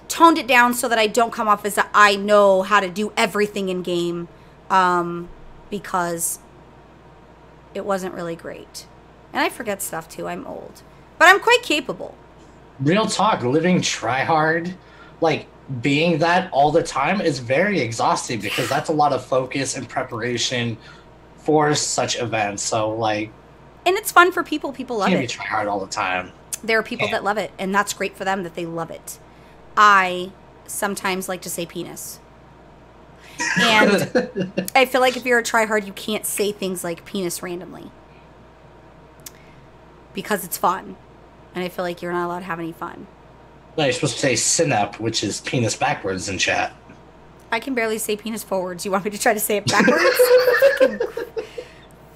toned it down so that I don't come off as that I know how to do everything in game, because it wasn't really great. And I forget stuff too. I'm old, but I'm quite capable. Real talk, living try hard, like being that all the time is very exhausting because that's a lot of focus and preparation for such events. So like, and it's fun for people. People love can't it. be try hard all the time. There are people that love it, and that's great for them that they love it. I sometimes like to say penis. And I feel like if you're a tryhard, you can't say things like penis randomly because it's fun. And I feel like you're not allowed to have any fun. No, you're supposed to say synap, which is penis backwards in chat. I can barely say penis forwards. You want me to try to say it backwards?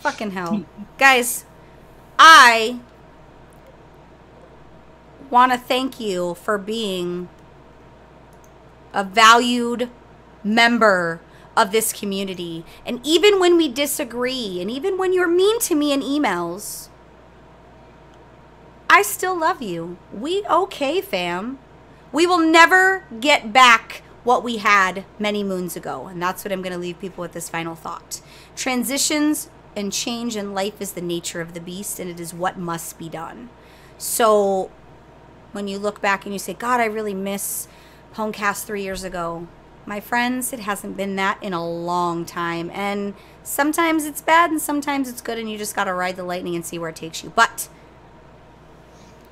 fucking hell. Guys, I want to thank you for being a valued member of this community. And even when we disagree, and even when you're mean to me in emails, I still love you. We okay, fam. We will never get back what we had many moons ago. And that's what I'm going to leave people with this final thought. Transitions and change in life is the nature of the beast, and it is what must be done. So when you look back and you say, God, I really miss Homecast 3 years ago. My friends, it hasn't been that in a long time. And sometimes it's bad and sometimes it's good, and you just got to ride the lightning and see where it takes you. But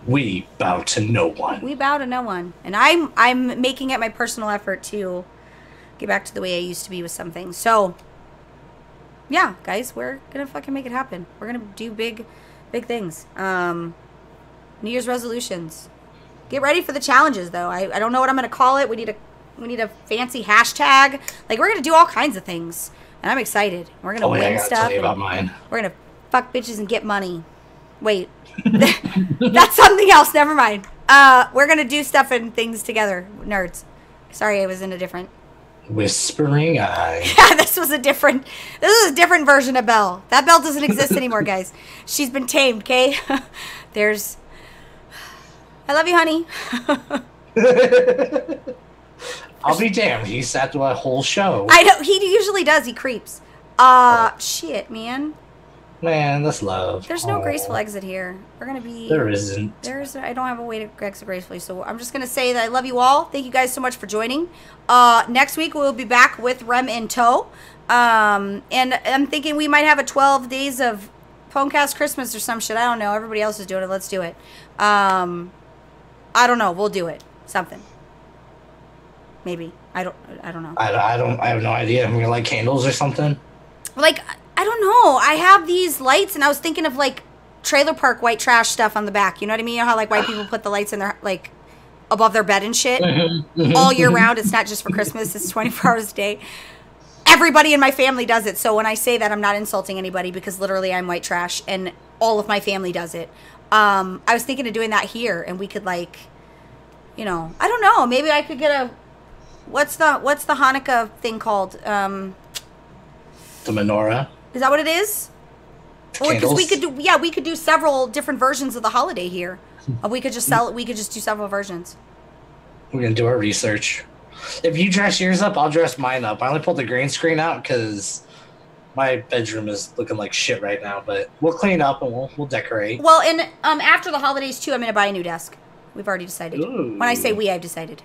we bow to no one. We bow to no one. And I'm making it my personal effort to get back to the way I used to be with some things. So, yeah, guys, we're going to fucking make it happen. We're going to do big things. New Year's resolutions. Get ready for the challenges, though. I don't know what I'm going to call it. We need a fancy hashtag. Like, we're going to do all kinds of things. And I'm excited. We're going to win stuff. Tell you about mine. We're going to fuck bitches and get money. Wait. That's something else. Never mind. We're going to do stuff and things together. Nerds. Sorry, I was in a different... Whispering Eye. Yeah, this was a different version of Belle. That Belle doesn't exist anymore, guys. She's been tamed, okay? There's... I love you, honey. I'll be damned. He sat through a whole show. I know. He usually does. He creeps. Shit, man. Man, that's love. There's no graceful exit here. We're going to be... There isn't. I don't have a way to exit gracefully, so I'm just going to say that I love you all. Thank you guys so much for joining. Next week, we'll be back with Rem in tow. And I'm thinking we might have a 12 days of Pwnecast Christmas or some shit. I don't know. Everybody else is doing it. Let's do it. I don't know. We'll do it. Something. Maybe. I don't know. I have no idea. I'm gonna light candles or something. Like, I don't know. I have these lights, and I was thinking of like trailer park white trash stuff on the back. You know what I mean? You know how like white people put the lights in their like above their bed and shit all year round. It's not just for Christmas. It's 24 hours a day. Everybody in my family does it. So when I say that, I'm not insulting anybody, because literally I'm white trash and all of my family does it. I was thinking of doing that here, and we could like, you know, I don't know. Maybe I could get a, what's the Hanukkah thing called? The menorah. Is that what it is? Or because we Candles? we could do several different versions of the holiday here. We could just sell it. We could just do several versions. We're gonna do our research. If you dress yours up, I'll dress mine up. I only pulled the green screen out because my bedroom is looking like shit right now. But we'll clean up and we'll decorate. Well, and after the holidays too, I'm gonna buy a new desk. We've already decided. Ooh. When I say we, I've decided.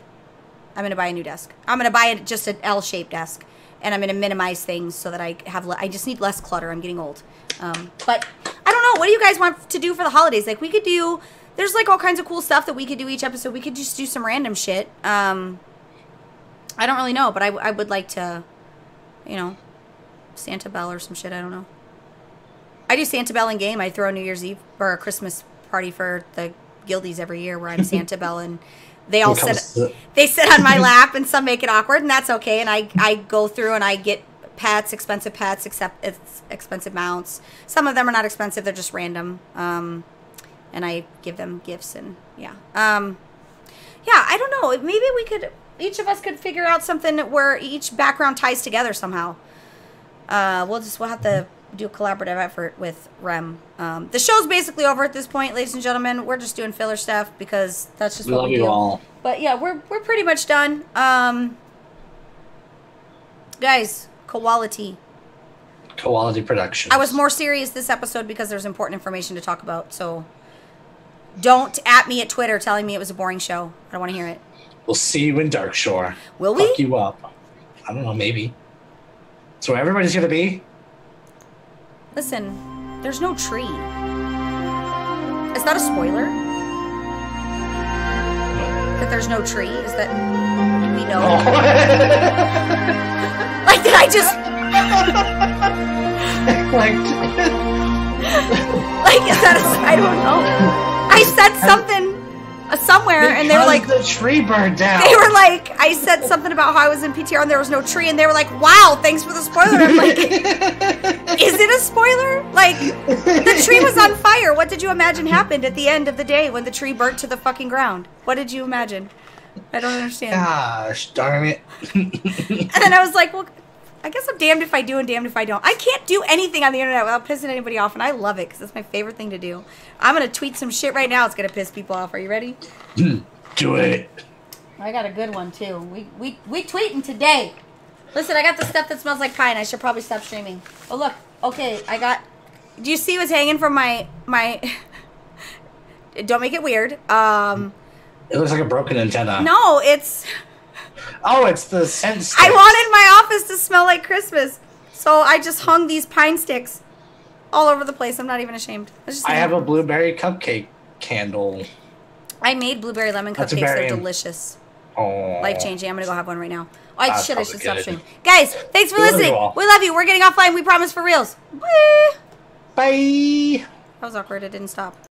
I'm gonna buy a new desk. I'm gonna buy just an L-shaped desk, and I'm gonna minimize things so that I have. I just need less clutter. I'm getting old. But I don't know. What do you guys want to do for the holidays? Like we could do. There's like all kinds of cool stuff that we could do each episode. We could just do some random shit. I don't really know, but I would like to, you know, Santa Bell or some shit. I don't know. I do Santa Bell in game. I throw a New Year's Eve or a Christmas party for the guildies every year where I'm Santa Bell and they all sit on my lap and some make it awkward and that's okay. And I go through and I get pets, expensive pets, except it's expensive mounts. Some of them are not expensive. They're just random. And I give them gifts and yeah. Yeah, I don't know. Maybe we could, each of us could figure out something where each background ties together somehow. We'll have to do a collaborative effort with Rem. The show's basically over at this point, ladies and gentlemen. We're just doing filler stuff because that's just what we do. Love you all. But yeah, we're pretty much done. Guys, quality Productions. I was more serious this episode because there's important information to talk about. So don't at me at Twitter telling me it was a boring show. I don't want to hear it. We'll see you in Dark Shore. Will we? Fuck you up. I don't know, maybe. So everybody's gonna be? Listen, there's no tree. Is that a spoiler? That there's no tree? Is that we know? Oh. Like, did I just like is that I don't know. I said something somewhere and they were like the tree burned down. They were like, I said something about how I was in PTR and there was no tree and they were like, wow, thanks for the spoiler. I'm like, is it a spoiler? Like, the tree was on fire. What did you imagine happened at the end of the day when the tree burnt to the fucking ground? What did you imagine? I don't understand. Gosh, darn it. And then I was like, well, I guess I'm damned if I do and damned if I don't. I can't do anything on the internet without pissing anybody off, and I love it because it's my favorite thing to do. I'm going to tweet some shit right now. It's going to piss people off. Are you ready? Do it. I got a good one, too. We tweeting today. Listen, I got the stuff that smells like pine. I should probably stop streaming. Oh, look. Okay, I got... Do you see what's hanging from my... Don't make it weird. It looks like a broken antenna. No, it's... Oh, it's the scent sticks. I wanted my office to smell like Christmas, so I just hung these pine sticks all over the place. I'm not even ashamed. I have a blueberry cupcake candle. I made blueberry lemon cupcakes. They're delicious. Oh, life-changing. I'm going to go have one right now. Oh, I should stop good. streaming. Guys, thanks for listening. We love you. We're getting offline. We promise for reals. Bye. That was awkward. It didn't stop.